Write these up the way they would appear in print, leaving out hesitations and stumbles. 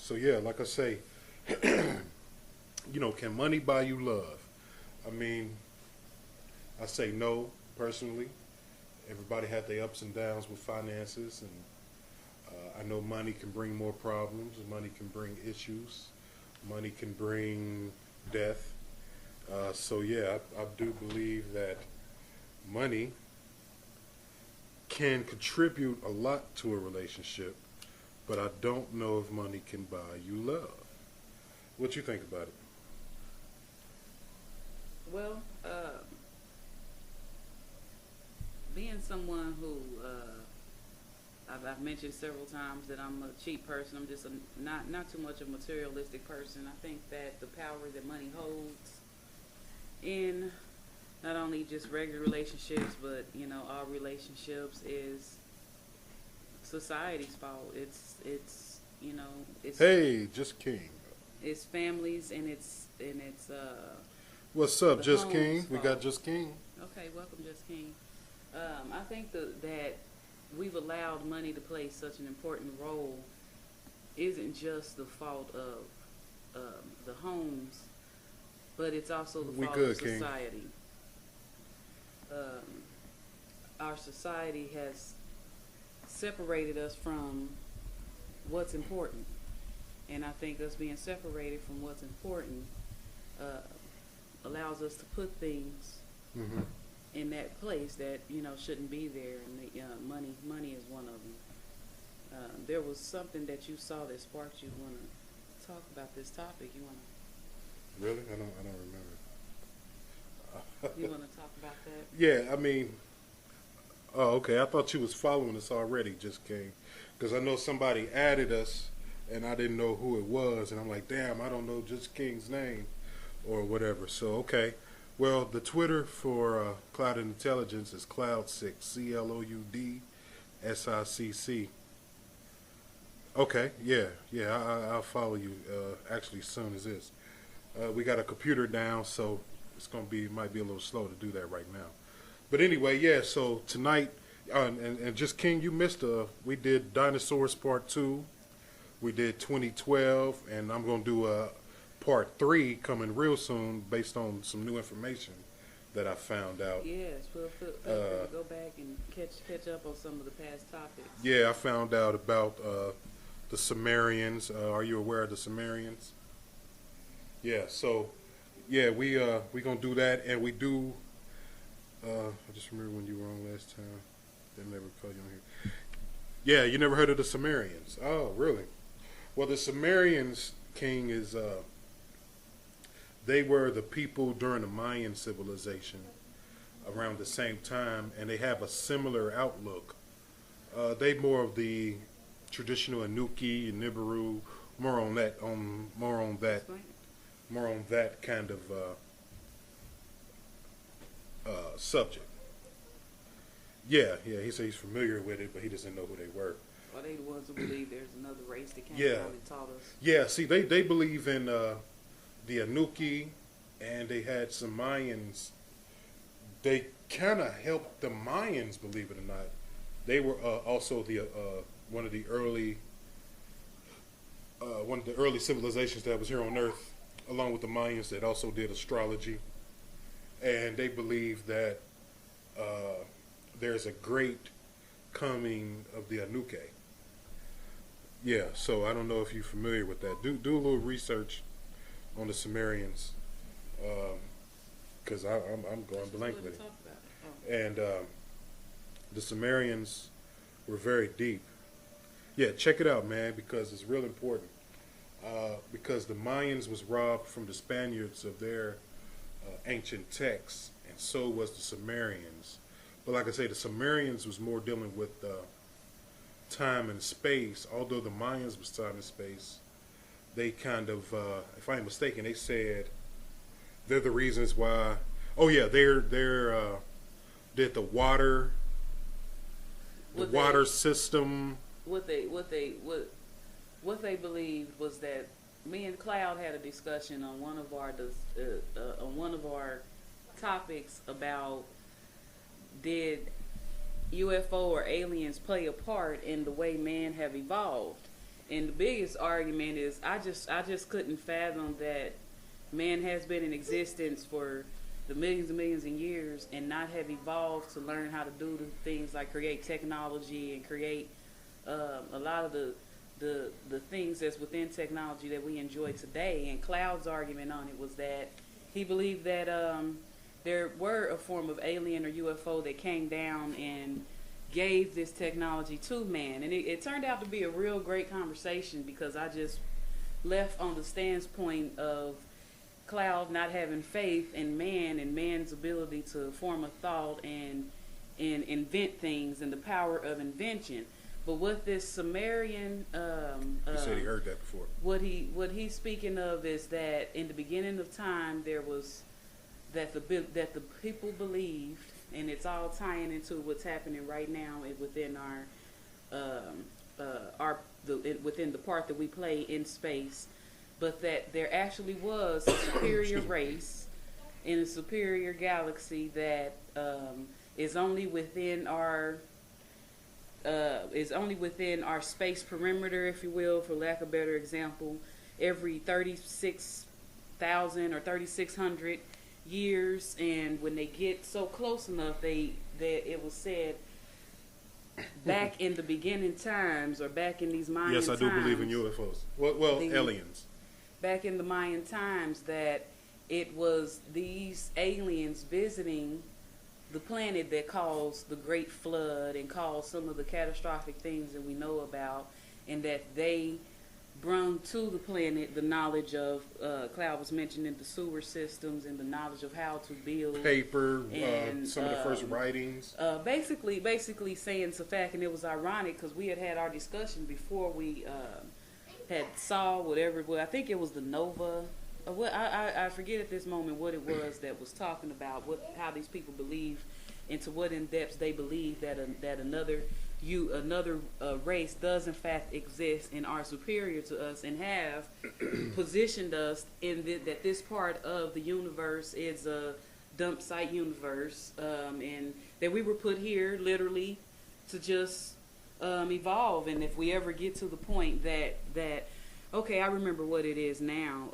So yeah, like I say, can money buy you love? I mean, I say no personally. Everybody had their ups and downs with finances, and I know money can bring more problems. Money can bring issues. Money can bring death. So yeah, I do believe that money can contribute a lot to a relationship, but I don't know if money can buy you love. What you think about it? Well, being someone who I've mentioned several times that I'm a cheap person. I'm just not too much of a materialistic person. I think that the power that money holds in not only just regular relationships, but all relationships is society's fault. It's Hey, just King. it's families and it's What's up, the Just home's King? We got fault. Just King. Okay, welcome, Just King. I think that we've allowed money to play such an important role isn't just the fault of the homes, but it's also the We fault of good, King. society. Um, our society has separated us from what's important, and I think us being separated from what's important uh, allows us to put things Hmm. in that place that shouldn't be there, and money is one of them. There was something that you saw that sparked you want to talk about this topic. Really? I don't remember. You want to talk about that? Yeah, I mean, oh, okay. I thought you was following us already, Just King, because I know somebody added us, and I didn't know who it was, and I'm like, damn, I don't know Just King's name or whatever. So okay, well, the Twitter for Cloud Intelligence is Cloud6, CLOUDSICC. Okay, yeah, yeah, I'll follow you. Actually, as soon as this, we got a computer down, so it's gonna be might be a little slow to do that right now. But anyway, yeah. So tonight, and just King, you missed. We did Dinosaurs Part 2. We did 2012, and I'm gonna do a Part 3 coming real soon, based on some new information that I found out. Yes, feel free Uh, to go back and catch up on some of the past topics. yeah, I found out about the Sumerians. Are you aware of the Sumerians? Yeah. So yeah, we gonna do that, and we do. I just remember when you were on last time. They never call you on here. Yeah, you never heard of the Sumerians? Oh, really? Well, the Sumerians, King, is they were the people during the Mayan civilization around the same time, and they have a similar outlook. They more of the traditional Anuki and Nibiru, more on that, Explain it. more on that kind of subject. Yeah, yeah. He said he's familiar with it, but he doesn't know who they were. Are they the ones who believe there's another race that came Yeah, along and taught us? yeah. See, they believe in the Anuki, and they had some Mayans. They kind of helped the Mayans, believe it or not. They were also the one of the early one of the early civilizations that was here on Earth, along with the Mayans that also did astrology, and they believe that uh, there's a great coming of the Anuki. Yeah, so I don't know if you're familiar with that. Do a little research on the Sumerians, because I'm going Let's just blank go ahead with and it. talk about it. And the Sumerians were very deep. Yeah, check it out, man, because it's real important. Because the Mayans was robbed from the Spaniards of their ancient texts, and so was the Sumerians. But like I say, the Sumerians was more dealing with time and space. Although the Mayans was time and space, they kind of, if I'm mistaken, they said they're the reasons why. Oh yeah, they're did the What water they system. what they believed was that me and Cloud had a discussion on one of our topics about did UFO or aliens play a part in the way man have evolved, And the biggest argument is I just couldn't fathom that man has been in existence for the millions and millions of years and not have evolved to learn how to do the things like create technology and create a lot of the things that's within technology that we enjoy today. And Cloud's argument on it was that he believed that there were a form of alien or UFO that came down and gave this technology to man. And it turned out to be a real great conversation because I just left on the standpoint of Cloud not having faith in man and man's ability to form a thought and invent things and the power of invention. But what this Sumerian He said he heard that before. what he's speaking of is that in the beginning of time there was that the people believed, and it's all tying into what's happening right now within within the part that we play in space, but that there actually was a superior race in a superior galaxy that is only within our space perimeter, if you will, for lack of a better example. Every 36,000 or 3,600 years, and when they get so close enough, it was said back in the beginning times, or back in these Mayan times. Yes, I do believe in UFOs. Well, aliens. Back in the Mayan times, that it was these aliens visiting the planet that caused the Great Flood and caused some of the catastrophic things that we know about, and that they brung to the planet the knowledge of, Cloud was mentioning the sewer systems and the knowledge of how to build. Paper, and, some of the first writings. Basically saying it's a fact, and it was ironic because we had our discussion before we had saw whatever. Well, I think it was the Nova. I forget at this moment what it was that was talking about how these people believe, and to what in depth they believe that another race does in fact exist and are superior to us and have positioned us in that this part of the universe is a dump site universe, and that we were put here literally to just evolve. And if we ever get to the point that okay, I remember what it is now.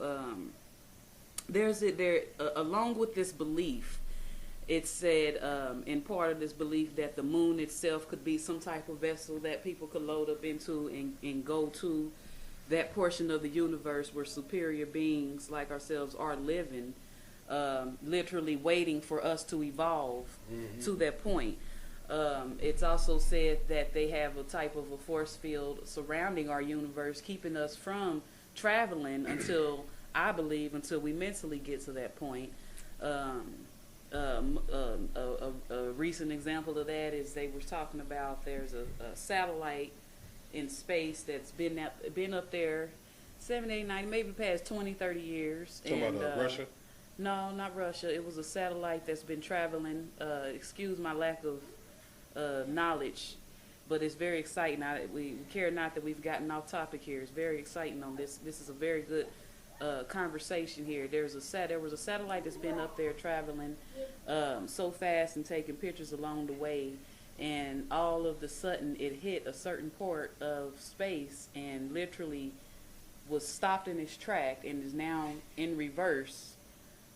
Along with this belief, it said in part of this belief that the moon itself could be some type of vessel that people could load up into and go to that portion of the universe where superior beings like ourselves are living, literally waiting for us to evolve to that point. It's also said that they have a type of a force field surrounding our universe, keeping us from traveling until we mentally get to that point. A recent example of that is they were talking about there's a satellite in space that's been up there 7, 8, 9, maybe past 20, 30 years. Talking about Russia? No, not Russia. It was a satellite that's been traveling. Excuse my lack of knowledge, but it's very exciting. We care not that we've gotten off topic here. It's very exciting on this. This is a very good conversation here. There was a satellite that's been up there traveling so fast and taking pictures along the way, and all of the sudden it hit a certain part of space and literally was stopped in its track and is now in reverse,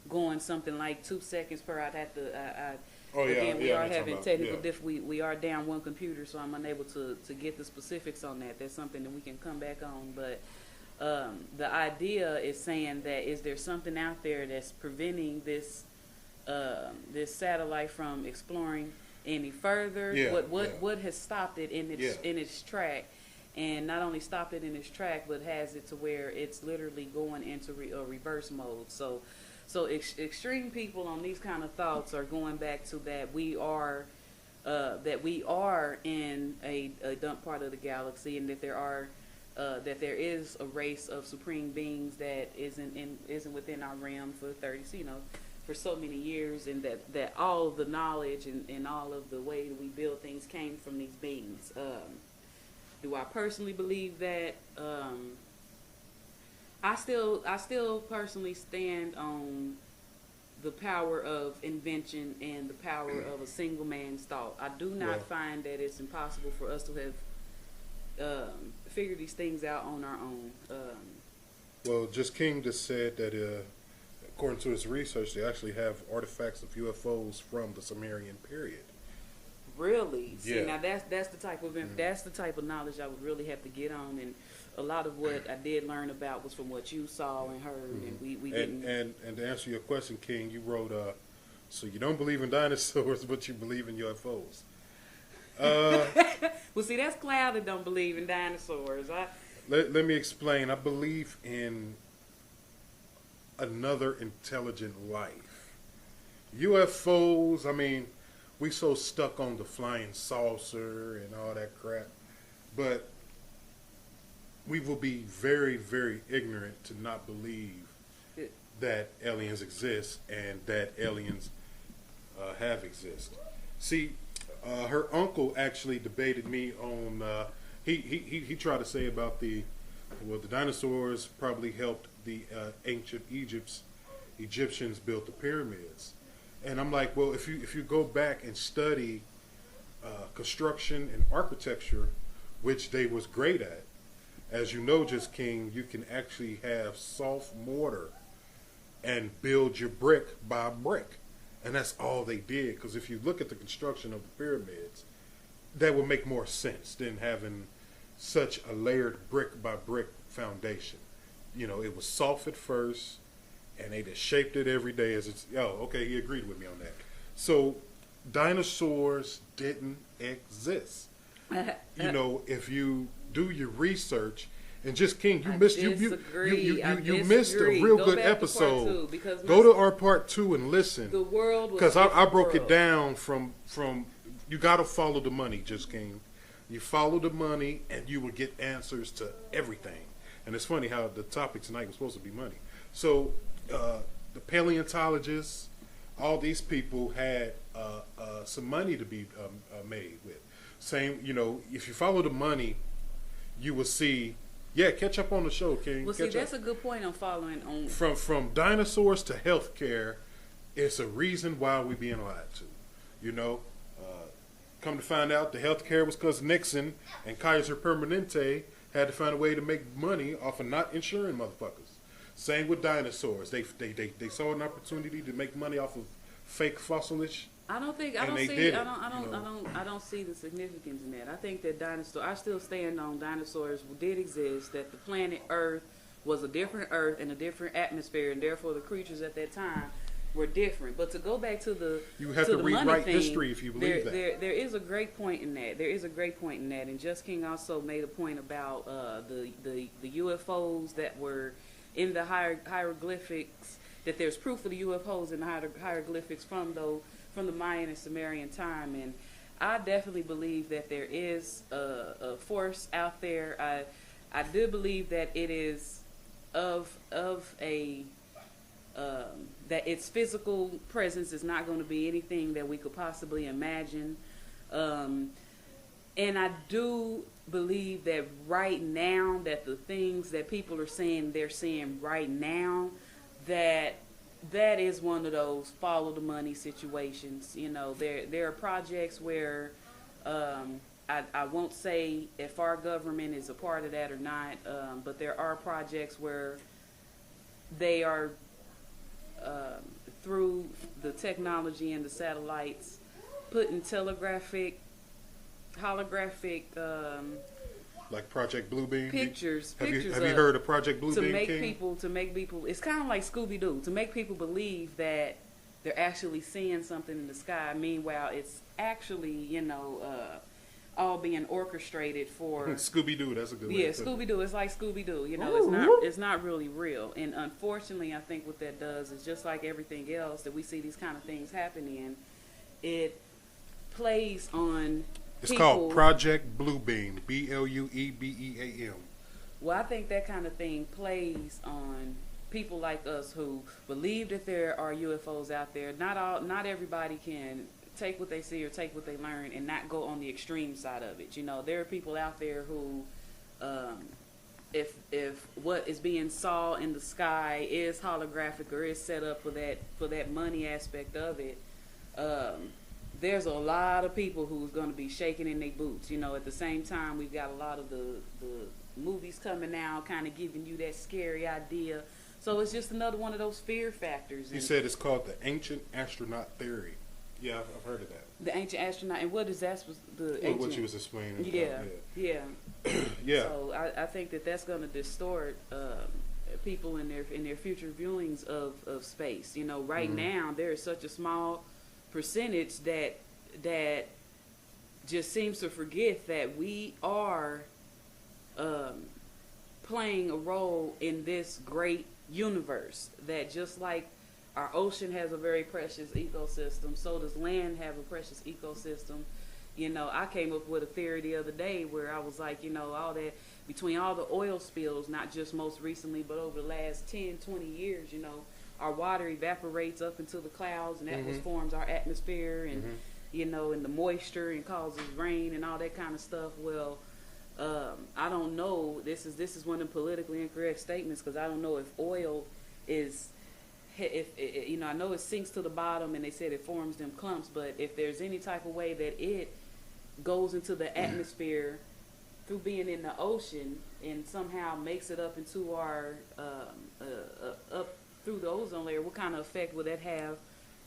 going something like 2 seconds per. I'd have to. Again, we are having technical we are down one computer, so I'm unable to get the specifics on that. That's something that we can come back on. But the idea is saying that is there something out there that's preventing this satellite from exploring any further? What has stopped it in its track? And not only stopped it in its track, but has it to where it's literally going into a reverse mode. So extreme people on these kind of thoughts are going back to that we are in a dump part of the galaxy, and that there is a race of supreme beings that isn't within our realm for for so many years, and that all of the knowledge and all of the way that we build things came from these beings. Do I personally believe that? I still personally stand on the power of invention and the power of a single man's thought. I do not find that it's impossible for us to have figure these things out on our own. Well, just King just said that according to his research, they actually have artifacts of UFOs from the Sumerian period. Really? See, Yeah. now that's the type of that's the type of knowledge I would really have to get on, and a lot of what I did learn about was from what you saw and heard, and we didn't. And to answer your question, King, you wrote, so you don't believe in dinosaurs, but you believe in UFOs. Well, see, that's Cloud that don't believe in dinosaurs. Let me explain. I believe in another intelligent life. UFOs, I mean, we so stuck on the flying saucer and all that crap, but we will be very, very ignorant to not believe that aliens exist and that aliens have existed. See, her uncle actually debated me on. He tried to say about the dinosaurs probably helped the ancient Egyptians build the pyramids, and I'm like, well, if you go back and study construction and architecture, which they was great at, as you know, Just King, you can actually have soft mortar and build your brick by brick. And that's all they did. Because if you look at the construction of the pyramids, that would make more sense than having such a layered brick by brick foundation. You know, it was soft at first, and they just shaped it every day as it's. Oh, okay, he agreed with me on that. So dinosaurs didn't exist. You know, if you do your research. And Just King, you missed you missed a real good episode. Go to our part 2 and listen. The world, because I broke it down from you got to follow the money, Just King. You follow the money, and you will get answers to everything. And it's funny how the topic tonight was supposed to be money. So the paleontologists, all these people had some money to be made with. Same, you know, if you follow the money, you will see. Yeah, catch up on the show, King. Well, see, that's a good point on following on. From dinosaurs to healthcare, it's a reason why we being lied to. You know, come to find out, the healthcare was because Nixon and Kaiser Permanente had to find a way to make money off of not insuring motherfuckers. Same with dinosaurs. They saw an opportunity to make money off of fake fossilage. I don't see the significance in that. I think that I still stand on dinosaurs did exist, that the planet Earth was a different Earth and a different atmosphere, and therefore the creatures at that time were different. But to go back to the you have to rewrite history if you believe that. There is a great point in that. There is a great point in that. And Just King also made a point about the UFOs that were in the hieroglyphics, that there's proof of the UFOs in the hieroglyphics from the Mayan and Sumerian time, and I definitely believe that there is a force out there. I do believe that it is of a that its physical presence is not going to be anything that we could possibly imagine, and I do believe that right now, that the things that people are saying they're seeing right now, that is one of those follow the money situations. You know, there are projects where I won't say if our government is a part of that or not, but there are projects where they are through the technology and the satellites putting holographic like Project Bluebeam. Pictures. Have you heard of Project Bluebeam? To make people, it's kind of like Scooby Doo. To make people believe that they're actually seeing something in the sky. Meanwhile, it's actually, you know, all being orchestrated for Scooby Doo. That's a good way. Yeah, Scooby Doo. It's like Scooby Doo. You know, it's not really real. And unfortunately, I think what that does is just like everything else that we see these kind of things happening. It plays on. It's called Project Bluebeam, Bluebeam. Well, I think that kind of thing plays on people like us who believe that there are UFOs out there. Not everybody can take what they see or take what they learn and not go on the extreme side of it. You know, there are people out there who, if what is being saw in the sky is holographic or is set up for that money aspect of it, there's a lot of people who's going to be shaking in their boots. You know, at the same time, we've got a lot of the movies coming out, kind of giving you that scary idea. So it's just another one of those fear factors. You said it's called the ancient astronaut theory. Yeah, I've heard of that. The ancient astronaut, and what is that? What you was explaining. Yeah. Yeah. So I think that's going to distort people in their future viewings of space. You know, right now there is such a small percentage that just seems to forget that we are playing a role in this great universe. That just like our ocean has a very precious ecosystem, so does land have a precious ecosystem. You know, I came up with a theory the other day where I was like, you know, all that between all the oil spills, not just most recently, but over the last 10, 20 years, you know, our water evaporates up into the clouds, and that forms our atmosphere, and you know, and the moisture, and causes rain and all that kind of stuff. Well, I don't know. This is one of the politically incorrect statements, because I don't know if oil is, if you know, I know it sinks to the bottom, and they said it forms them clumps, but if there's any type of way that it goes into the atmosphere through being in the ocean and somehow makes it up into our up through the ozone layer, what kind of effect would that have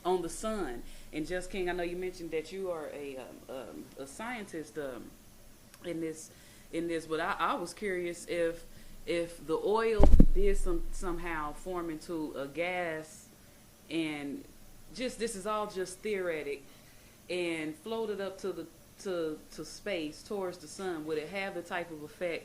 on the sun? And Just King, I know you mentioned that you are a scientist in this, but I was curious if the oil did somehow form into a gas, and just this is all just theoretic, and floated up to space towards the sun, would it have the type of effect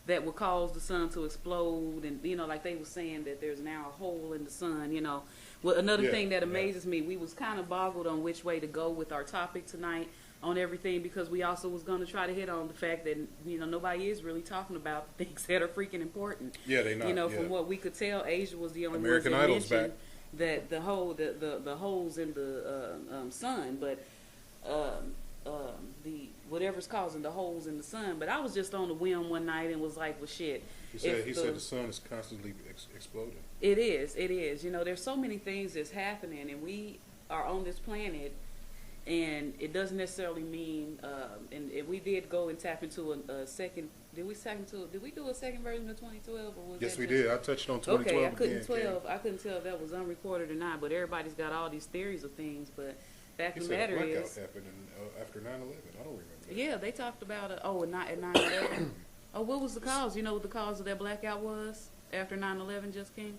that would cause the sun to explode? And you know, like they were saying that there's now a hole in the sun, you know. Well, another thing that amazes me, we was kind of boggled on which way to go with our topic tonight on everything, because we also was going to try to hit on the fact that, you know, nobody is really talking about the things that are freaking important. Yeah, they not. You know, from what we could tell, Asia was the only American one that Idol's mentioned that the holes in the sun, but the whatever's causing the holes in the sun. But I was just on a whim one night and was like, well, shit. He said the sun is constantly exploding. It is. You know, there's so many things that's happening, and we are on this planet, and it doesn't necessarily mean. And we did go and tap into a second. Did we do a second version of 2012? Or was Yes, that we just, did. I touched on 2012. Okay, I couldn't again, I couldn't tell if that was unrecorded or not. But everybody's got all these theories of things. But fact He of the said a matter blackout is, happened after 9/11. I don't remember that. yeah, they talked about it. Oh, at 9/11. Oh, what was the cause? You know what the cause of that blackout was after 9/11, Just King?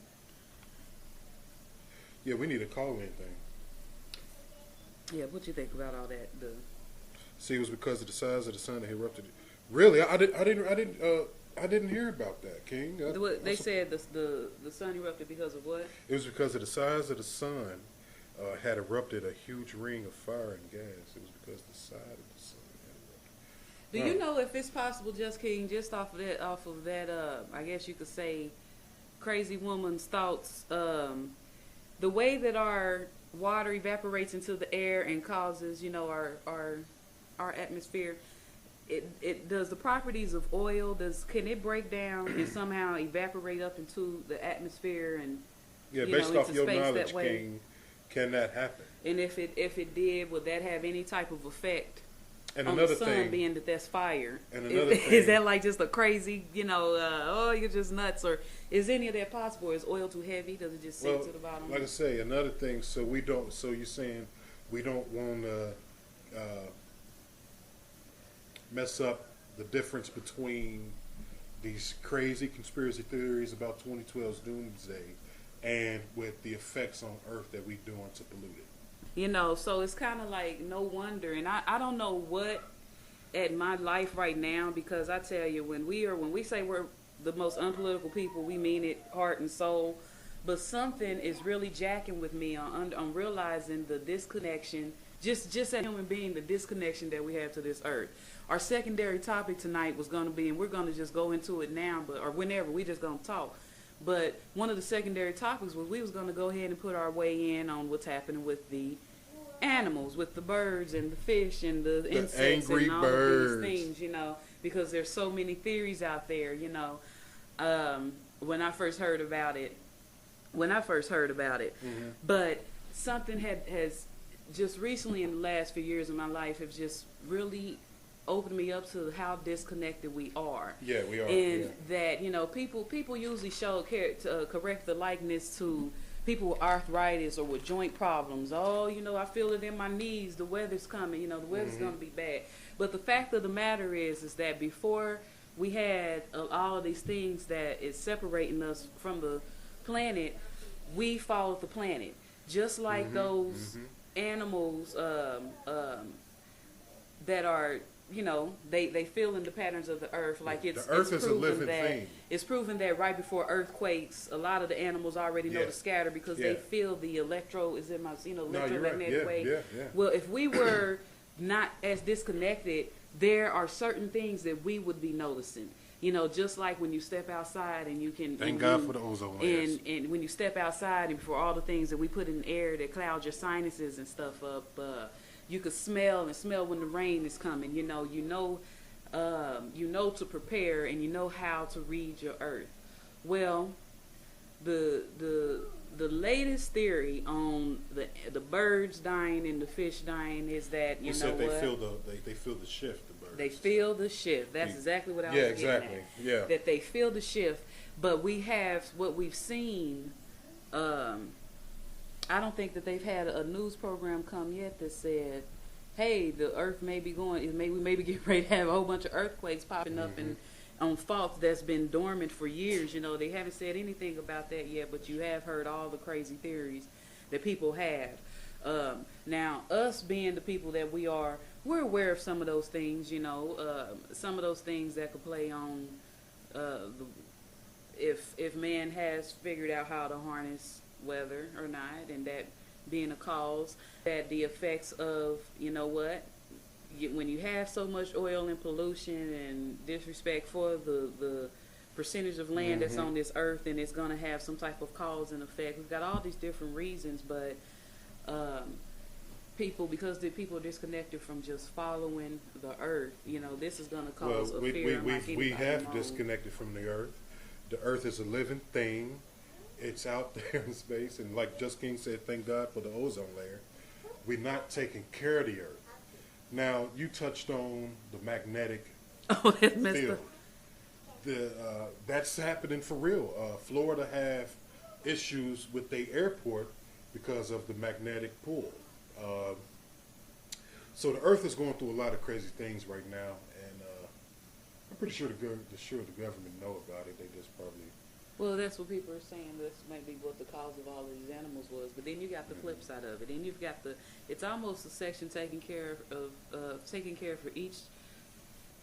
Yeah, we need a call-in thing. Yeah, what you think about all that? See, it was because of the size of the sun that erupted. Really, I didn't hear about that, King. They said the sun erupted because of what? It was because of the size of the sun had erupted a huge ring of fire and gas. It was because the side of the sun had erupted. Do you know if it's possible, Just King, just off of that, I guess you could say, crazy woman's thoughts, the way that our water evaporates into the air and causes, you know, our atmosphere, it does the properties of oil, can it break down and somehow evaporate up into the atmosphere and based off your space knowledge, that way? King, can that happen? And if it did, would that have any type of effect And on another the sun, thing, being that's fire? And another is thing, that like just a crazy, you know, oh, you're just nuts, or is any of that possible? Is oil too heavy? Does it just sink to the bottom? Like I say, another thing. So you're saying we don't want to mess up the difference between these crazy conspiracy theories about 2012's doomsday and with the effects on Earth that we doing to pollute it. You know, so it's kind of like no wonder, and I don't know what at my life right now, because I tell you, when we say we're the most unpolitical people, we mean it heart and soul. But something is really jacking with me on realizing the disconnection, just as a human being, the disconnection that we have to this earth. Our secondary topic tonight was going to be, and we're going to just go into it now, or whenever, we just going to talk. But one of the secondary topics was we was going to go ahead and put our way in on what's happening with the animals, with the birds and the fish and the insects and all of these things, you know, because there's so many theories out there, you know. When I first heard about it, but something has just recently in the last few years of my life have just really opened me up to how disconnected we are. Yeah, we are. And Yeah. that, you know, people usually show correct the likeness to people with arthritis or with joint problems. Oh, you know, I feel it in my knees. The weather's coming. You know, the weather's going to be bad. But the fact of the matter is that before we had all of these things that is separating us from the planet, we followed the planet. Just like those animals that are, you know, they feel in the patterns of the earth. Like the earth is a living thing. It's proven that right before earthquakes, a lot of the animals already know to scatter because they feel the electromagnetic wave. Yeah. Well, if we were not as disconnected, there are certain things that we would be noticing. You know, just like when you step outside and you can... Thank God for the ozone layers. And when you step outside and for all the things that we put in the air that cloud your sinuses and stuff up, you could smell when the rain is coming. You know to prepare and you know how to read your earth. Well, the latest theory on the birds dying and the fish dying is that they feel the shift. The birds. They feel the shift. That's exactly what I was getting at. Yeah. That they feel the shift, but what we've seen. I don't think that they've had a news program come yet that said, "Hey, the Earth may be we may be getting ready to have a whole bunch of earthquakes popping up and on faults that's been dormant for years." You know, they haven't said anything about that yet, but you have heard all the crazy theories that people have. Now, us being the people that we are, we're aware of some of those things. You know, some of those things that could play on if man has figured out how to harness weather or not, and that being a cause, that the effects of, you know what, when you have so much oil and pollution and disrespect for the percentage of land that's on this earth, and it's going to have some type of cause and effect. We've got all these different reasons, but because the people are disconnected from just following the earth, you know, this is going to cause a fear. We have disconnected from the earth. The earth is a living thing. It's out there in space, and like Just King said, thank God for the ozone layer. We're not taking care of the earth. Now, you touched on the magnetic field. That's happening for real. Florida have issues with their airport because of the magnetic pull. So the earth is going through a lot of crazy things right now, and I'm pretty sure the government know about it. They just probably... Well, that's what people are saying. This might be what the cause of all of these animals was. But then you got the flip side of it. Then you've got it's almost a section taking care for each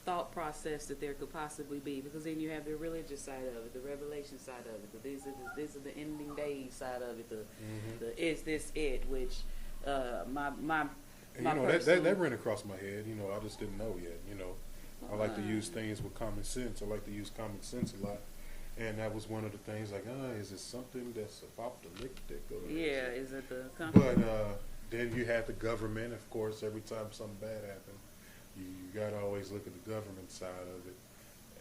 thought process that there could possibly be. Because then you have the religious side of it, the revelation side of it, these are the ending days side of it, the is this it, which my that ran across my head. You know, I just didn't know yet. You know, I like to use things with common sense. I like to use common sense a lot. And that was one of the things, like, is it something that's apocalyptic? Yeah, is it the company? But then you have the government, of course. Every time something bad happens, you got to always look at the government side of it.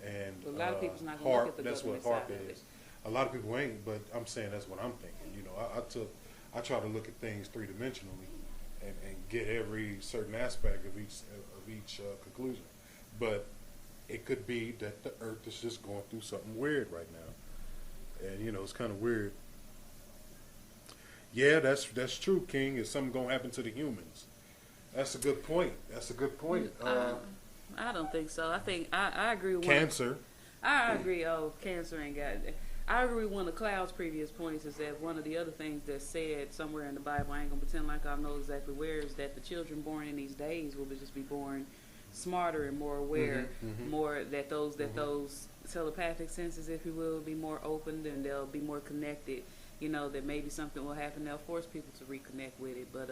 And a lot of people's not going to look at the government side of it. A lot of people ain't, but I'm saying that's what I'm thinking. You know, I try to look at things three-dimensionally and get every certain aspect of each conclusion. But it could be that the earth is just going through something weird right now. And, you know, it's kind of weird. Yeah, that's true, King. Is something going to happen to the humans? That's a good point. I don't think so. I think I agree with cancer. I agree. Oh, cancer ain't got it. I agree with one of Cloud's previous points is that one of the other things that's said somewhere in the Bible, I ain't going to pretend like I know exactly where, is that the children born in these days will just be born smarter and more aware, more that those telepathic senses, if you will be more opened, and they'll be more connected. You know, that maybe something will happen, they'll force people to reconnect with it. But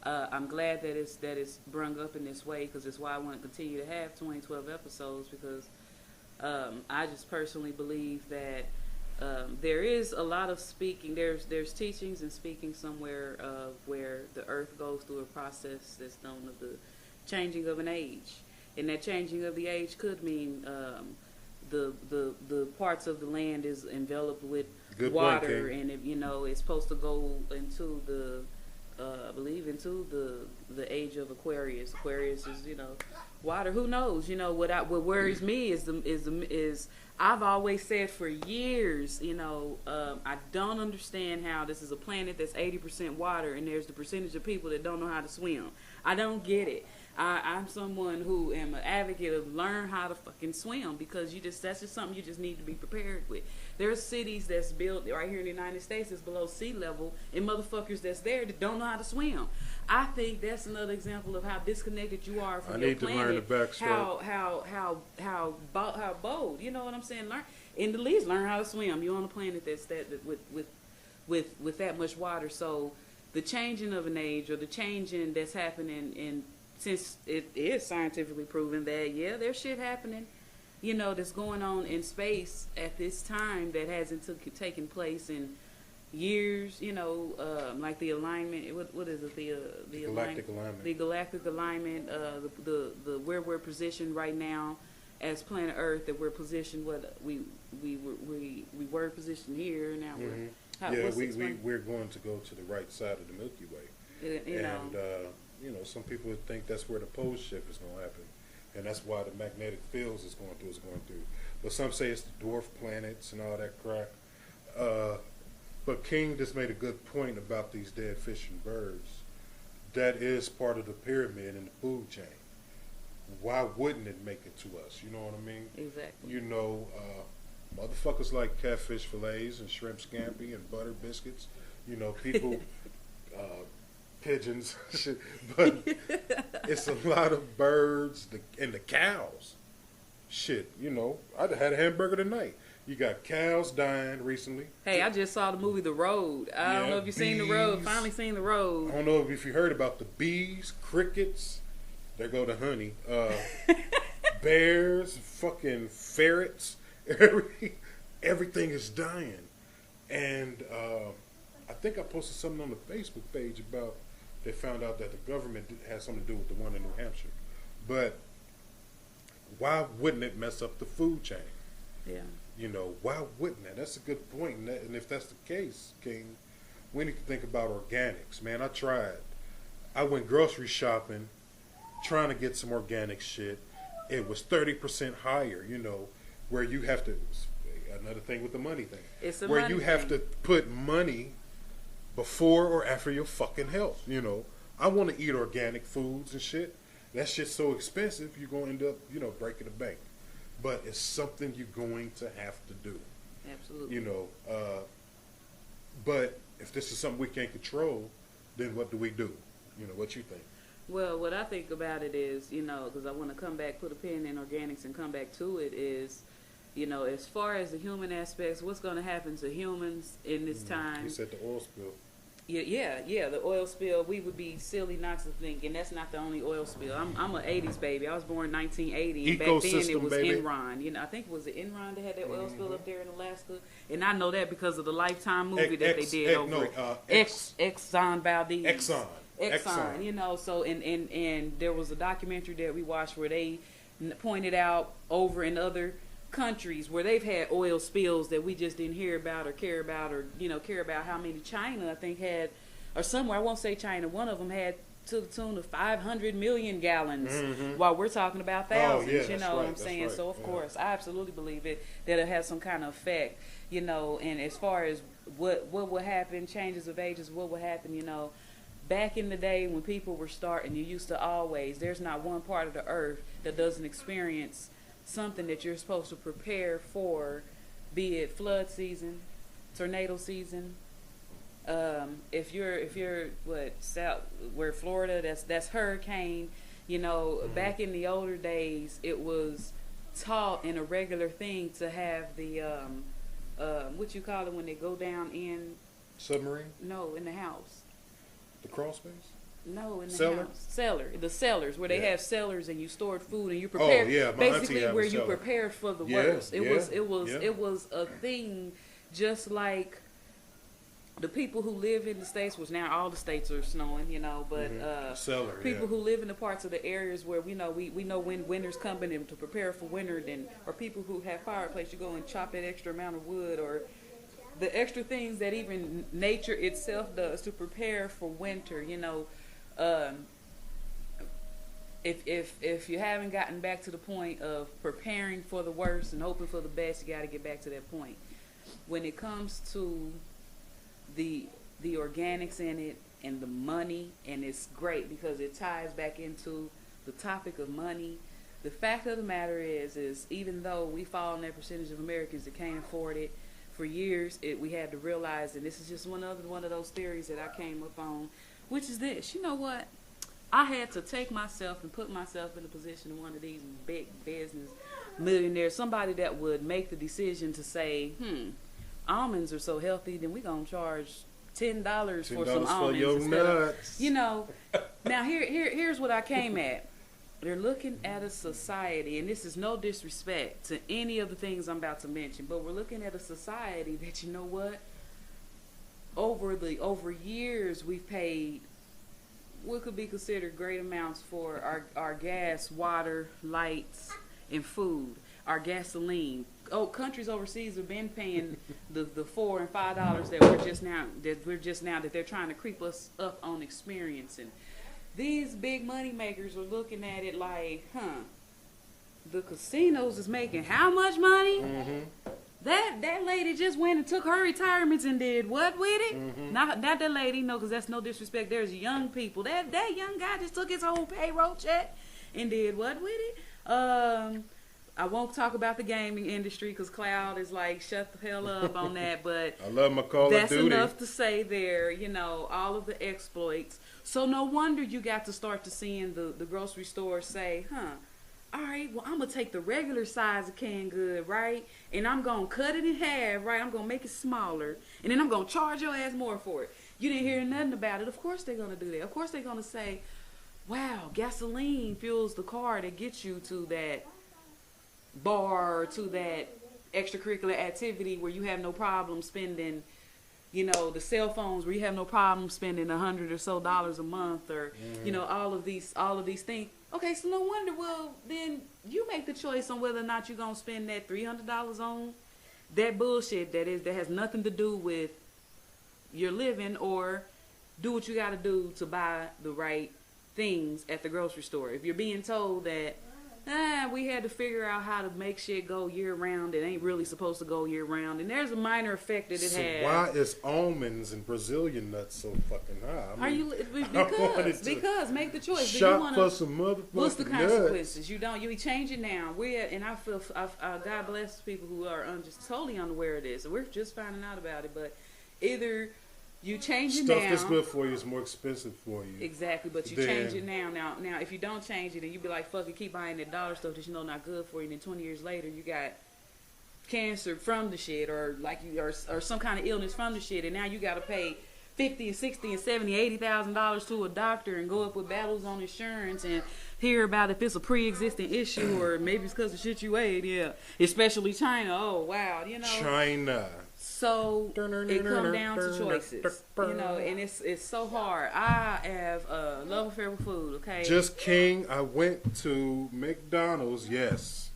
I'm glad that it's brung up in this way, because it's why I want to continue to have 2012 episodes, because I just personally believe that there is a lot of speaking. There's teachings and speaking somewhere of where the earth goes through a process that's known of the changing of an age, and that changing of the age could mean the parts of the land is enveloped with water, and it's supposed to go into the I believe into the age of Aquarius. Aquarius is, water. Who knows? What worries me is I've always said for years, I don't understand how this is a planet that's 80% water and there's the percentage of people that don't know how to swim. I don't get it. I'm someone who am an advocate of learn how to fucking swim, because that's just something you just need to be prepared with. There's cities that's built right here in the United States that's below sea level, and motherfuckers that's there that don't know how to swim. I think that's another example of how disconnected you are from your planet. I need to learn the backstroke. How bold, you know what I'm saying? Learn, in the least, learn how to swim. You're on a planet that's with that much water. So the changing of an age, or the changing that's happening in, since it is scientifically proven that, there's shit happening, that's going on in space at this time that hasn't taken place in years, like the alignment. What is it? The galactic alignment. The galactic alignment. The where we're positioned right now as planet Earth. That we're positioned. We were positioned here. Now we're going to go to the right side of the Milky Way. Some people think that's where the pole shift is going to happen, and that's why the magnetic fields is going through. But some say it's the dwarf planets and all that crap. But King just made a good point about these dead fish and birds. That is part of the pyramid and the food chain. Why wouldn't it make it to us? You know what I mean? Exactly. Motherfuckers like catfish fillets and shrimp scampi and butter biscuits. People, pigeons, shit. But it's a lot of birds and the cows. Shit, I had a hamburger tonight. You got cows dying recently. Hey, I just saw the movie The Road. I don't know if you've seen The Road. Finally seen The Road. I don't know if you heard about the bees, crickets. There go the honey. Bears, fucking ferrets. Everything is dying. And I think I posted something on the Facebook page about they found out that the government had something to do with the one in New Hampshire. But why wouldn't it mess up the food chain? Yeah. Why wouldn't that? That's a good point. And if that's the case, King, we need to think about organics. Man, I tried. I went grocery shopping trying to get some organic shit. It was 30% higher, where you have to, another thing with the money thing. It's a where money you have thing. to put money before or after your fucking health, I want to eat organic foods and shit. That shit's so expensive, you're going to end up, breaking the bank. But it's something you're going to have to do. Absolutely. But if this is something we can't control, then what do we do? What you think? Well, what I think about it is, because I want to come back, put a pin in organics and come back to it is, as far as the human aspects, what's going to happen to humans in this time? You said the oil spill. Yeah, the oil spill. We would be silly not to think, and that's not the only oil spill. I'm an 80s baby. I was born in 1980, and back then it was baby. Enron. I think it was the Enron that had that oil spill up there in Alaska, and I know that because of the Lifetime movie that they did over Exxon Valdez. Exxon, so and there was a documentary that we watched where they pointed out over in other countries where they've had oil spills that we just didn't hear about or care about, or care about how many China I think had, or somewhere, I won't say China, one of them had to the tune of 500 million gallons, while we're talking about thousands. You know what I'm saying? Right. So of course I absolutely believe it, that it has some kind of effect, and as far as what will happen, changes of ages, what will happen, back in the day when people were starting, you used to always, there's not one part of the earth that doesn't experience something that you're supposed to prepare for, be it flood season, tornado season. If you're south where Florida, that's hurricane. Back in the older days, it was taught in a regular thing to have the what you call it when they go down in submarine? No, in the house. The crawl space? No, in the Cellar? house. The cellars, where they have cellars and you stored food and you prepared. Oh, yeah, basically where you prepared for the worst. It was a thing, just like the people who live in the states, which now all the states are snowing, but cellar, people who live in the parts of the areas where we know when winter's coming and to prepare for winter, or people who have fireplace, you go and chop that extra amount of wood, or the extra things that even nature itself does to prepare for winter. You know, if you haven't gotten back to the point of preparing for the worst and hoping for the best, you got to get back to that point. When it comes to the organics in it and the money, and it's great because it ties back into the topic of money. The fact of the matter is even though we fall in that percentage of Americans that can't afford it, for years we had to realize, and this is just one of those theories that I came up on, which is this: you know what? I had to take myself and put myself in the position of one of these big business millionaires, somebody that would make the decision to say, almonds are so healthy, then we're gonna charge $10 for some almonds your instead of, nuts. you know. Now here's what I came at. They're looking at a society, and this is no disrespect to any of the things I'm about to mention, but we're looking at a society that, you know what, over years we've paid what could be considered great amounts for our gas, water, lights, and food, our gasoline. Oh, countries overseas have been paying the $4 and $5 that they're trying to creep us up on experiencing. These big money makers are looking at it like, the casinos is making how much money? Mm-hmm. That lady just went and took her retirements and did what with it? Mm-hmm. Not that lady, no, because that's no disrespect. There's young people. That young guy just took his whole payroll check and did what with it? I won't talk about the gaming industry because Cloud is like, shut the hell up on that. But I love my Call of that's Duty. enough to say there, you know, all of the exploits. So no wonder you got to start to seeing the grocery store say, all right, well, I'm going to take the regular size of canned good, right? And I'm going to cut it in half, right? I'm going to make it smaller. And then I'm going to charge your ass more for it. You didn't hear nothing about it. Of course they're going to do that. Of course they're going to say, wow, gasoline fuels the car that gets you to that bar or to that extracurricular activity where you have no problem spending, you know, the cell phones where you have no problem spending $100 or so a month, or you know, all of these things. Okay, so no wonder. Well, then you make the choice on whether or not you're gonna spend that $300 on that bullshit that has nothing to do with your living, or do what you got to do to buy the right things at the grocery store. If you're being told that we had to figure out how to make shit go year round, it ain't really supposed to go year round, and there's a minor effect that it So has. why is almonds and Brazilian nuts so fucking high? Are you because make the choice. Shop for some motherfucking what's the nuts. consequences? You change it now. And I feel God bless people who are just totally unaware of this, and we're just finding out about it. But either you change it now. Stuff that's good for you is more expensive for you. Exactly, but you change it now. Now, if you don't change it, and you be like, fuck it, keep buying that dollar stuff that you know not good for you, and then 20 years later, you got cancer from the shit, or or some kind of illness from the shit, and now you got to pay $50 and $60 and $70, $80,000 to a doctor and go up with battles on insurance and hear about if it's a pre-existing issue or maybe it's because of shit you ate. Yeah, especially China. Oh wow, you know. China. So it comes down to choices, you know, and it's so hard. I have a love affair with food. Okay. Just King, I went to McDonald's. Yes,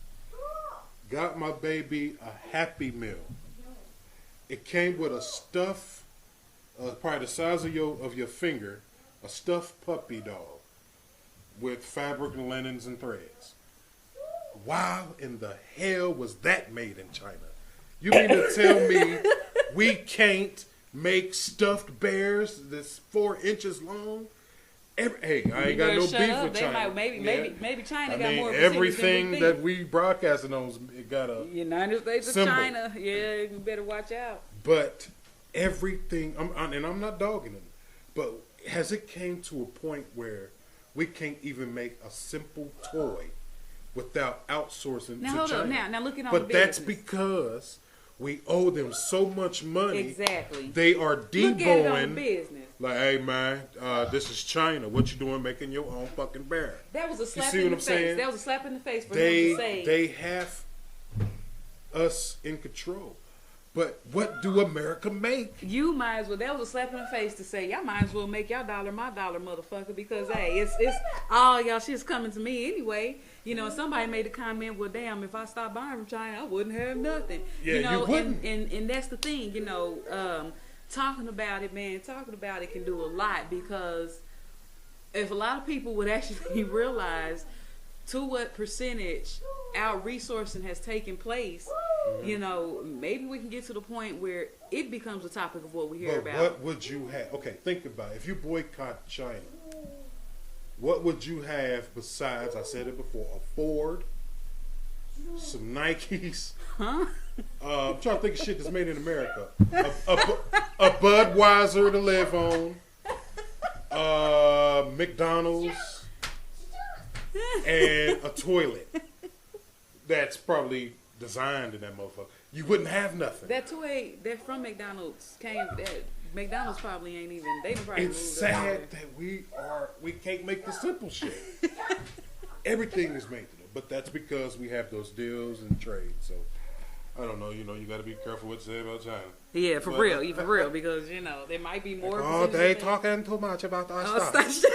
got my baby a Happy Meal. It came with a stuffed, probably the size of your finger, a stuffed puppy dog with fabric and linens and threads. Why in the hell was that made in China? You mean to tell me we can't make stuffed bears that's 4 inches long? Hey, I ain't got no beef with China. Maybe China got more. Everything that we broadcasting on, it got a United States symbol. of China. Yeah, you better watch out. But everything, and I'm not dogging them, but has it came to a point where we can't even make a simple toy without outsourcing now, to hold China? up. Now look at all But the that's business. because we owe them so much money. Exactly. They are Look at it on deboing. business. Like, hey man, this is China. What you doing making your own fucking bear? That was a slap see in what the I'm face. saying? That was a slap in the face for him to say. They have us in control. But what do America make? You might as well. That was a slap in the face to say y'all might as well make y'all dollar my dollar, motherfucker. Because hey, it's all y'all shit's coming to me anyway. You know, somebody made a comment. Well, damn, if I stopped buying from China, I wouldn't have nothing. Yeah, you know, you wouldn't. And that's the thing. You know, talking about it, man. Talking about it can do a lot because if a lot of people would actually realize to what percentage our resourcing has taken place, you know, maybe we can get to the point where it becomes a topic of what we hear But about. what would you have? Okay, think about it. If you boycott China, what would you have besides, I said it before, a Ford, some Nikes? Huh? I'm trying to think of shit that's made in America. A Budweiser to live on, McDonald's, and a toilet that's probably designed in that motherfucker. You wouldn't have nothing. That toy that from McDonald's came. That McDonald's probably ain't even. They probably It's moved sad up that we can't make the simple shit. Everything is made to them, but that's because we have those deals and trade. So I don't know. You know, you got to be careful what you say about China. Yeah, for But- real, because you know there might be more. Oh, they percentages talking too much about our than- stuff.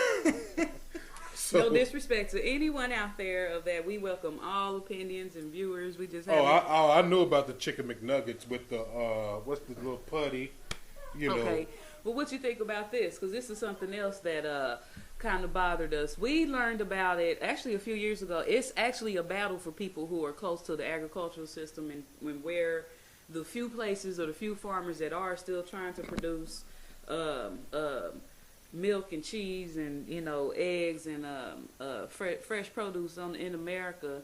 No So, disrespect to anyone out there of that. We welcome all opinions and viewers. We just have. I knew about the chicken McNuggets with the what's the little putty, you know. Okay, but what you think about this? Because this is something else that kind of bothered us. We learned about it actually a few years ago. It's actually a battle for people who are close to the agricultural system and where the few places or the few farmers that are still trying to produce milk and cheese and you know eggs and fresh produce in America,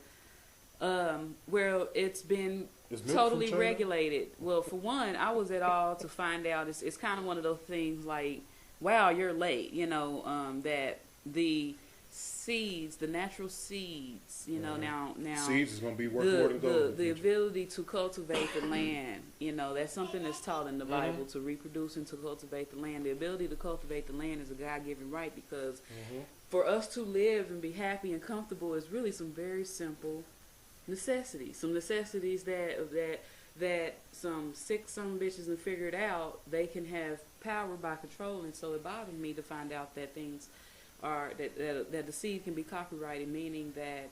where it's been Is milk totally from China? regulated. Well, for one, I was at all to find out. It's kind of one of those things like, wow, you're late. You know, that the seeds, the natural seeds. You know, now Seeds is gonna be worth more than gold. the ability to cultivate the land, you know, that's something that's taught in the Bible, to reproduce and to cultivate the land. The ability to cultivate the land is a God-given right because for us to live and be happy and comfortable is really some very simple necessities. Some necessities that some sick some bitches have figured out they can have power by controlling. So it bothered me to find out that things are that the seed can be copyrighted, meaning that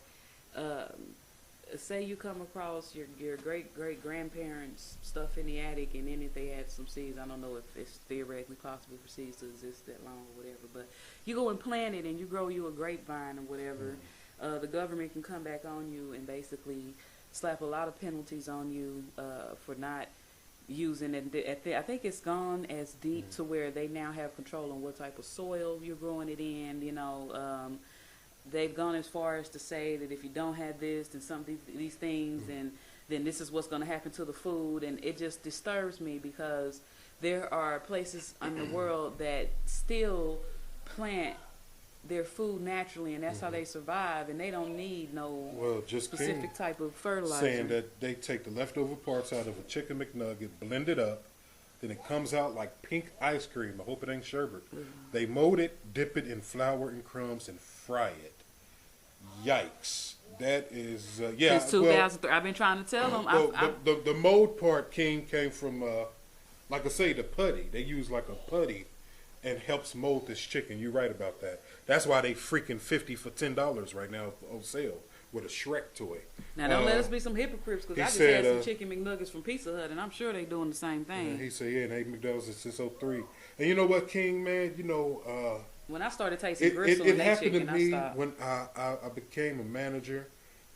say you come across your great grandparents' stuff in the attic, and then if they had some seeds, I don't know if it's theoretically possible for seeds to exist that long or whatever, but you go and plant it and you grow you a grapevine or whatever, the government can come back on you and basically slap a lot of penalties on you for not using it. I think it's gone as deep to where they now have control on what type of soil you're growing it in, you know. They've gone as far as to say that if you don't have this, then some of these things, then this is what's going to happen to the food. And it just disturbs me because there are places in the world that still plant their food naturally, and that's how they survive, and they don't need no Just specific King type of fertilizer. saying that they take the leftover parts out of a chicken McNugget, blend it up, then it comes out like pink ice cream. I hope it ain't sherbet. They mold it, dip it in flour and crumbs, and fry it. Yikes! That is yeah. Since 2003, I've been trying to tell them. Well, the mold part came from like I say, the putty. They use like a putty and helps mold this chicken. You're right about that. That's why they freaking 50 for $10 right now on sale with a Shrek toy. Now don't let us be some hypocrites because he I just said, had some chicken McNuggets from Pizza Hut, and I'm sure they doing the same thing. And he said, yeah, and ate McDonald's since 03. And you know what, King, man? You know, When I started tasting it gristle and that happened chicken, to I me stopped. when I became a manager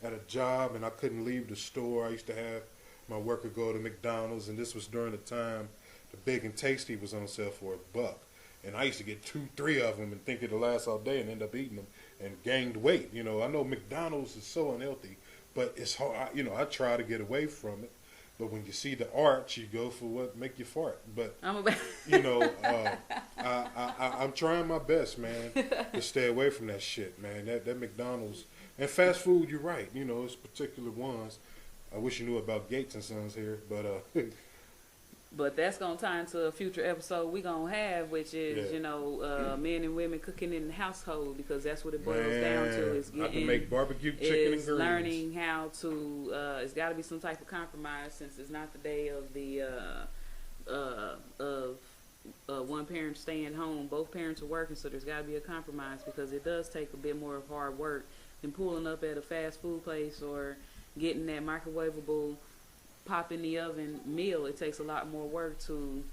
at a job and I couldn't leave the store. I used to have my worker go to McDonald's, and this was during the time the Big and Tasty was on sale for $1. And I used to get 2, 3 of them and think it'd last all day and end up eating them and gained weight. You know, I know McDonald's is so unhealthy, but it's hard. I try to get away from it. But when you see the arch, you go for what make you fart. But you know, I'm trying my best, man, to stay away from that shit, man. That McDonald's and fast food. You're right. You know, it's particular ones. I wish you knew about Gates and Sons here, but But that's gonna tie into a future episode we gonna have, which is Yeah. you know men and women cooking in the household, because that's what it boils down to. Man, Is I can getting make barbecue chicken and is greens. learning how to. It's got to be some type of compromise, since it's not the day of the one parent staying home. Both parents are working, so there's got to be a compromise, because it does take a bit more of hard work than pulling up at a fast food place or getting that microwavable pop in the oven meal. It takes a lot more work to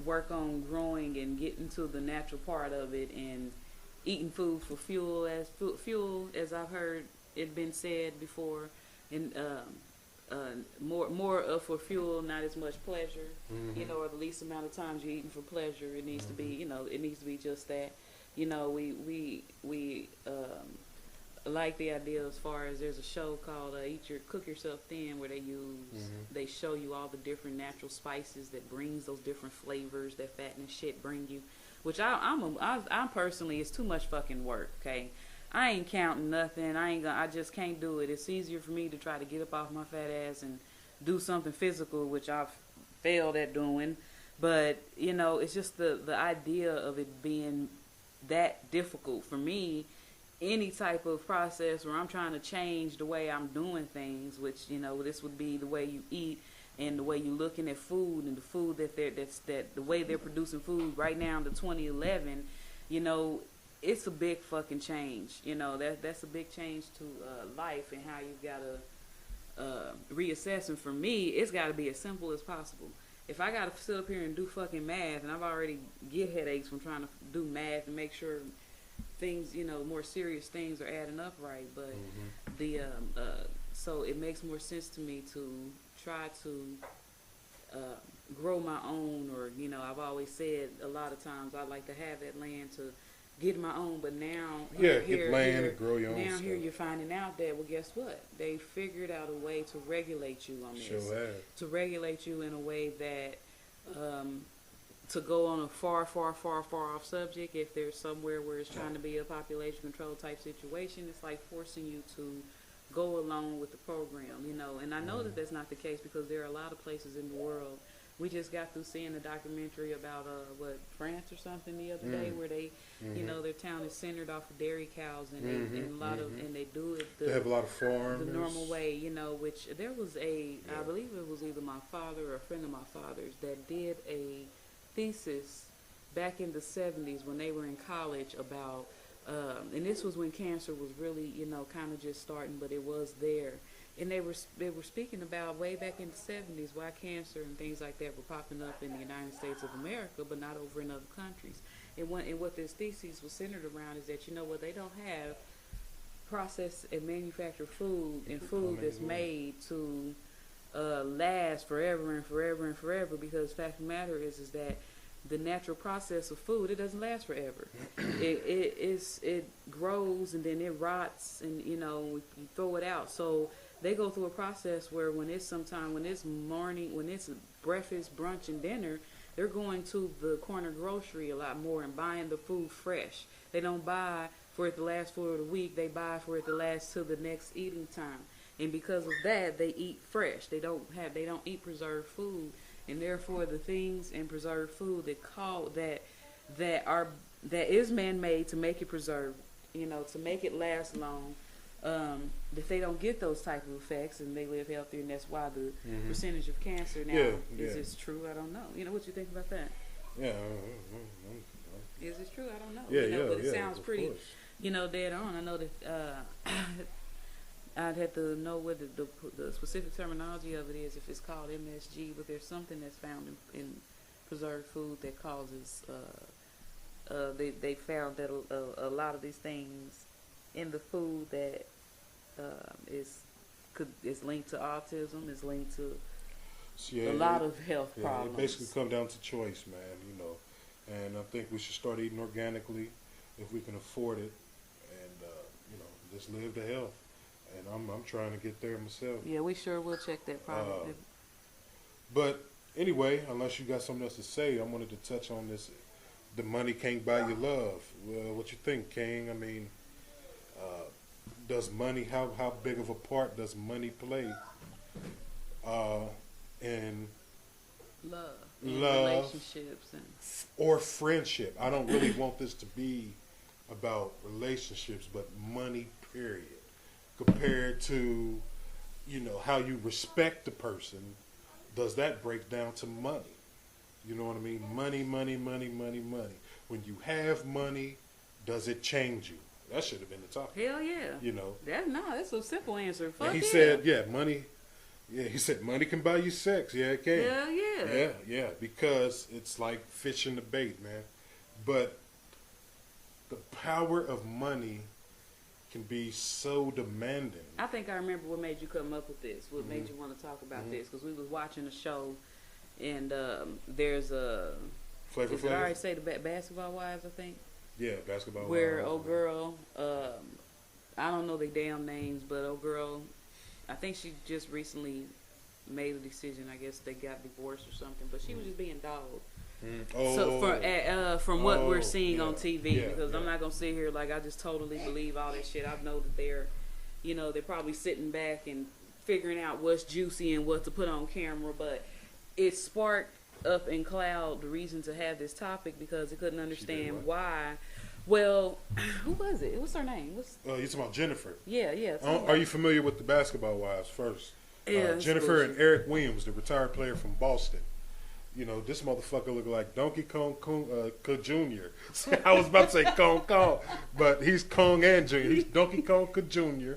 work on growing and getting to the natural part of it, and eating food for fuel, as I've heard it been said before, and more for fuel, not as much pleasure. Mm-hmm. You know, or the least amount of times you're eating for pleasure. It needs to be, you know, it needs to be just that. You know, we like the idea, as far as there's a show called Cook Yourself Thin, where they show you all the different natural spices that brings those different flavors that fat and shit bring you, which I'm personally, it's too much fucking work. Okay, I ain't counting nothing. I just can't do it. It's easier for me to try to get up off my fat ass and do something physical, which I've failed at doing. But you know, it's just the idea of it being that difficult for me. Any type of process where I'm trying to change the way I'm doing things, which, you know, this would be the way you eat and the way you're looking at food, and the food that the way they're producing food right now in the 2011, you know, it's a big fucking change. You know, that's a big change to life, and how you gotta reassess. And for me, it's gotta be as simple as possible. If I gotta sit up here and do fucking math, and I've already get headaches from trying to do math and make sure things, you know, more serious things are adding up right, but the so it makes more sense to me to try to grow my own, or, you know, I've always said a lot of times I like to have that land to get my own, but now get land and grow your own now stuff. here you're finding out that, well, guess what, they figured out a way to regulate you on this. Sure have. To regulate you in a way that to go on a far off subject, if there's somewhere where it's trying to be a population control type situation, it's like forcing you to go along with the program, you know. And I know that that's not the case, because there are a lot of places in the world. We just got through seeing a documentary about France or something the other day, where they, you know, their town is centered off of dairy cows, and and they do it. They have a lot of farms. The normal way, you know. Which there was I believe it was either my father or a friend of my father's that did a thesis back in the 70s when they were in college about, and this was when cancer was really, you know, kind of just starting, but it was there. And they were speaking about way back in the 70s why cancer and things like that were popping up in the United States of America, but not over in other countries. And what this thesis was centered around is that, you know what, they don't have processed and manufactured food, and food that's made to last forever and forever and forever, because the fact of the matter is that the natural process of food, it doesn't last forever. It grows, and then it rots, and, you know, you throw it out. So they go through a process where when it's morning, when it's breakfast, brunch, and dinner, they're going to the corner grocery a lot more and buying the food fresh. They don't buy for it to last for the week. They buy for it to last till the next eating time. And because of that, they eat fresh. They don't eat preserved food, and therefore the things in preserved food that is man-made to make it preserved, you know, to make it last long, that they don't get those type of effects, and they live healthier, and that's why the percentage of cancer now is this true? I don't know. You know, what you think about that? Yeah. Is this true? I don't know. Yeah, you know, but it sounds pretty, course. you know, dead on. I know that I'd have to know what the specific terminology of it is, if it's called MSG, but there's something that's found in preserved food that causes, they found that a lot of these things in the food that is linked to autism, is linked to a lot of health problems. It basically come down to choice, man, you know. And I think we should start eating organically if we can afford it, and, you know, just live the health. And I'm trying to get there myself. Yeah, we sure will check that problem. But anyway, unless you got something else to say, I wanted to touch on this. The money can't buy you love. Well, what you think, King? I mean, does money, how big of a part does money play and Love. And love relationships and or friendship. I don't really want this to be about relationships, but money, period. Compared to, how you respect the person, does that break down to money? You know what I mean? Money, money, money, money, money. When you have money, does it change you? That should have been the topic. hell yeah. That's a simple answer. Fuck And he yeah. said, money. Yeah, he said money can buy you sex. Yeah, it can. Hell yeah. Yeah, because it's like fishing the bait, man. But the power of money can be so demanding. I think I remember what made you come up with this. What made you want to talk about this? Because we was watching a show, and there's a Flavor Is it Flav? already say the Basketball Wives? I think. Yeah, Basketball Where Wives. old girl, I don't know their damn names, but old girl, I think she just recently made a decision. I guess they got divorced or something, but she was just being dogged. Oh, So from what we're seeing yeah, on TV, yeah, because I'm yeah. not gonna sit here like I just totally believe all that shit. I know that they're probably sitting back and figuring out what's juicy and what to put on camera, but it sparked up in Cloud the reason to have this topic because it couldn't understand why. Well, who was it? What's her name? you're talking about Jennifer. Yeah. Are you familiar with the Basketball Wives first? Yeah, Jennifer and Eric Williams, the retired player from Boston. This motherfucker look like Donkey Kong Jr. I was about to say Kong Kong, but he's Kong and Jr. He's Donkey Kong Jr.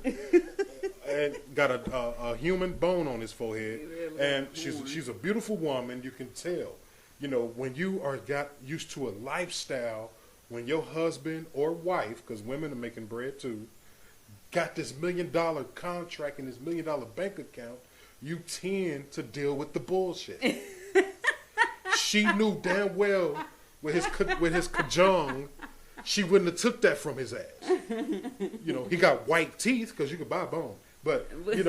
and got a human bone on his forehead. And she's a beautiful woman. You can tell. When you got used to a lifestyle, when your husband or wife, because women are making bread too, got this $1 million contract and this $1 million bank account, you tend to deal with the bullshit. She knew damn well with his kajong, she wouldn't have took that from his ass. He got white teeth because you could buy bone, but you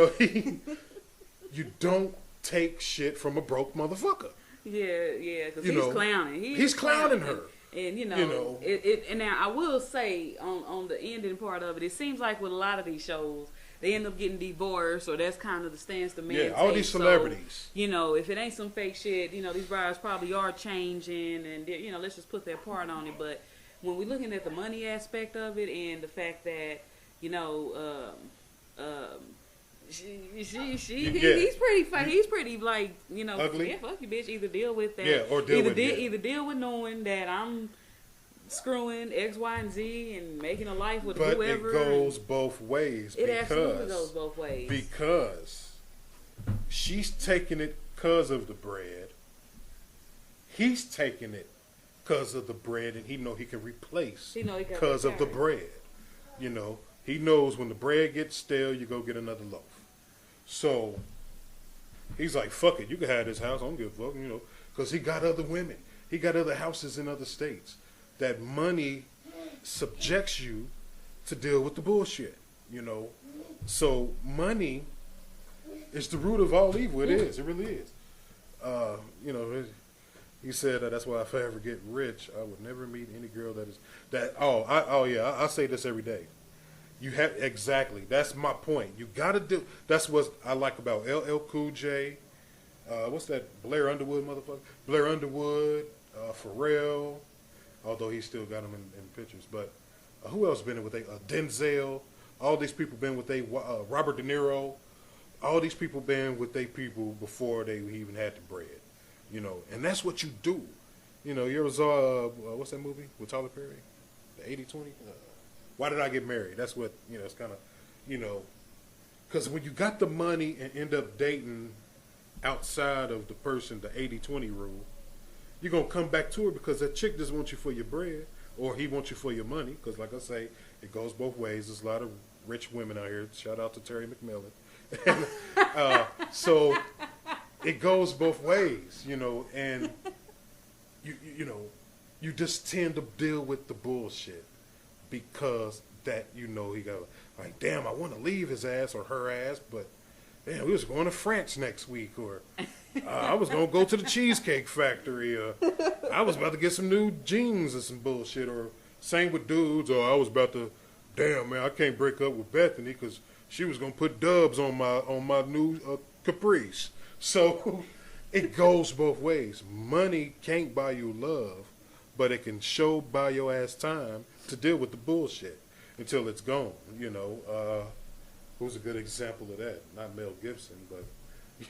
don't take shit from a broke motherfucker. Yeah, because he's clowning. He's clowning her. And and now I will say on the ending part of it, it seems like with a lot of these shows, they end up getting divorced, or that's kind of the stance the man takes. All these celebrities. So, if it ain't some fake shit, these brides probably are changing, and let's just put their part on it. But when we're looking at the money aspect of it and the fact that he's pretty like ugly. Yeah, fuck you, bitch. Either deal with that, or either deal with knowing that I'm screwing X, Y, and Z and making a life with whoever. But it goes both ways. It absolutely goes both ways. Because she's taking it because of the bread. He's taking it because of the bread, and he know he can replace because of the bread. He knows when the bread gets stale, you go get another loaf. So he's like, fuck it, you can have this house. I don't give a fuck, because he got other women. He got other houses in other states. That money subjects you to deal with the bullshit, So money is the root of all evil. It is. It really is. He said that's why if I ever get rich, I would never meet any girl that is that. I say this every day. You have exactly. That's my point. You got to do. That's what I like about LL Cool J. What's that? Blair Underwood, motherfucker. Blair Underwood, Pharrell. Although he still got them in pictures, but who else been in with Denzel? All these people been with Robert De Niro. All these people been with they people before they even had the bread, And that's what you do. You ever saw what's that movie with Tyler Perry, the 80-20? Why Did I Get Married? That's what it's kind of, because when you got the money and end up dating outside of the person, the 80-20 rule. You're going to come back to her because that chick doesn't want you for your bread or he wants you for your money. Because like I say, it goes both ways. There's a lot of rich women out here. Shout out to Terry McMillan. So it goes both ways, and you just tend to deal with the bullshit because that, he got like, damn, I want to leave his ass or her ass, but damn, we was going to France next week, or I was going to go to the Cheesecake Factory, or I was about to get some new jeans or some bullshit, or same with dudes, or I was about to, damn, man, I can't break up with Bethany because she was going to put dubs on my new Caprice. So, it goes both ways. Money can't buy you love, but it can buy your ass time to deal with the bullshit until it's gone. Who's a good example of that? Not Mel Gibson, but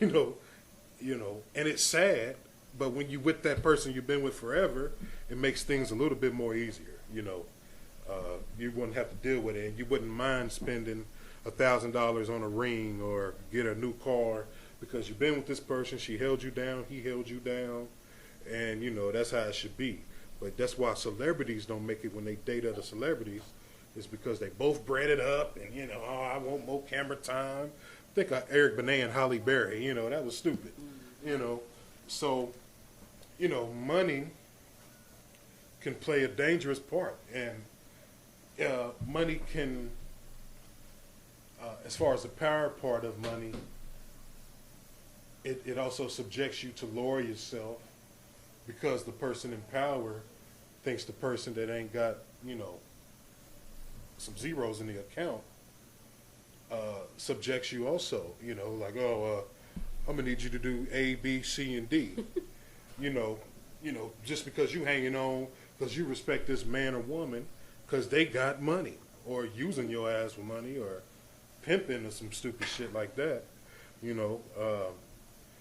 and it's sad. But when you with that person you've been with forever, it makes things a little bit more easier. You wouldn't have to deal with it, and you wouldn't mind spending $1,000 on a ring or get a new car because you've been with this person. She held you down, he held you down, and that's how it should be. But that's why celebrities don't make it when they date other celebrities, is because they both bred it up, and I want more camera time. Think of Eric Benet and Halle Berry. That was stupid. So money can play a dangerous part, and money can, as far as the power part of money, it also subjects you to lower yourself because the person in power thinks the person that ain't got, some zeros in the account subjects you also, like, I'm gonna need you to do A, B, C, and D. Just because you hanging on because you respect this man or woman because they got money, or using your ass for money, or pimping, or some stupid shit like that.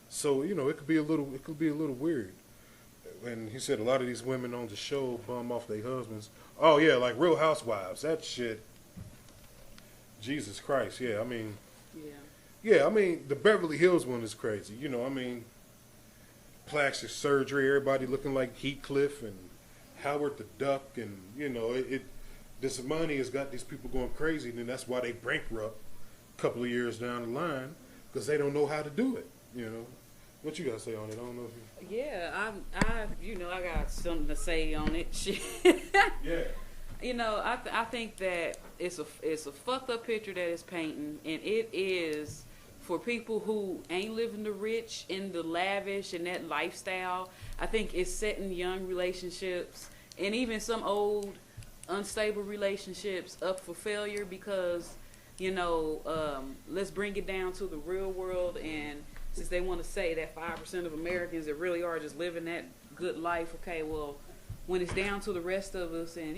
So it could be a little weird. And he said a lot of these women on the show bum off their husbands. Oh yeah, like Real Housewives. That shit. Jesus Christ. Yeah, I mean. Yeah. Yeah, I mean the Beverly Hills one is crazy. Plastic surgery, everybody looking like Heathcliff and Howard the Duck, and this money has got these people going crazy, and that's why they bankrupt a couple of years down the line, because they don't know how to do it. What you got to say on it? I don't know if you... Yeah, I got something to say on it. Shit. Yeah. I think that it's a fucked up picture that it's painting, and it is for people who ain't living the rich and the lavish and that lifestyle. I think it's setting young relationships and even some old unstable relationships up for failure because, let's bring it down to the real world. And since they want to say that 5% of Americans that really are just living that good life, okay, well, when it's down to the rest of us, and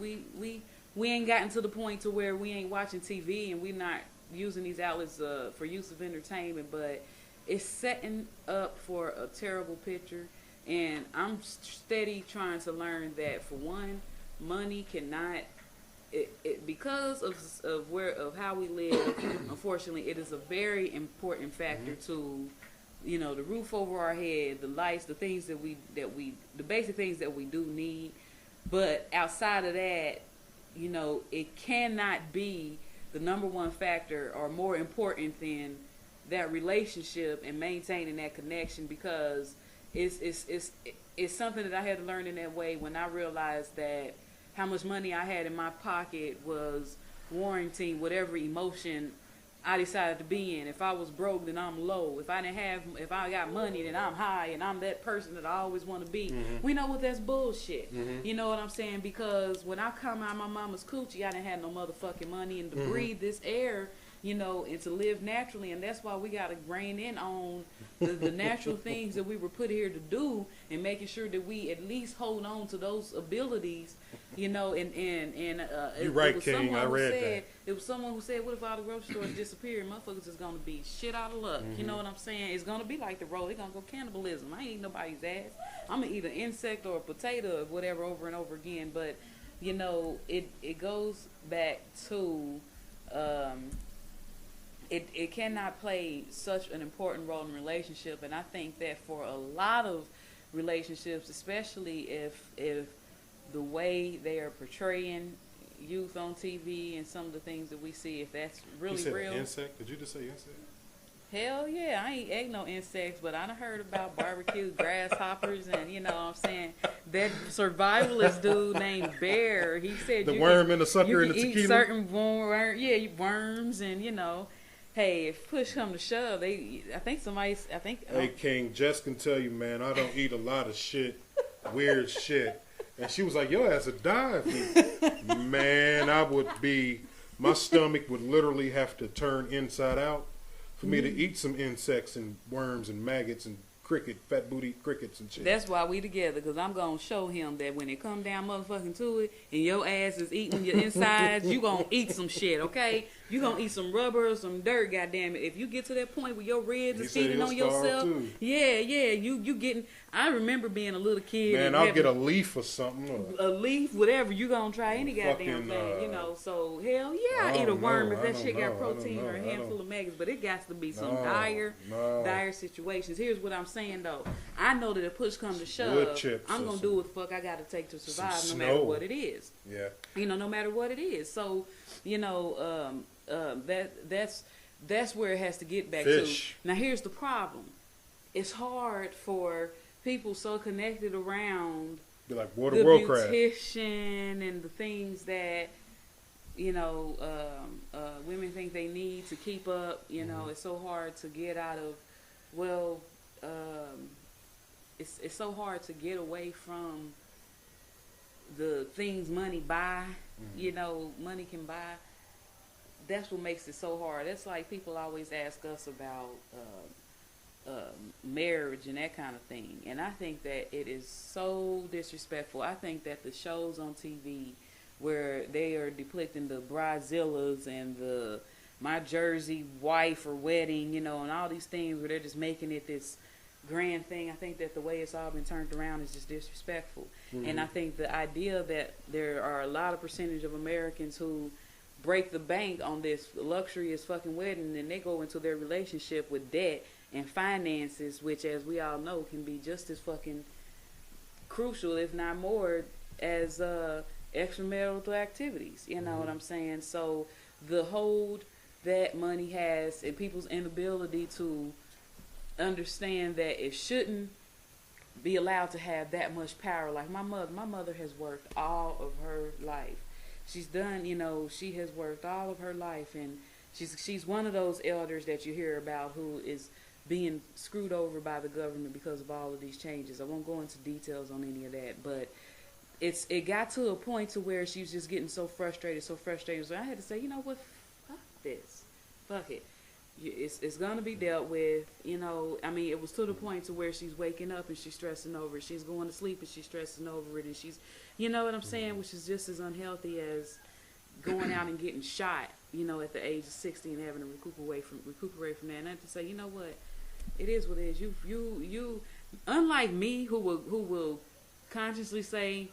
we ain't gotten to the point to where we ain't watching TV and we not using these outlets for use of entertainment, but it's setting up for a terrible picture. And I'm steady trying to learn that, for one, money cannot, because of how we live. Unfortunately, it is a very important factor to, the roof over our head, the lights, the things the basic things that we do need. But outside of that, it cannot be the number one factor or more important than that relationship and maintaining that connection, because it's something that I had to learn in that way when I realized that how much money I had in my pocket was warranting whatever emotion I decided to be in. If I was broke, then I'm low. If I got money, then I'm high, and I'm that person that I always want to be. Mm-hmm. We know what that's bullshit. Mm-hmm. You know what I'm saying? Because when I come out of my mama's coochie, I didn't have no motherfucking money, and to breathe this air, and to live naturally. And that's why we got to rein in on the natural things that we were put here to do, and making sure that we at least hold on to those abilities, You're right, King. I read that. It was someone who said, what if all the grocery stores disappear? Motherfuckers is going to be shit out of luck. Mm-hmm. You know what I'm saying? It's going to be like the road. It's going to go cannibalism. I ain't eating nobody's ass. I'm going to eat an insect or a potato or whatever over and over again. But, it goes back to... It cannot play such an important role in a relationship, and I think that for a lot of relationships, especially if the way they are portraying youth on TV and some of the things that we see, if that's really you said real. Insect? Did you just say insect? Hell yeah, I ain't ate no insects, but I done heard about barbecued grasshoppers, and what I'm saying, that survivalist dude named Bear, he said the worm and the sucker and the tequila. Eat certain worms, and hey, if push come to shove, I think. Hey, King, Jess can tell you, man, I don't eat a lot of shit, weird shit. And she was like, your ass would die if you... Man, my stomach would literally have to turn inside out for me to eat some insects and worms and maggots and fat booty crickets and shit. That's why we together, because I'm going to show him that when it come down motherfucking to it and your ass is eating your insides, you going to eat some shit, okay? You going to eat some rubber or some dirt, goddamn it. If you get to that point where your ribs is feeding on yourself, yeah, you getting... I remember being a little kid. Man, I'll get a leaf or something. A leaf, whatever. You going to try any goddamn thing, you know. So, hell yeah, I eat a worm if that shit got protein or a handful of maggots. But it got to be some dire situations. Here's what I'm saying, though. I know that if push comes to shove, I'm going to do what the fuck I got to take to survive no matter what it is. Yeah. You know, no matter what it is. So, you know, that's where it has to get back to. Now, here's the problem. It's hard for people so connected around like the beautician and the things that, you know, women think they need to keep up. You know, it's so hard to get out of, it's so hard to get away from the things money buy. You know, money can buy. That's what makes it so hard. That's like people always ask us about marriage and that kind of thing, and I think that it is so disrespectful. I think that the shows on TV where they are depicting the bridezillas and the my Jersey wife or wedding, you know, and all these things where they're just making it this grand thing, I think that the way it's all been turned around is just disrespectful. And I think the idea that there are a lot of percentage of Americans who break the bank on this luxurious fucking wedding and they go into their relationship with debt and finances, which, as we all know, can be just as fucking crucial, if not more, as extramarital activities. You know what I'm saying? So the hold that money has and people's inability to understand that it shouldn't be allowed to have that much power. Like my mother has worked all of her life. She's done, you know, she has worked all of her life, and she's one of those elders that you hear about who is being screwed over by the government because of all of these changes. I won't go into details on any of that, but it got to a point to where she was just getting so frustrated. So I had to say, you know what, fuck this, fuck it. It's gonna be dealt with, you know. I mean, it was to the point to where she's waking up and she's stressing over it. She's going to sleep and she's stressing over it, and she's, you know what I'm saying, which is just as unhealthy as going out and getting shot, you know, at the age of 60 and having to recuperate from that. And I have to say, you know what, it is what it is. You unlike me, who will consciously say,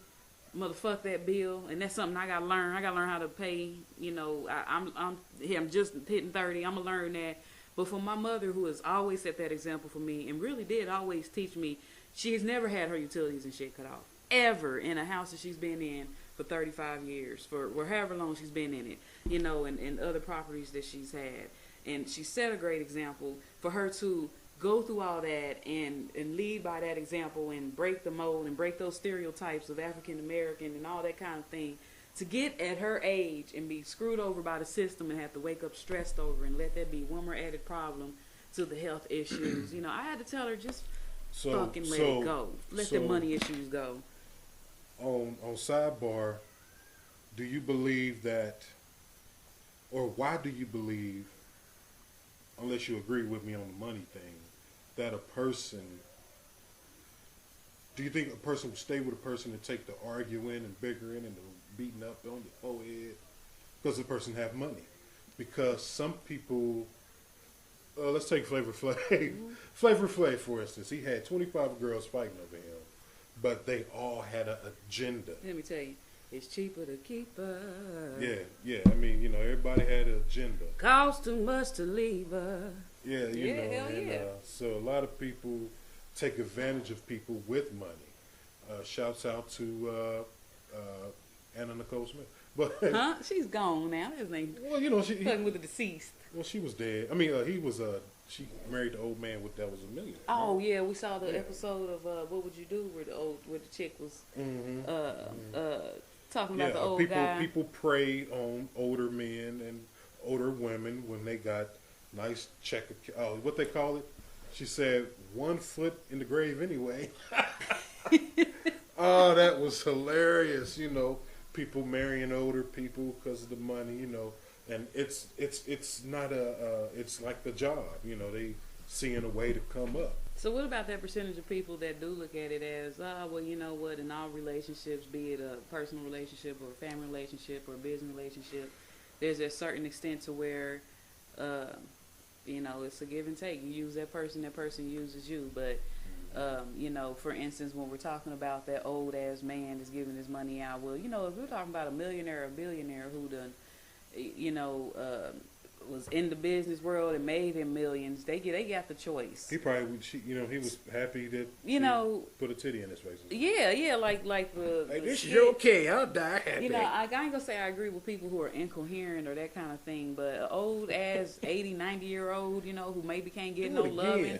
motherfuck that bill, and that's something I gotta learn. I gotta learn how to pay. You know, I'm just hitting 30. I'm gonna learn that. But for my mother, who has always set that example for me and really did always teach me, she has never had her utilities and shit cut off ever in a house that she's been in for 35 years, for however long she's been in it. You know, and other properties that she's had, and she set a great example for her to go through all that and lead by that example and break the mold and break those stereotypes of African American and all that kind of thing, to get at her age and be screwed over by the system and have to wake up stressed over and let that be one more added problem to the health issues. You know, I had to tell her, just fucking let it go. Let the money issues go. On sidebar, do you believe that, or why do you believe, unless you agree with me on the money thing, that do you think a person will stay with a person and take the arguing and bickering and the beating up on your forehead because the person have money? Because some people, let's take Flavor Flav. Flavor Flav, for instance, he had 25 girls fighting over him, but they all had an agenda. Let me tell you, it's cheaper to keep her. Yeah. I mean, you know, everybody had an agenda. Cost too much to leave her. Yeah, you know. Hell and, so a lot of people take advantage of people with money. Shouts out to Anna Nicole Smith. But she's gone now. His name. Well, you know, she with the deceased. Well, she was dead. I mean, he was. She married the old man that was a millionaire. Oh right? Yeah, we saw the episode of What Would You Do, where the chick was talking about the old guy. People prey on older men and older women when they got nice check. What they call it? She said 1 foot in the grave anyway. Oh, that was hilarious. You know, people marrying older people because of the money. You know, and it's not it's like the job. You know, they seeing a way to come up. So what about that percentage of people that do look at it as, oh, well, you know what, in all relationships, be it a personal relationship or a family relationship or a business relationship, there's a certain extent to where, uh, you know, it's a give and take. You use that person uses you. But, you know, for instance, when we're talking about that old ass man that's giving his money out, well, you know, if we're talking about a millionaire or a billionaire who done, you know, was in the business world and made him millions, they got the choice. He probably would. You know, he was happy that you know put a titty in his face. Yeah, like the Like, the this is skit. okay. I'll die happy. You know, I ain't gonna say I agree with people who are incoherent or that kind of thing, but an old ass 80, 90-year-old, you know, who maybe can't get no loving,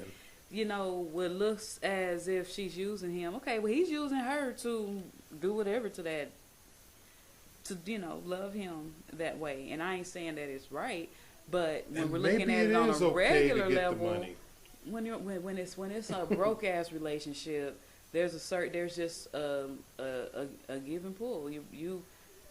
you know, what looks as if she's using him. Okay, well, he's using her to do whatever to that, to, you know, love him that way. And I ain't saying that it's right, but when And we're looking maybe at it on is a okay to regular get the level, money. when it's a broke ass relationship, there's just a give and pull.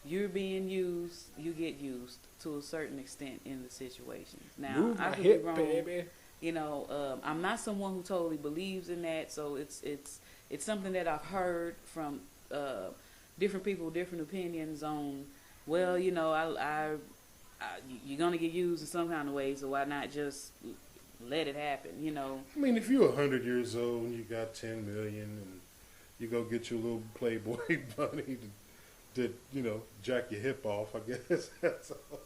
You're being used, you get used to a certain extent in the situation. Now, Move I my could hip, be wrong. baby. You know, I'm not someone who totally believes in that, so it's something that I've heard from different people, different opinions on. Well, you know, you're gonna get used in some kind of way, so why not just let it happen? You know. I mean, if you're 100 years old and you got 10 million and you go get your little Playboy bunny to you know, jack your hip off, I guess that's all.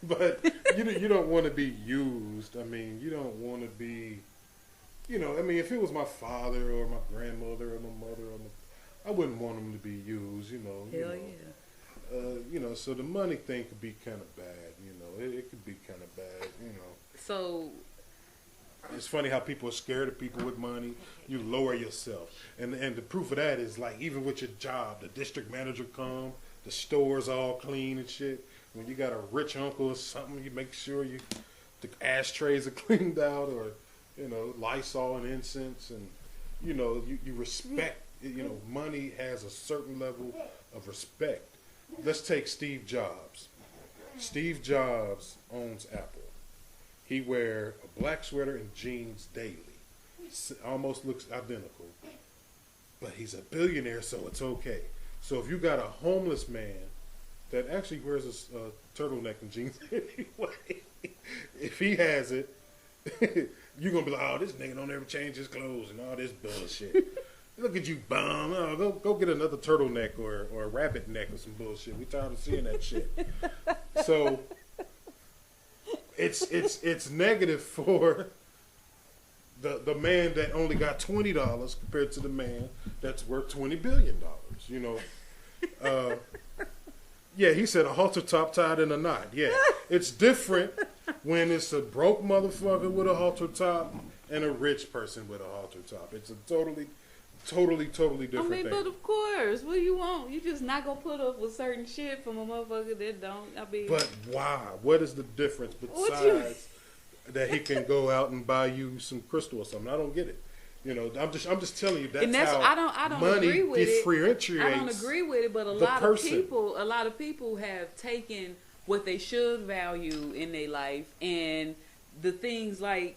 But you don't want to be used. I mean, you don't want to be, you know, I mean, if it was my father or my grandmother or my mother, I wouldn't want them to be used, you know. Hell you know. yeah. You know, so the money thing could be kind of bad, you know. It could be kind of bad, you know. So It's funny how people are scared of people with money. You lower yourself, and the proof of that is like even with your job, the district manager come, the store's all clean and shit. When you got a rich uncle or something, you make sure the ashtrays are cleaned out, or you know, Lysol and incense, and you know, you respect. You know, money has a certain level of respect. Let's take Steve Jobs. Steve Jobs owns Apple. He wear a black sweater and jeans daily. Almost looks identical. But he's a billionaire, so it's okay. So if you got a homeless man that actually wears a turtleneck and jeans anyway, if he has it, you're going to be like, oh, this nigga don't ever change his clothes and all this bullshit. Look at you, bum. Oh, go get another turtleneck or a rabbit neck or some bullshit. We tired of seeing that shit. So it's negative for the man that only got $20 compared to the man that's worth $20 billion. You know, yeah, he said a halter top tied in a knot. Yeah, it's different when it's a broke motherfucker with a halter top and a rich person with a halter top. It's a totally different I mean, thing. but of course, what do you want? You just not gonna put up with certain shit from a motherfucker that don't. I mean, But why? What is the difference besides that he can go out and buy you some crystal or something? I don't get it. You know, I'm just telling you and that's how I don't money agree with it. differentiates. I don't agree with it, but a lot of people have taken what they should value in their life and the things like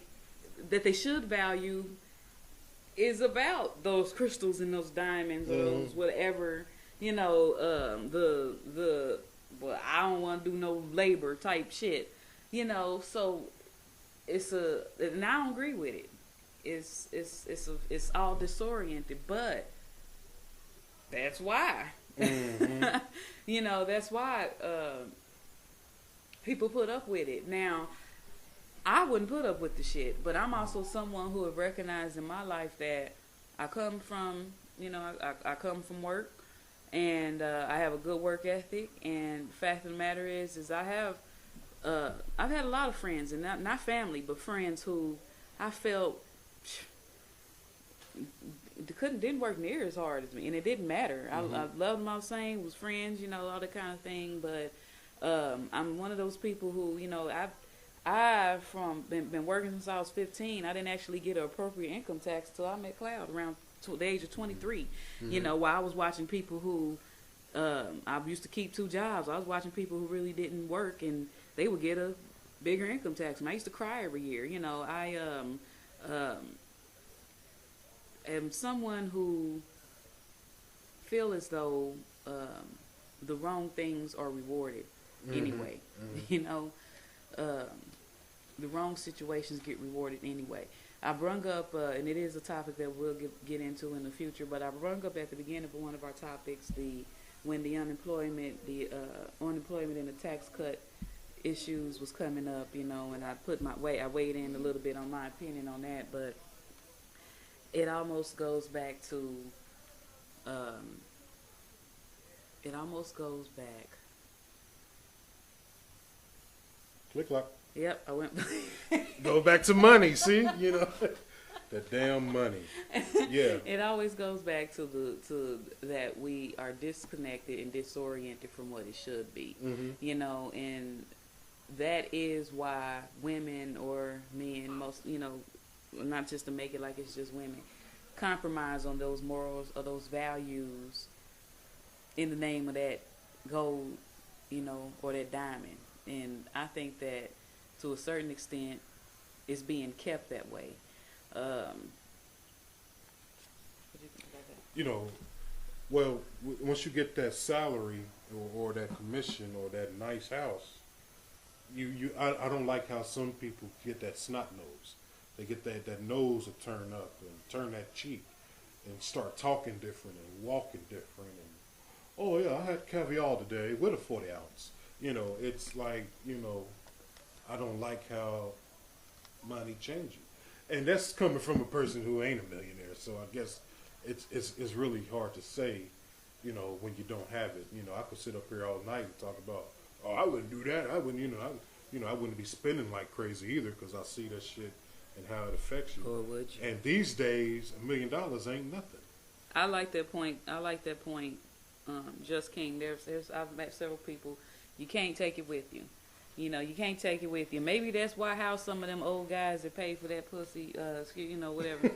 that they should value is about those crystals and those diamonds or those whatever, you know, well, I don't want to do no labor type shit, you know. So and I don't agree with it. It's all disoriented, but that's why, you know, that's why people put up with it. Now, I wouldn't put up with the shit, but I'm also someone who have recognized in my life that I come from, you know, I come from work, and I have a good work ethic. And the fact of the matter is I've had a lot of friends, and not family, but friends who I felt didn't work near as hard as me, and it didn't matter. I loved them all the same, was friends, you know, all that kind of thing. But I'm one of those people who, you know, I've been working since I was 15. I didn't actually get an appropriate income tax till I met Cloud around the age of 23. You know, while I was watching people who I used to keep 2 jobs. I was watching people who really didn't work, and they would get a bigger income tax. And I used to cry every year. You know, am someone who feel as though the wrong things are rewarded anyway. You know, um, the wrong situations get rewarded anyway. I brung up, and it is a topic that we'll get into in the future, but I brung up at the beginning of one of our topics when the unemployment and the tax cut issues was coming up, you know, and I weighed in a little bit on my opinion on that, but it almost goes back to, Click lock. Yep, I went. Go back to money. See, you know, that damn money. Yeah. It always goes back to that we are disconnected and disoriented from what it should be. Mm-hmm. You know, and that is why women or men, most, you know, not just to make it like it's just women, compromise on those morals or those values in the name of that gold, you know, or that diamond. And I think that to a certain extent it's being kept that way. What do you think about that? You know, well, once you get that salary or that commission or that nice house, I don't like how some people get that snot nose. They get that nose to turn up and turn that cheek and start talking different and walking different. And, oh yeah, I had caviar today with a 40 ounce. You know, it's like, you know, I don't like how money changes. And that's coming from a person who ain't a millionaire. So I guess it's really hard to say, you know, when you don't have it. You know, I could sit up here all night and talk about, oh, I wouldn't do that. I wouldn't, I wouldn't be spending like crazy either because I see that shit and how it affects you. Or would you? And these days, $1 million ain't nothing. I like that point. Just King. I've met several people. You can't take it with you. You know, you can't take it with you. Maybe that's how some of them old guys that paid for that pussy, you know, whatever,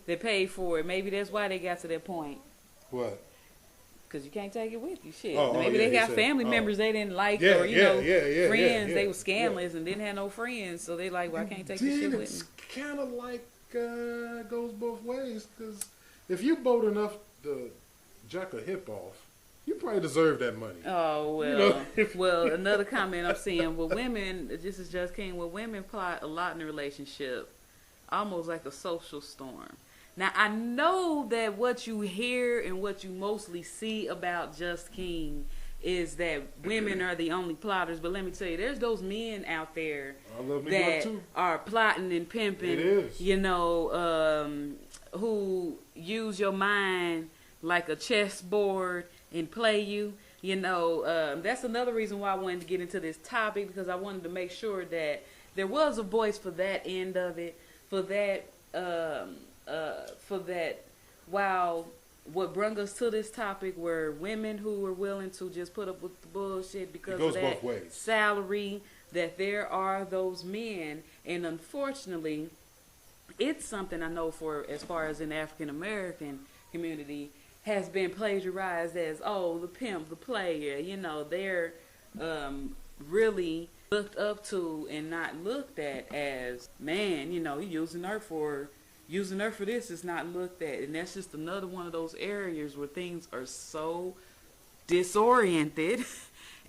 they paid for it. Maybe that's why they got to that point. What? Because you can't take it with you. Shit. yeah, Maybe they got family members they didn't like, or, friends. They were scandalous and didn't have no friends. So they like, well, I can't take this shit with me. It's kind of like goes both ways. Because if you bold enough to jack a hip off, you probably deserve that money. Oh, well. You know? Well, another comment I'm seeing, with women, this is Just King, with women plot a lot in a relationship, almost like a social storm. Now, I know that what you hear and what you mostly see about Just King is that women are the only plotters, but let me tell you, there's those men out there that are plotting and pimping, It is. you know, who use your mind like a chessboard and play you. You know, that's another reason why I wanted to get into this topic, because I wanted to make sure that there was a voice for that end of it, for that while what brought us to this topic were women who were willing to just put up with the bullshit because of that salary, that there are those men, and unfortunately it's something I know for as far as in the African American community has been plagiarized as, oh, the pimp, the player, you know, they're really looked up to and not looked at as, man, you know, using her for this is not looked at. And that's just another one of those areas where things are so disoriented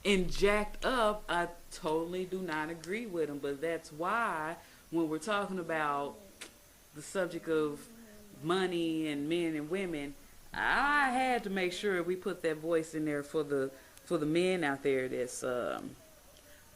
and jacked up. I totally do not agree with them, but that's why when we're talking about the subject of money and men and women, I had to make sure we put that voice in there for the men out there that's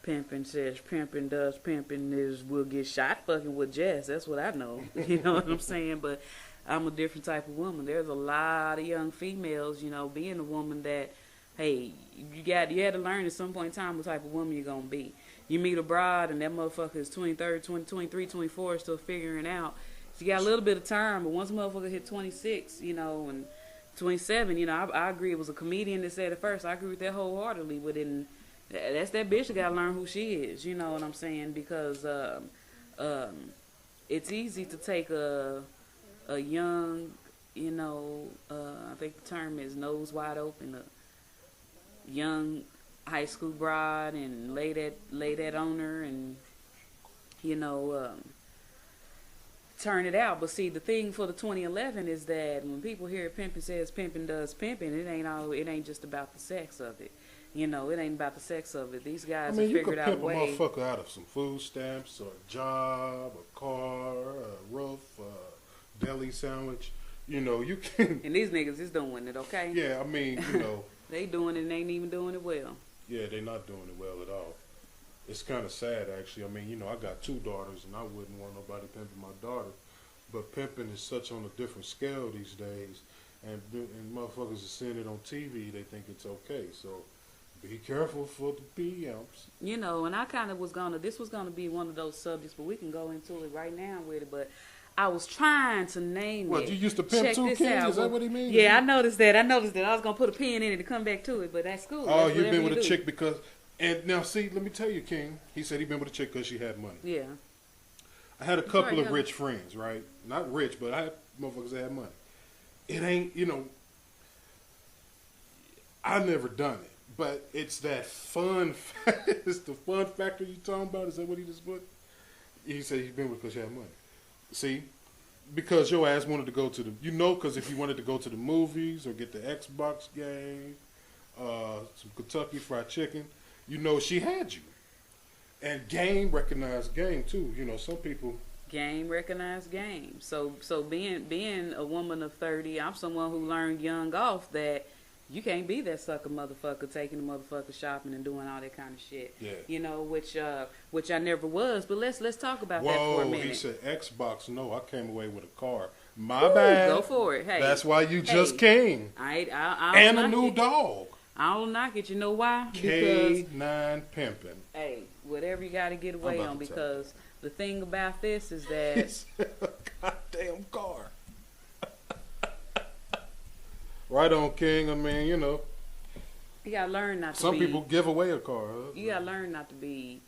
pimping says pimping does pimping is will get shot fucking with Jess. That's what I know. You know what I'm saying? But I'm a different type of woman. There's a lot of young females, you know, being a woman that, hey, you had to learn at some point in time what type of woman you're gonna be. You meet a bride and that motherfucker is 23, 24, still figuring out. So you got a little bit of time, but once a motherfucker hit 26, you know, and 27, you know, I agree. It was a comedian that said it first. I agree with that wholeheartedly. But that's that bitch that got to learn who she is. You know what I'm saying? Because it's easy to take a young, you know, I think the term is nose wide open, a young high school bride and lay that on her and, you know, turn it out. But see, the thing for the 2011 is that when people hear pimping says pimping does pimping, it ain't just about the sex of it. You know, it ain't about the sex of it. These guys I mean, have you could figured out a pimp a way. motherfucker out of some food stamps, or a job, a car, a roof, a deli sandwich. You know, you can. And these niggas is doing it, okay? Yeah, I mean, you know. They doing it and ain't even doing it well. Yeah, they're not doing it well at all. It's kind of sad, actually. I mean, you know, I got 2 daughters, and I wouldn't want nobody pimping my daughter. But pimping is such on a different scale these days, and motherfuckers are seeing it on TV. They think it's okay. So be careful for the PMs. You know, and I kind of this was gonna be one of those subjects, but we can go into it right now with it. But I was trying to name it. What, you used to pimp Check too, this King? out. Is that what he means? Yeah, I noticed that. I was gonna put a pin in it to come back to it, but that's cool. Oh, That's you've been whatever with a you chick do. because, and now see, let me tell you, King. He said he been with a chick because she had money. Yeah. I had a couple Right, of yeah. rich friends, right? Not rich, but I had motherfuckers that had money. It ain't, you know, I never done it, but it's that fun. It's the fun factor you talking about. Is that what he just put? He said he's been with because she had money. See, because your ass wanted to go to the, you know, because if you wanted to go to the movies or get the Xbox game, some Kentucky Fried Chicken, you know, she had you. And game recognized game too. You know, some people. Game recognized game. So being a woman of 30, I'm someone who learned young off that you can't be that sucker motherfucker taking the motherfucker shopping and doing all that kind of shit. Yeah. You know, which I never was. But let's talk about that for a Whoa, minute. he said Xbox. No, I came away with a car. My bad. Go for it. Hey, That's why you just hey, came. I And don't a knock new it. dog. I don't knock it. You know why? Because K9 pimping. hey, whatever you got to get away about on. to tell Because the thing about this is that It's a goddamn car. Right on, King. I mean, you know, you gotta learn not to some be. people give away a car. Huh? You gotta learn not to be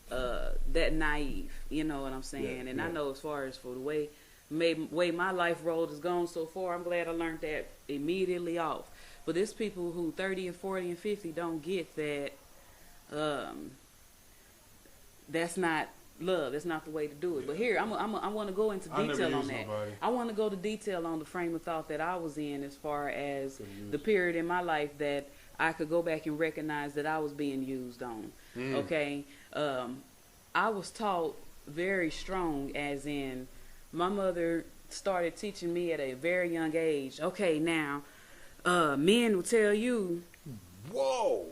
that naive. You know what I'm saying? Yeah, and I yeah. know as far as for the way my life road has gone so far, I'm glad I learned that immediately off. But there's people who 30 and 40 and 50 don't get that. That's not love. That's not the way to do it. But here, I want to go into I never detail on used that. nobody. I want to go to detail on the frame of thought that I was in as far as Couldn't use the period in my life that I could go back and recognize that I was being used on. Okay, I was taught very strong, as in my mother started teaching me at a very young age. Okay, now men will tell you, Whoa.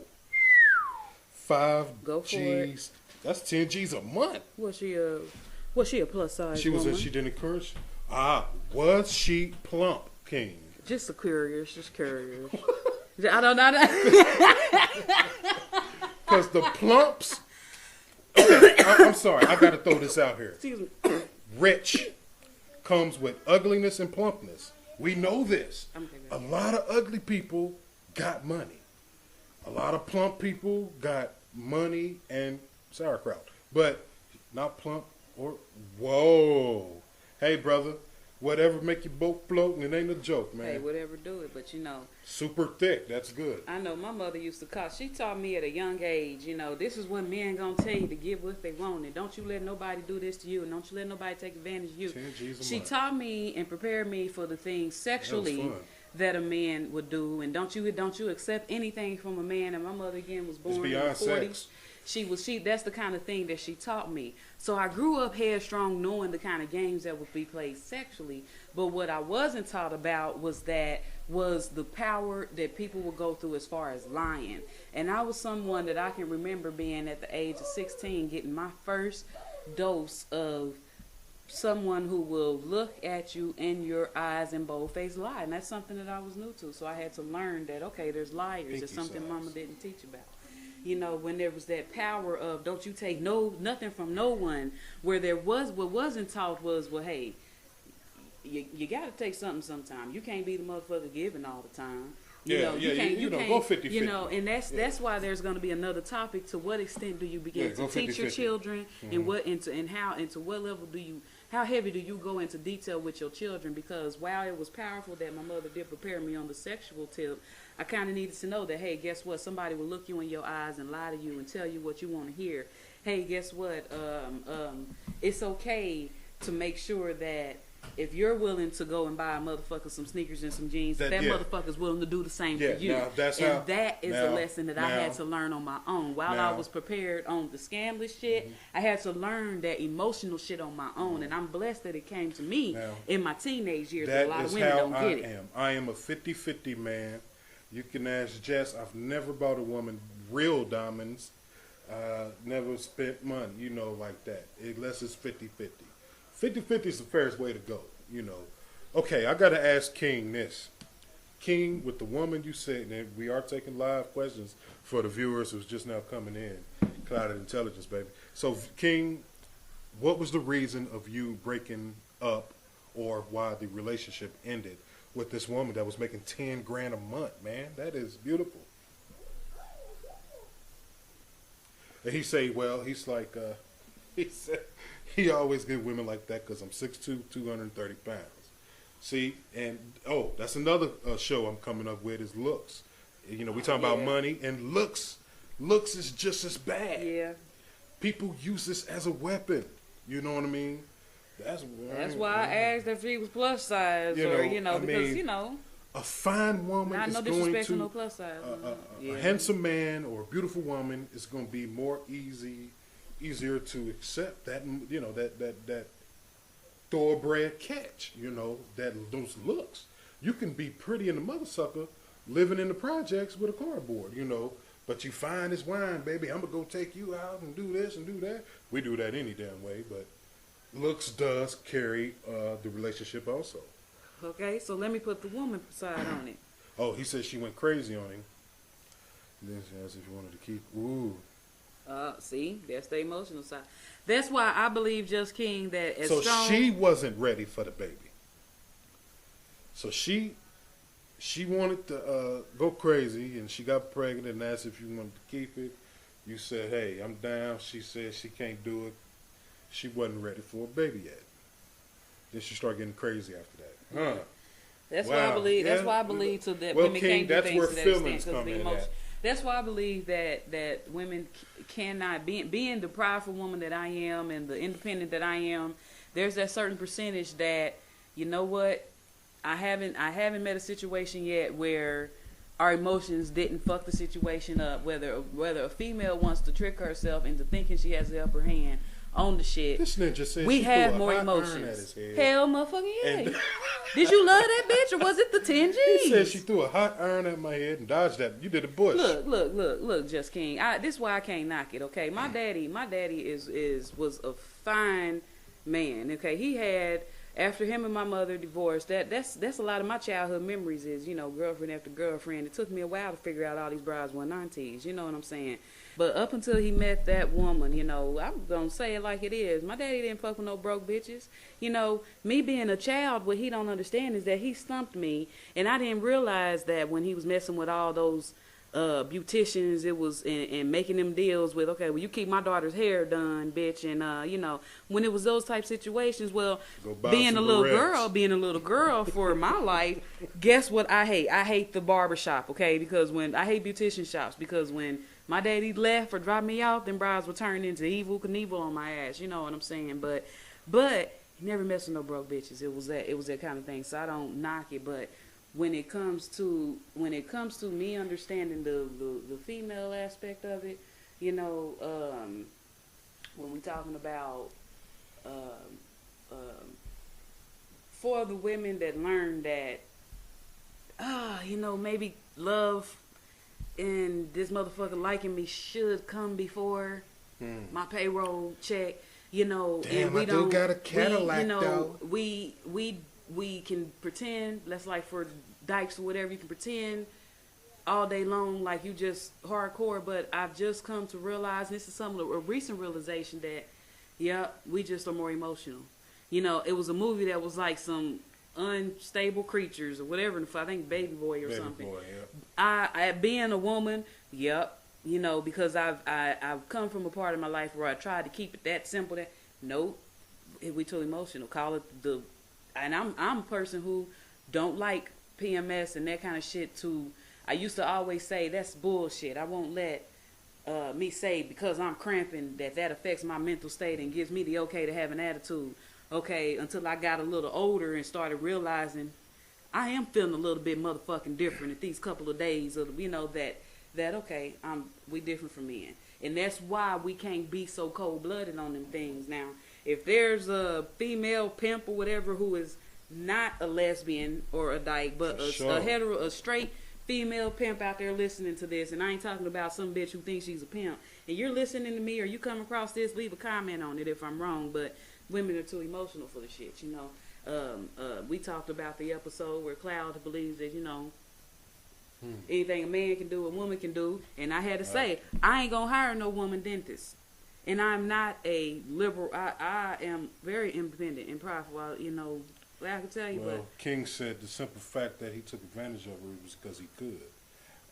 5 Go for G's. That's 10 G's a month. was she a plus size She was woman? in, she didn't encourage. Was she plump, King? Just curious. I don't know. Because the plumps. Okay, I'm sorry. I got to throw this out here. Excuse me. Rich comes with ugliness and plumpness. We know this. I'm okay with A lot of ugly people got money. A lot of plump people got money and sauerkraut. But not plump or... Whoa. Hey, brother. Whatever make your boat float, and it ain't a joke, man. Hey, whatever do it, but you know, Super thick. That's good. I know my mother used to call. She taught me at a young age, you know, this is what men gonna tell you to give what they want, and don't you let nobody do this to you, and don't you let nobody take advantage of you. 10 G's a She month. taught me and prepared me for the things sexually fun. that a man would do, and don't you accept anything from a man. And my mother again was It's born in the beyond 40s. sex. That's the kind of thing that she taught me. So I grew up headstrong knowing the kind of games that would be played sexually. But what I wasn't taught about was the power that people would go through as far as lying. And I was someone that I can remember being at the age of 16 getting my first dose of someone who will look at you in your eyes and bold-faced lie. And that's something that I was new to. So I had to learn that, okay, there's liars. Pinky It's something size. mama didn't teach about. You know, when there was that power of don't you take nothing from no one, where there was what wasn't taught was, well, hey, you got to take something sometime. You can't be the motherfucker giving all the time. You Yeah, know, yeah, can't, you know, can't, go 50-50. You know, and that's why there's going to be another topic. To what extent do you begin Yeah, to go teach your 50-50. children, and to what level do you, how heavy do you go into detail with your children? Because while it was powerful that my mother did prepare me on the sexual tip, I kind of needed to know that, hey, guess what? Somebody will look you in your eyes and lie to you and tell you what you want to hear. Hey, guess what? It's okay to make sure that if you're willing to go and buy a motherfucker some sneakers and some jeans, that yeah. motherfucker's willing to do the same Yeah, for you. now, that's and how- that is now- a lesson that I now- had to learn on my own. While I now- was prepared on the scamless shit, I had to learn that emotional shit on my own. And I'm blessed that it came to me Now, in my teenage years. But That a lot is of women how don't I get it. am. I am a 50-50 man. You can ask Jess. I've never bought a woman real diamonds. Never spent money, like that. Unless it's 50-50. 50-50 is the fairest way to go, Okay, I got to ask King this. King, with the woman you said, and we are taking live questions for the viewers who's just now coming in. Clouded Intelligence, baby. So, King, what was the reason of you breaking up or why the relationship ended with this woman that was making 10 grand a month, man? That is beautiful. And he say, well, he's like, he said, he always get women like that because I'm 6'2", 230 pounds. See, and, that's another show I'm coming up with is looks. We talking about money, and looks is just as bad. Yeah. People use this as a weapon. You know what I mean? That's why I asked if she was plus size, because a fine woman not is no going disrespect to to no plus size. a handsome man or a beautiful woman is going to be more easier to accept that that thoroughbred catch. Those looks. You can be pretty in the mother sucker living in the projects with a cardboard. But you fine as wine, baby. I'm gonna go take you out and do this and do that. We do that any damn way, but looks does carry the relationship also. Okay, so let me put the woman side on it. Oh, he said she went crazy on him. And then she asked if you wanted to keep. Ooh. See, that's the emotional side. That's why I believe Just King that as So strong. she wasn't ready for the baby. So she wanted to go crazy, and she got pregnant and asked if you wanted to keep it. You said, hey, I'm down. She said she can't do it. She wasn't ready for a baby yet. Then she started getting crazy after that. Huh. That's Wow. why I believe. That's Yeah. why I believe to that Well, women King, can't do that's things where to that feelings extent come because of in the emotion. at. That's why I believe that women cannot being the prideful woman that I am and the independent that I am. There's that certain percentage that what I haven't met a situation yet where our emotions didn't fuck the situation up. Whether a female wants to trick herself into thinking she has the upper hand on the shit. This ninja said We she have threw a more hot iron at emotions. his head. Hell, motherfucking yeah. And- Did you love that bitch or was it the 10 G's? He said she threw a hot iron at my head and dodged that. You did a bush. Look, Just King. This is why I can't knock it. Okay, my daddy was a fine man. Okay, he had after him and my mother divorced. That's a lot of my childhood memories. Is girlfriend after girlfriend. It took me a while to figure out all these brides were aunties. You know what I'm saying? But up until he met that woman, I'm gonna say it like it is. My daddy didn't fuck with no broke bitches. Me being a child, what he don't understand is that he stumped me, and I didn't realize that when he was messing with all those beauticians, it was and making them deals with, okay, well, you keep my daughter's hair done, bitch, and when it was those type situations, well, being a little girl for my life, guess what I hate? I hate the barber shop, okay, because when I hate beautician shops, because when my daddy left or dropped me out, them brides were turned into evil Knievel on my ass. You know what I'm saying? But he never messed with no broke bitches. It was that kind of thing. So I don't knock it. But when it comes to me understanding the female aspect of it, when we talking about for the women that learn that maybe love and this motherfucker liking me should come before my payroll check, Damn, and we I don't got a Cadillac, though. we can pretend, that's like for dykes or whatever, you can pretend all day long like you just hardcore, but I've just come to realize, this is a recent realization that we just are more emotional. It was a movie that was like some unstable creatures or whatever. I think Baby Boy or something. Boy, yeah. I being a woman, because I've come from a part of my life where I tried to keep it that simple. That nope, we too emotional. Call it and I'm a person who don't like PMS and that kind of shit. I used to always say that's bullshit. I won't let me say because I'm cramping that affects my mental state and gives me the okay to have an attitude. okay, until I got a little older and started realizing I am feeling a little bit motherfucking different at these couple of days of, that okay, we different from men. And that's why we can't be so cold-blooded on them things. Now, if there's a female pimp or whatever who is not a lesbian or a dyke, but a straight female pimp out there listening to this, and I ain't talking about some bitch who thinks she's a pimp, and you're listening to me or you come across this, leave a comment on it if I'm wrong, but women are too emotional for the shit, you know. We talked about the episode where Cloud believes that, anything a man can do, a woman can do. And I had to say, I ain't gonna hire no woman dentist. And I'm not a liberal. I am very independent and prideful. I can tell you. Well, but King said the simple fact that he took advantage of her was because he could.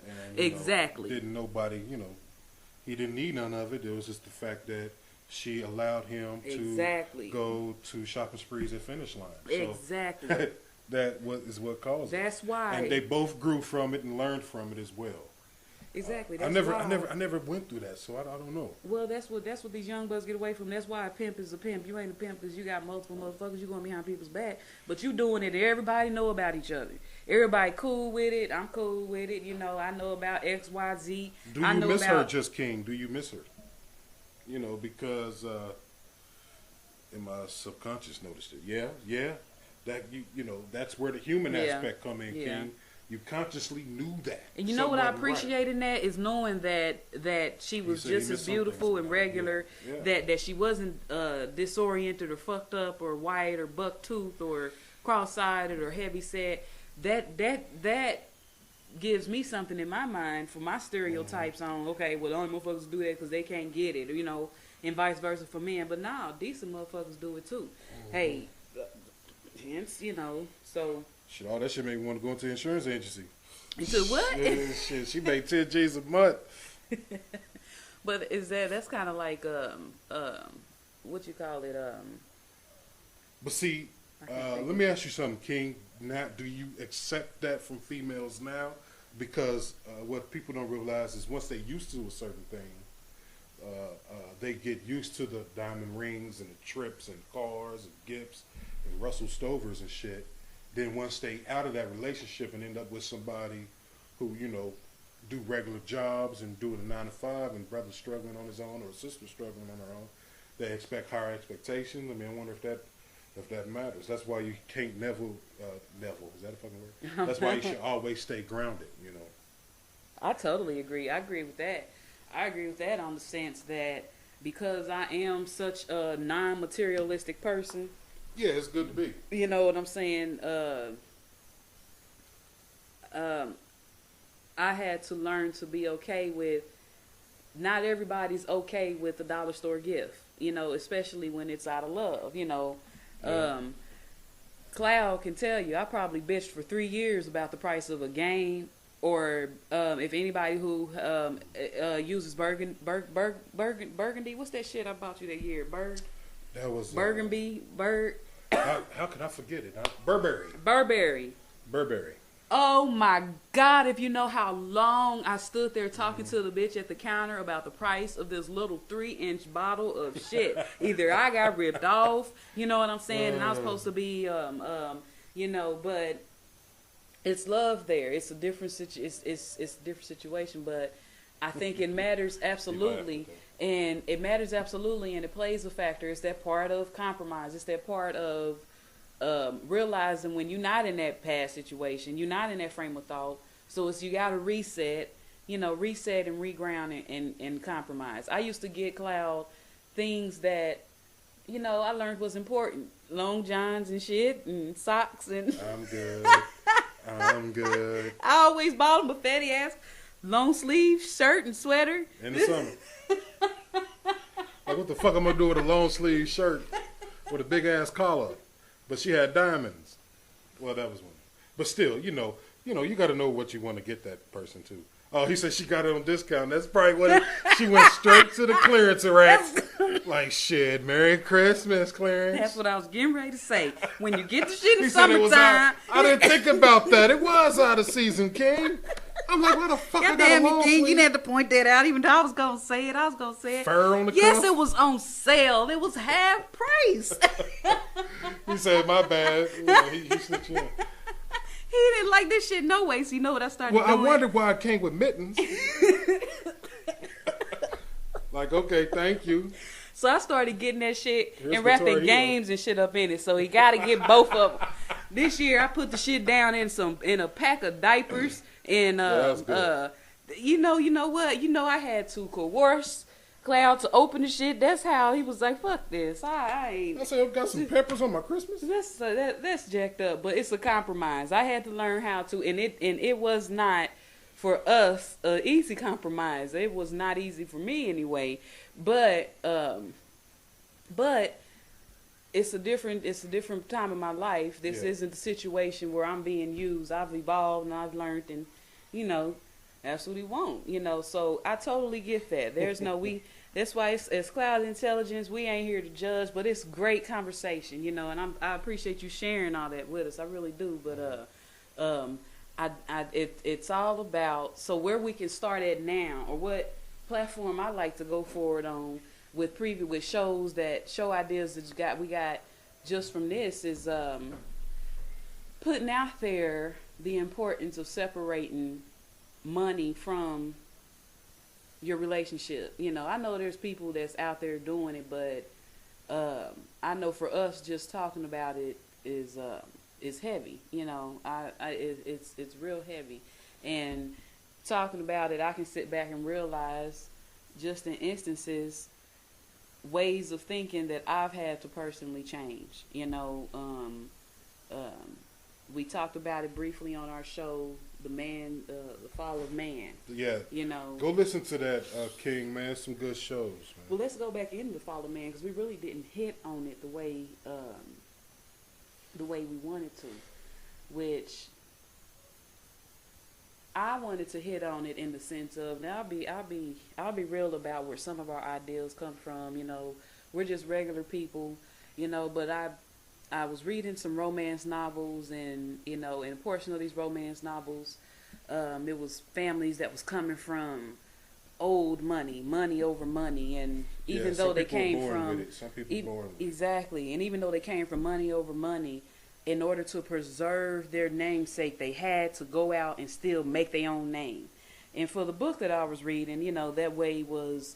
And, exactly. Didn't nobody, he didn't need none of it. It was just the fact that she allowed him to go to shopping sprees at Finish Line. Exactly. So, is what caused it. That's why. And they both grew from it and learned from it as well. Exactly. I never went through that, so I don't know. Well, that's what these young bucks get away from. That's why a pimp is a pimp. You ain't a pimp because you got multiple motherfuckers. You going behind people's back, but you doing it. Everybody know about each other. Everybody cool with it. I'm cool with it. I know about X, Y, Z. Do you miss her, just King? Do you miss her? Because in my subconscious noticed it. Yeah. That that's where the human aspect come in, King. You consciously knew that. And you know what I appreciate in that is knowing that she was just as beautiful and regular, that she wasn't disoriented or fucked up or white or buck-toothed or cross-sided or heavy-set. That gives me something in my mind for my stereotypes on, okay, well, the only motherfuckers do that because they can't get it, or, and vice versa for men. But no, decent motherfuckers do it too. Hey, hence, so... Shit, all that shit make me want to go into the insurance agency. Into what? Shit, she made 10 G's a month. But that's kind of like, what you call it? But see, let me ask you something, King. Now, do you accept that from females now? Because what people don't realize is once they're used to a certain thing, they get used to the diamond rings and the trips and cars and gifts and Russell Stovers and shit. Then once they out of that relationship and end up with somebody who, do regular jobs and doing a 9 to 5 and brother struggling on his own or sister struggling on her own, they expect higher expectations. I mean, I wonder if that matters. That's why you can't never, is that a fucking word? That's why you should always stay grounded, I totally agree. I agree with that. I agree with that on the sense that because I am such a non-materialistic person. Yeah, it's good to be. You know what I'm saying? I had to learn to be okay with, not everybody's okay with a dollar store gift, especially when it's out of love, Yeah. Cloud can tell you, I probably bitched for 3 years about the price of a game, or if anybody who uses Burgundy, what's that shit I bought you that year? That was Burgundy. How could I forget it? Burberry. Oh my God! If you know how long I stood there talking to the bitch at the counter about the price of this little 3-inch bottle of shit. Either I got ripped off, you know what I'm saying, and I was supposed to be, but it's love there. It's a different it's a different situation, but I think it matters absolutely. And it matters absolutely, and it plays a factor. It's that part of compromise. It's that part of realizing when you're not in that past situation, you're not in that frame of thought. So you got to reset and reground and compromise. I used to get Cloud things that, I learned was important. Long johns and shit and socks and... I'm good. I always bought him a fatty ass long sleeve shirt and sweater. In the summer. Like, what the fuck I'm gonna do with a long sleeve shirt with a big ass collar? But she had diamonds. Well, that was one. But still, you got to know what you want to get that person to. Oh, he said she got it on discount. That's probably what she went straight to the clearance rack. Like, shit, Merry Christmas, clearance. That's what I was getting ready to say. When you get the shit in summertime. I didn't think about that. It was out of season, King. I'm like, what the fuck? God damn it, King. You didn't have to point that out. Even though I was going to say it. Fur on the cuff? Yes, it was on sale. It was half price. He said, "My bad." You know, he slipped you in. He didn't like this shit no way. So you know what I started Well, doing? I wondered why I came with mittens. Like, okay, thank you. So I started getting that shit Here's and the wrapping Tar Heel. games and shit up in it. So he got to get both of them. This year I put the shit down in a pack of diapers and that was good. you know what? You know I had to coerce Cloud to open the shit. That's how he was like, "Fuck this. I ain't." I said, "I've got some peppers on my Christmas." That's jacked up, but it's a compromise. I had to learn how to, and it was not for us an easy compromise. It was not easy for me anyway. But it's a different time in my life. This Yeah. isn't the situation where I'm being used. I've evolved and I've learned, and you know, that's what he want. You know, so I totally get that. There's no we. That's why it's cloud intelligence. We ain't here to judge, but it's great conversation, you know. And I appreciate you sharing all that with us. I really do. But it's all about so where we can start at now, or what platform I like to go forward on with shows that show ideas that we got just from this is putting out there the importance of separating money from your relationship. You know, I know there's people that's out there doing it, but I know for us, just talking about it is heavy. You know, it's real heavy, and talking about it, I can sit back and realize, just in instances, ways of thinking that I've had to personally change. You know, we talked about it briefly on our show, the fall of man. Yeah. You know, Go listen to that, King, man. Some good shows, man. well, let's go back into the fall of man because we really didn't hit on it the way we wanted to, which I wanted to hit on it in the sense of, now I'll be real about where some of our ideas come from. You know, we're just regular people, you know, but I was reading some romance novels, and you know, in a portion of these romance novels, it was families that was coming from old money over money, and even though they came from some people born with it. exactly, and even though they came from money over money, in order to preserve their namesake, they had to go out and still make their own name. And for the book that I was reading, you know, that way was,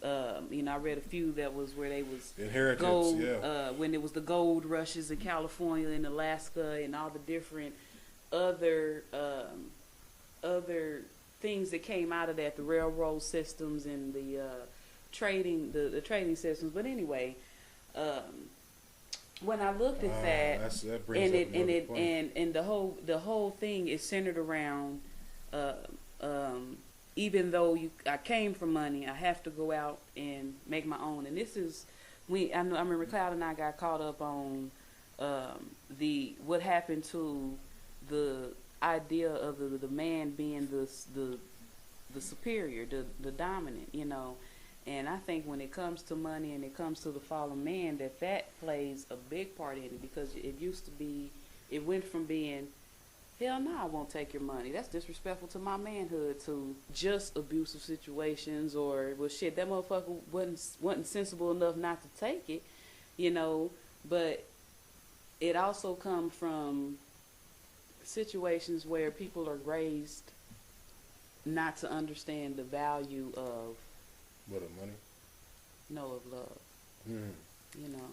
you know, I read a few that was where they was Inheritance, gold, yeah. when it was the gold rushes in California and Alaska and all the different other things that came out of that, the railroad systems and the trading systems. But anyway, when I looked at that brings up another point. and the whole thing is centered around even though I came from money, I have to go out and make my own. And this is I remember Cloud and I got caught up on what happened to the idea of the man being the superior, the dominant, you know. And I think when it comes to money and it comes to the fall of man, that plays a big part in it, because it went from being, hell no, I won't take your money, that's disrespectful to my manhood, to just abusive situations, or, well, shit, that motherfucker wasn't sensible enough not to take it, you know. But it also comes from situations where people are raised not to understand the value of What, of money? of love. Mm. You know.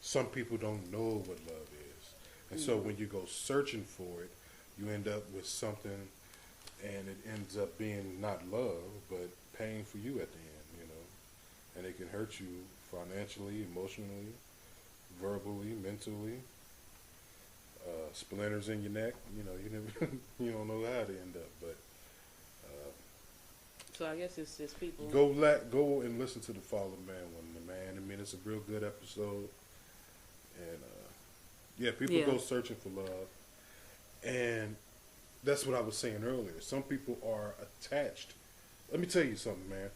Some people don't know what love is. And so when you go searching for it, you end up with something, and it ends up being not love, but pain for you at the end, you know. And it can hurt you financially, emotionally, verbally, mentally. Splinters in your neck, you know, you never, you don't know how to end up, but So I guess it's just people. go and listen to the Fall of Man one, man. I mean, it's a real good episode, and people go searching for love, and that's what I was saying earlier. Some people are attached. Let me tell you something, man.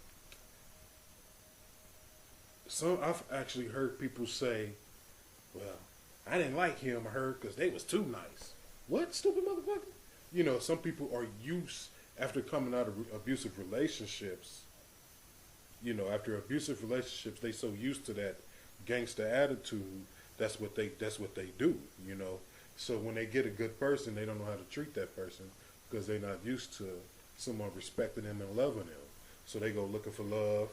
I've actually heard people say, "Well, I didn't like him or her because they was too nice." What, stupid motherfucker? You know, some people are used. After coming out of abusive relationships, you know, after abusive relationships, they so used to that gangster attitude that's what they do, you know. So when they get a good person, they don't know how to treat that person because they're not used to someone respecting them and loving them. So they go looking for love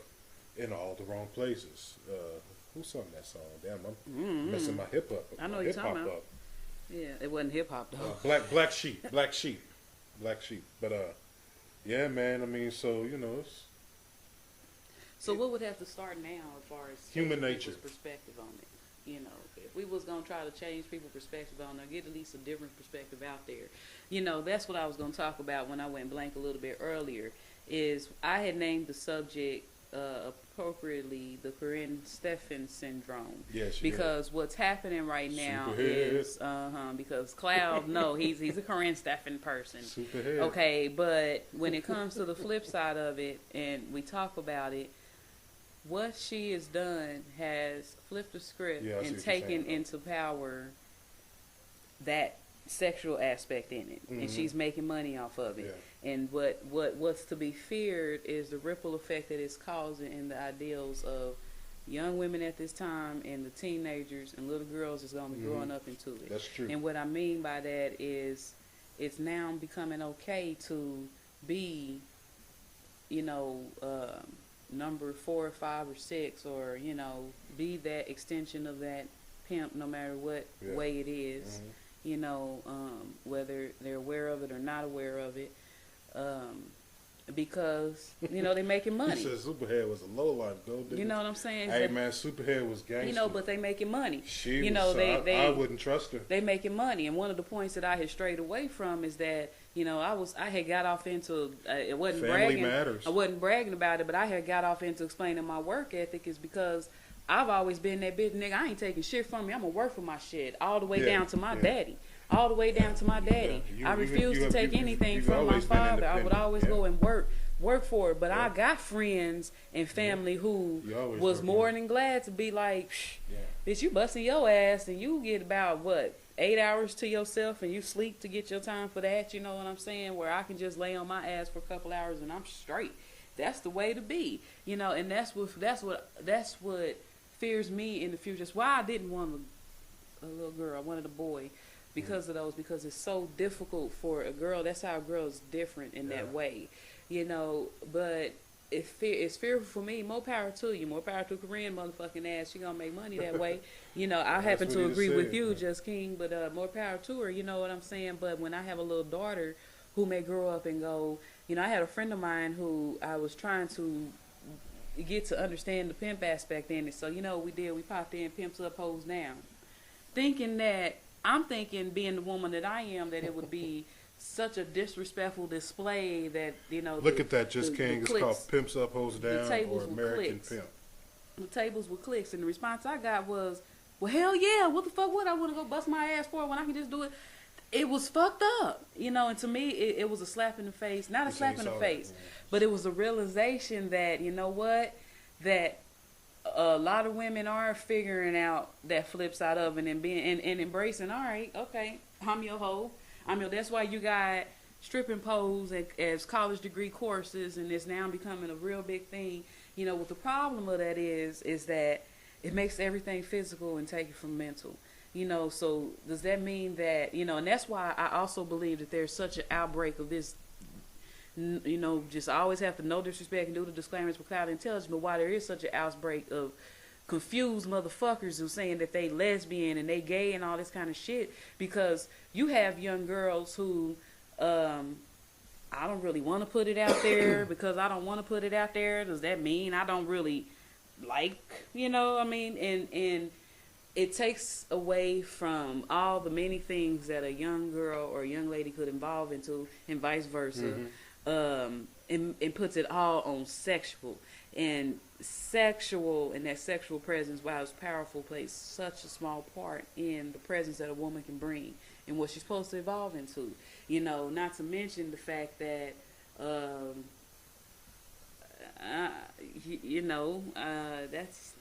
in all the wrong places. Who sung that song? Damn, I'm messing my hip hop. I know you're talking about. Yeah, it wasn't hip hop though. Black Sheep. But yeah, man. I mean, so you know, so what would have to start now as far as human nature perspective on it? You know, if we was gonna try to change people's perspective on it, get at least a different perspective out there. You know, that's what I was gonna talk about when I went blank a little bit earlier. Is I had named the subject appropriately the Corinne Steffen syndrome. Yes, because what's happening right now is because Cloud, no, he's a Corinne Steffen person. Superhead. Okay, but when it comes to the flip side of it, and we talk about it, what she has done has flipped the script and taken into power that sexual aspect in it, and she's making money off of it. And what's to be feared is the ripple effect that it's causing in the ideals of young women at this time and the teenagers and little girls is going to be growing up into it. That's true. And what I mean by that is it's now becoming okay to be, you know, number 4 or 5 or 6, or, you know, be that extension of that pimp no matter what way it is. You know, whether they're aware of it or not aware of it, because, you know, they're making money. He said Superhead was a lowlife, though. You know what I'm saying? Hey, man, Superhead was gangster. You know, but they making money. You know, I wouldn't trust her. They making money, and one of the points that I had strayed away from is that, you know, I had got off into it wasn't Family bragging. matters. I wasn't bragging about it, but I had got off into explaining my work ethic is because I've always been that bitch, nigga. I ain't taking shit from me. I'm gonna work for my shit all the way down to my daddy. All the way down to my daddy. I refuse to take anything from my father. I would always go and work for it. But I got friends and family who was more than glad to be like, bitch, you busting your ass and you get about, 8 hours to yourself and you sleep to get your time for that. You know what I'm saying? Where I can just lay on my ass for a couple hours and I'm straight. That's the way to be. You know, and that's what fears me in the future. That's why I didn't want a little girl. I wanted a boy. Because it's so difficult for a girl. That's how a girl is different in that way, you know. But it's fearful for me. More power to you. More power to Corinne motherfucking ass. She gonna make money that way. You know, I happen to agree with you, Just King. But more power to her. You know what I'm saying? But when I have a little daughter who may grow up and go, you know, I had a friend of mine who I was trying to get to understand the pimp aspect in it. So you know, we popped in Pimps Up, Hoes Down, thinking that. I'm thinking, being the woman that I am, that it would be such a disrespectful display that, you know. Look at that, Just King. It's called Pimps Up, Hoes Down, or American Pimp. The tables with clicks, and the response I got was, well, hell yeah, what the fuck would I want to go bust my ass for when I can just do it? It was fucked up, you know, and to me, it was a slap in the face. Not a slap in the face, but it was a realization that, you know what, that a lot of women are figuring out that flip side of it and being and embracing. All right, okay, I'm your hoe. That's why you got stripping poles as college degree courses, and it's now becoming a real big thing. You know, what the problem of that is that it makes everything physical and take it from mental. You know, so does that mean that, you know, and that's why I also believe that there's such an outbreak of this. You know, just always have to no disrespect and do the disclaimers for cloud intelligence, but why there is such an outbreak of confused motherfuckers who saying that they lesbian and they gay and all this kind of shit, because you have young girls who I don't really want to put it out there because I don't want to put it out there. Does that mean I don't really like, you know, I mean, and it takes away from all the many things that a young girl or a young lady could evolve into, and vice versa. And puts it all on sexual. And that sexual presence, while it's powerful, plays such a small part in the presence that a woman can bring and what she's supposed to evolve into. You know, not to mention the fact that, that's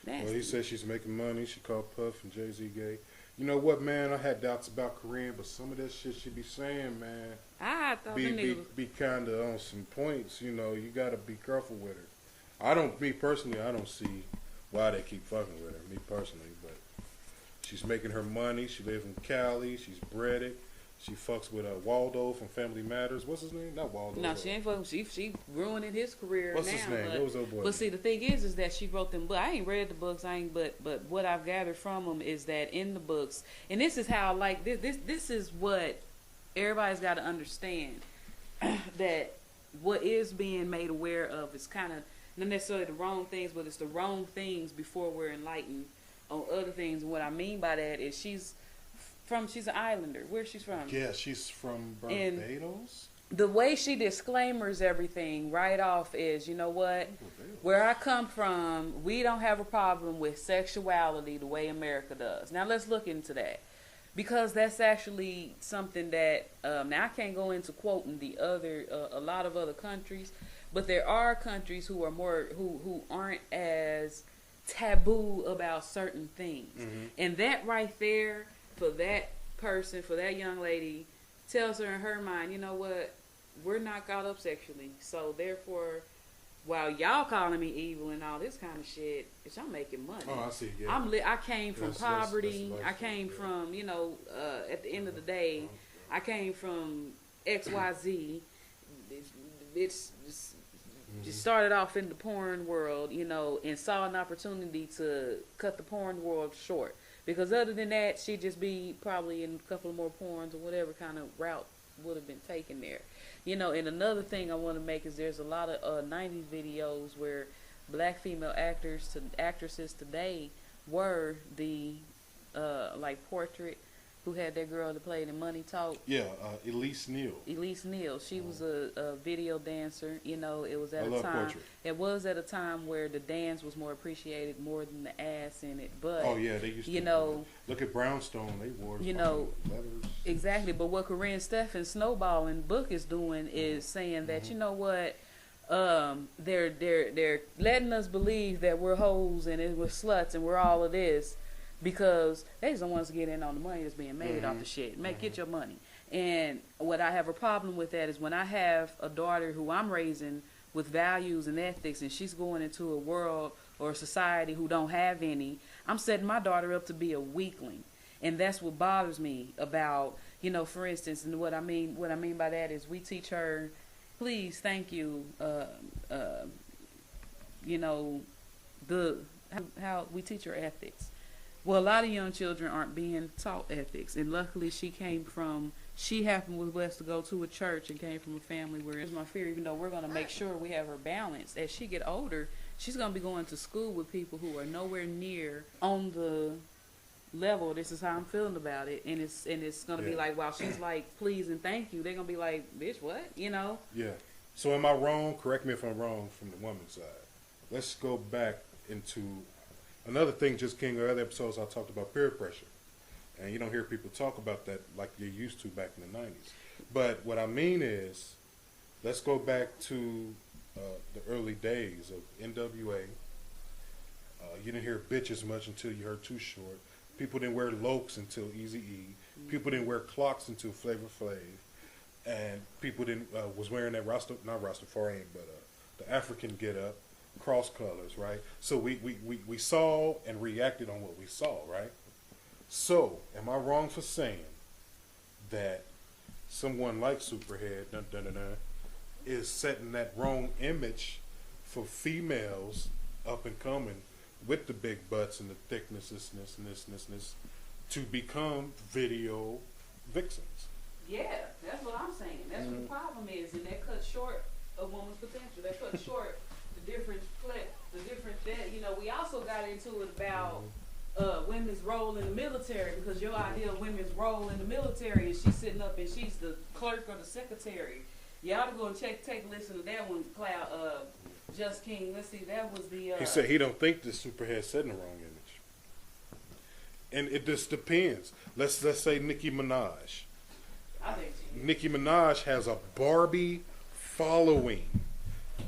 nasty. Well, he said she's making money. She called Puff and Jay-Z gay. You know what, man? I had doubts about Corinne, but some of that shit she be saying, man, I thought be kind of on some points. You know, you got to be careful with her. Me personally, I don't see why they keep fucking with her. Me personally, but She's making her money. She lives in Cali. She's breaded. She fucks with Waldo from Family Matters. What's his name? Not Waldo. No, she ain't fucking. She ruining his career What's now. his name? What was old boy? But see, the thing is that she wrote them books. I ain't read the books. But what I've gathered from them is that in the books, and this is how like this is what everybody's got to understand that what is being made aware of is kind of not necessarily the wrong things, but it's the wrong things before we're enlightened on other things. And what I mean by that is she's an islander. Where's she from? Yeah, she's from Barbados. The way she disclaimers everything right off is, you know what? Where I come from, we don't have a problem with sexuality the way America does. Now let's look into that. Because that's actually something that, now I can't go into quoting a lot of other countries, but there are countries who are who aren't as taboo about certain things. Mm-hmm. And that right there, for that person, for that young lady, tells her in her mind, you know what, we're not caught up sexually. So therefore, while y'all calling me evil and all this kind of shit, bitch, I'm making money. Oh, I see. Yeah. I came from poverty. I came from, at the end of the day, I came from XYZ. It's just started off in the porn world, and saw an opportunity to cut the porn world short. Because other than that, she'd just be probably in a couple of more porns or whatever kind of route would have been taken there. And another thing I want to make is there's a lot of 90s videos where black female actresses today were the Portrait, who had that girl that played in Money Talk. Yeah, Elise Neal. Elise Neal. She was a video dancer. It was at a time. Portrait. It was at a time where the dance was more appreciated more than the ass in it. But oh yeah, they used to. Look at Brownstone. They wore leathers. Exactly. But what Corinne Steffen's Snowballing book is doing is saying that you know what. They're letting us believe that we're hoes and we're sluts and we're all of this. Because they just don't want us to get in on the money that's being made off the shit. Get your money. And what I have a problem with that is when I have a daughter who I'm raising with values and ethics and she's going into a world or a society who don't have any, I'm setting my daughter up to be a weakling. And that's what bothers me about, for instance, and what I mean by that is we teach her, please, thank you, how we teach her ethics. Well, a lot of young children aren't being taught ethics, and luckily she happened was blessed to go to a church and came from a family where it's my fear, even though we're going to make sure we have her balanced. As she get older, she's going to be going to school with people who are nowhere near on the level. This is how I'm feeling about it, and it's going to be like, while she's like, please and thank you, they're going to be like, bitch, what? Yeah. So am I wrong? Correct me if I'm wrong from the woman's side. Let's go back into another thing. Just King, or other episodes I talked about peer pressure, and you don't hear people talk about that like you used to back in the 90s. But what I mean is, let's go back to the early days of NWA. You didn't hear bitches much until you heard Too Short. People didn't wear Lokes until Eazy-E. People didn't wear clocks until Flavor Flav, and people didn't was wearing that not Rastafarian, but the African get up. Cross colors, right? So we saw and reacted on what we saw, right? So, am I wrong for saying that someone like Superhead is setting that wrong image for females up and coming with the big butts and the thicknesses to become video vixens? Yeah, that's what I'm saying. That's what the problem is, and that cuts short a woman's potential. That cuts short the different we also got into it about women's role in the military, because your idea of women's role in the military is she's sitting up and she's the clerk or the secretary. You ought to go and take a listen to that one, Just King. Let's see, that was the he said he don't think the Superhead setting the wrong image. And it just depends. Let's say Nicki Minaj. I think Nicki Minaj has a Barbie following.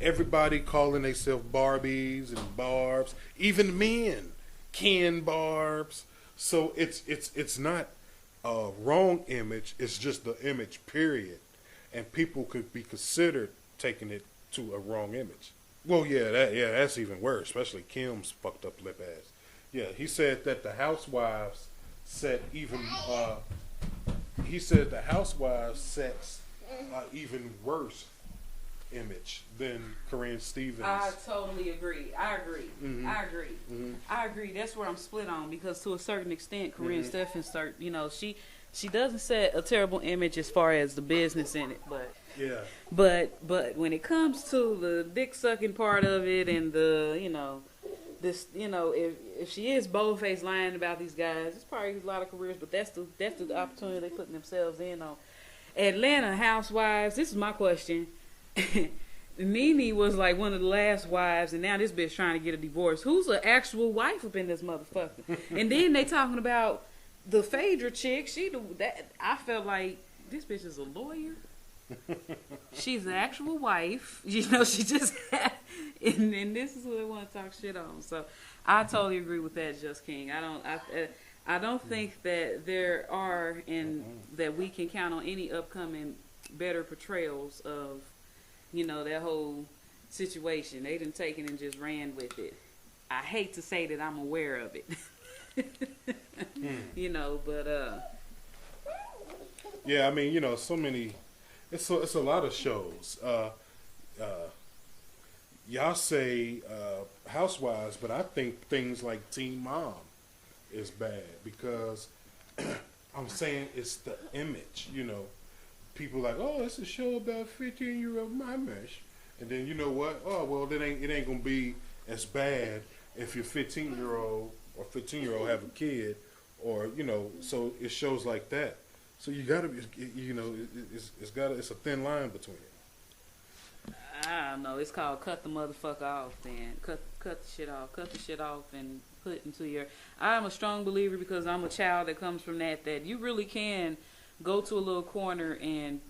Everybody calling themselves Barbies and Barbs, even men, Ken Barbs. So it's not a wrong image. It's just the image, period. And people could be considered taking it to a wrong image. Well, that's even worse, especially Kim's fucked up lip ass. Yeah, he said that the housewives set even. He said the Housewives sets even worse image than Corinne Stevens. I totally agree. I agree. Mhm. I agree. Mhm. I agree. That's where I'm split on, because to a certain extent, Corinne Stevens, she doesn't set a terrible image as far as the business in it, Yeah. but when it comes to the dick sucking part of it and the this if she is bold-faced lying about these guys, it's probably a lot of careers, but that's the opportunity they putting themselves in on. Atlanta Housewives, this is my question. Nene was like one of the last wives, and now this bitch trying to get a divorce. Who's the actual wife up in this motherfucker? And then they talking about the Phaedra chick. I felt like this bitch is a lawyer. She's the actual wife. She just and this is who they want to talk shit on. So I totally agree with that, Just King. I don't think that there are, and that we can count on any upcoming better portrayals of, that whole situation. They done taken and just ran with it. I hate to say that I'm aware of it. But Yeah, I mean, so many. It's a lot of shows. Y'all say Housewives, but I think things like Teen Mom is bad because I'm saying it's the image. People like, oh, it's a show about 15-year-old mommers, and then you know what? Oh, well, it ain't gonna be as bad if your 15-year-old or 15-year-old have a kid, or so it shows like that. So you gotta be, it's a thin line between it. I don't know. It's called cut the motherfucker off. Then cut the shit off. Cut the shit off and put into your. I'm a strong believer, because I'm a child that comes from that you really can go to a little corner and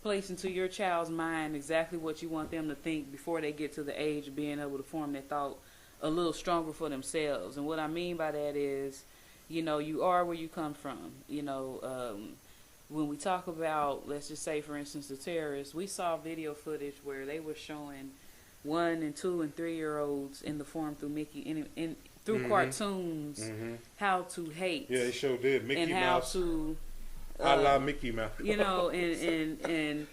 place into your child's mind exactly what you want them to think before they get to the age of being able to form their thought a little stronger for themselves. And what I mean by that is, you are where you come from. When we talk about, let's just say, for instance, the terrorists, we saw video footage where they were showing 1-, 2-, and 3-year-olds in the form through Mickey through cartoons how to hate. Yeah, they sure did. Mickey and Mouse. how to I love Mickey Mouse. and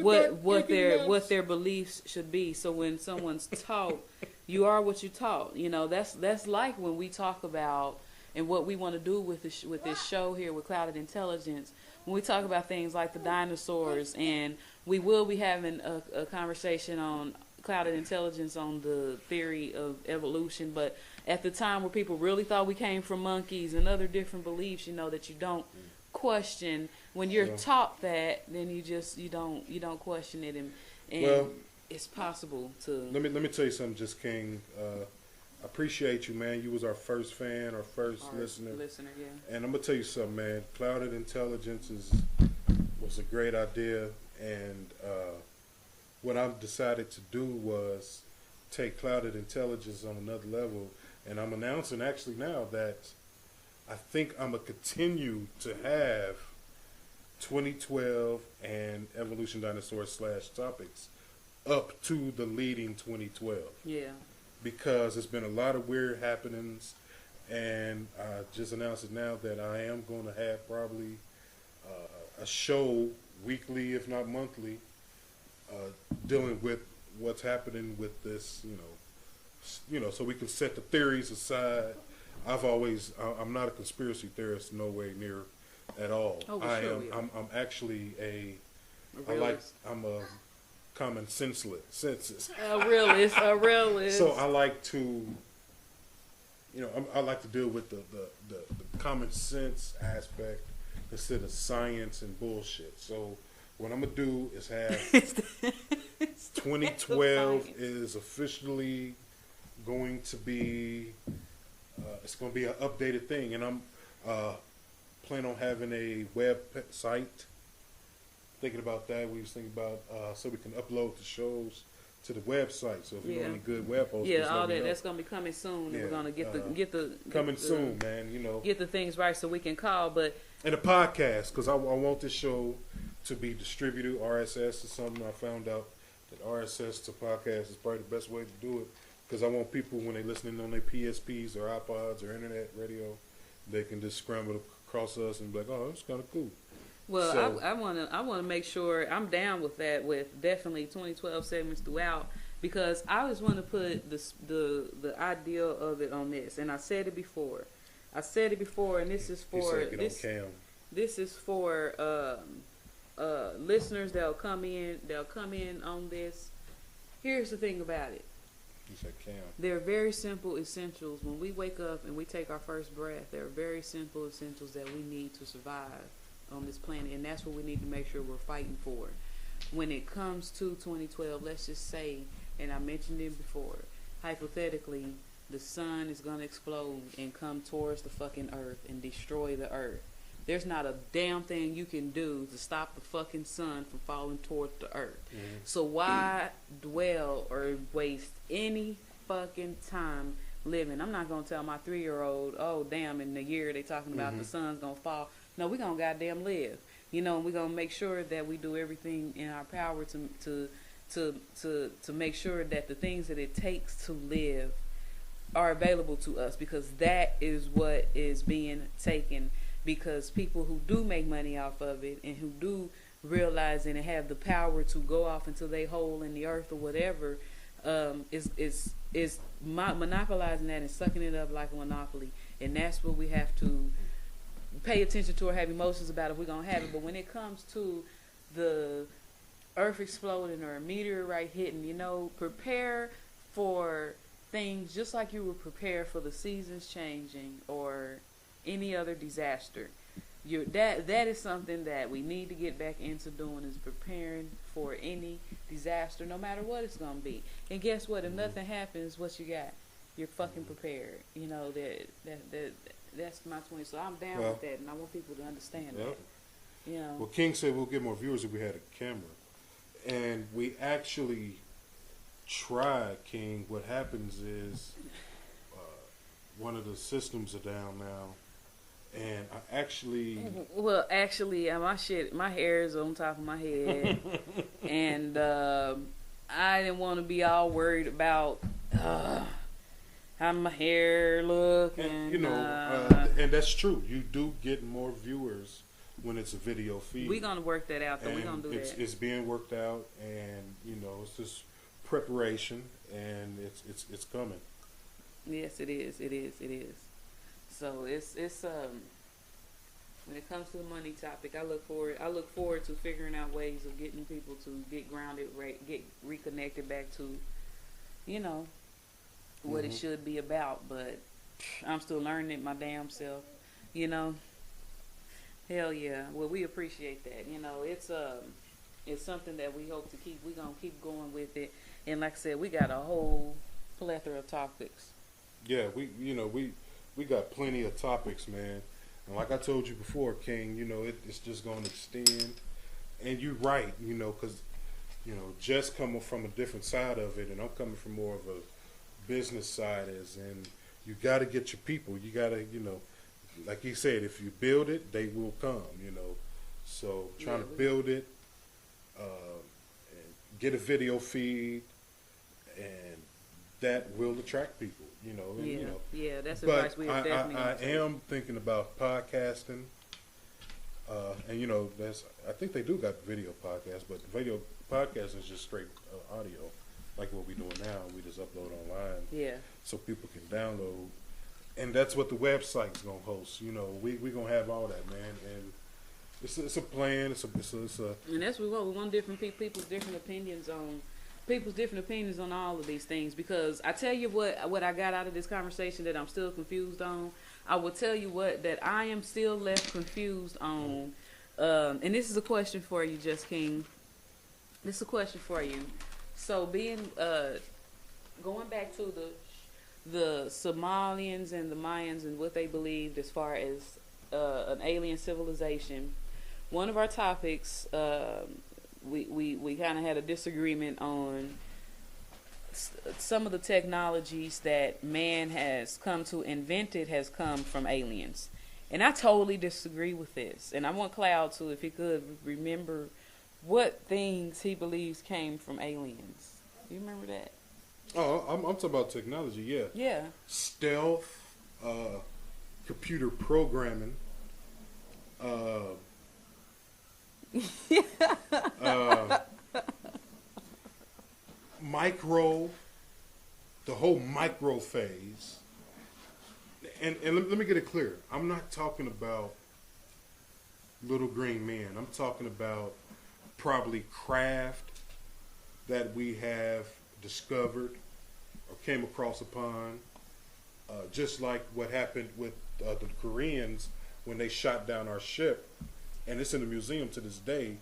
what their beliefs should be. So when someone's taught, you are what you taught. That's like when we talk about, and what we want to do with this show here with Clouded Intelligence. When we talk about things like the dinosaurs, and we will be having a conversation on Clouded Intelligence on the theory of evolution, but at the time where people really thought we came from monkeys and other different beliefs, that you don't question. When you're taught that, then you don't question it, and well, it's possible to. Let me tell you something, Just King. I appreciate you, man. You was our first fan, our first listener. Yeah. And I'm gonna tell you something, man. Clouded Intelligence was a great idea, and what I've decided to do was take Clouded Intelligence on another level, and I'm announcing actually now that I think I'm gonna continue to have 2012 and Evolution Dinosaurs / topics up to the leading 2012. Yeah. Because it's been a lot of weird happenings, and I just announced it now that I am going to have probably a show weekly, if not monthly, dealing with what's happening with this, so we can set the theories aside. I'm not a conspiracy theorist, no way near at all. Oh, I'm actually I'm a common senseless. A realist. So I like to, I like to deal with the common sense aspect instead of science and bullshit. So what I'm gonna do is have 2012 is officially going to be, it's going to be an updated thing, and I'm planning on having a web site. Thinking about that, we was thinking about so we can upload the shows to the website. So if you know any good web hosts, all that's gonna be coming soon. Yeah, and we're gonna get soon, man. Get the things right so we can call. But and a podcast, because I want this show to be distributed. RSS is something I found out that RSS to podcast is probably the best way to do it, because I want people, when they listening on their PSPs or iPods or internet radio, they can just scramble across us and be like, oh, that's kind of cool. Well, So- I wanna make sure I'm down with that. With definitely 2012 segments throughout, because I just want to put the idea of it on this, and I said it before. And this is You for said get this. on cam. This is for listeners that'll come in. They'll come in on this. Here's the thing about it. You said cam. There are very simple essentials. When we wake up and we take our first breath, there are very simple essentials that we need to survive on this planet, and that's what we need to make sure we're fighting for. When it comes to 2012, let's just say, and I mentioned it before, hypothetically, the sun is going to explode and come towards the fucking earth and destroy the earth. There's not a damn thing you can do to stop the fucking sun from falling towards the earth. Mm-hmm. So why dwell or waste any fucking time living? I'm not going to tell my 3-year-old, oh, damn, in the year they talking about the sun's going to fall. No, we're going to goddamn live. You know, we're going to make sure that we do everything in our power to make sure that the things that it takes to live are available to us, because that is what is being taken. Because people who do make money off of it and who do realize it and have the power to go off into their hole in the earth or whatever, is monopolizing that and sucking it up like a monopoly. And that's what we have to pay attention to or have emotions about if we're going to have it. But when it comes to the earth exploding or a meteorite hitting, you know, prepare for things just like you would prepare for the seasons changing or any other disaster. That is something that we need to get back into doing, is preparing for any disaster, no matter what it's gonna be. And guess what? If nothing happens, what you got? You're fucking prepared. You know that's my 20. So I'm down with that, and I want people to understand that. You know. Well, King said we'll get more viewers if we had a camera, and we actually tried. King, what happens is one of the systems are down now. And I actually... Well, actually, my hair is on top of my head. And I didn't want to be all worried about how my hair look. And, you know, and that's true. You do get more viewers when it's a video feed. We're going to work that out, though. We're going to do that. It's being worked out, and, you know, it's just preparation, and it's coming. Yes, it is. It is. It is. So it's when it comes to the money topic, I look forward to figuring out ways of getting people to get grounded, get reconnected back to, you know, what it should be about. But I'm still learning it my damn self, you know. Hell yeah. Well, we appreciate that. You know, it's something that we hope to keep. We're gonna keep going with it. And like I said, we got a whole plethora of topics. Yeah, we got plenty of topics, man. And like I told you before, King, you know, it's just going to extend. And you're right, you know, because, you know, Jess coming from a different side of it, and I'm coming from more of a business side, and you got to get your people. You got to, you know, like he said, if you build it, they will come, you know. So trying to build it, and get a video feed, and that will attract people. You know, and, Yeah, you know. yeah, that's But advice we have definitely. I am thinking about podcasting, and you know, I think they do got video podcasts, but video podcast is just straight audio, like what we're doing now. We just upload online, Yeah, so people can download, and that's what the website's gonna host. You know, we gonna have all that, man, and it's a plan. It's a and that's what we want different people's different opinions on all of these things, because I tell you what I got out of this conversation that I'm still confused on. I will tell you that I am still left confused on, and this is a question for you, Just King. This is a question for you. So being going back to the Somalians and the Mayans and what they believed as far as an alien civilization, one of our topics, we kind of had a disagreement on some of the technologies that man has come to invented has come from aliens. And I totally disagree with this. And I want Cloud to, if he could, remember what things he believes came from aliens. You remember that? Oh, I'm talking about technology, yeah. Yeah. Stealth, computer programming, Uh, uh, micro, the whole micro phase. And let me get it clear. I'm not talking about little green men. I'm talking about probably craft that we have discovered or came across upon, just like what happened with the Koreans when they shot down our ship, and it's in the museum to this day,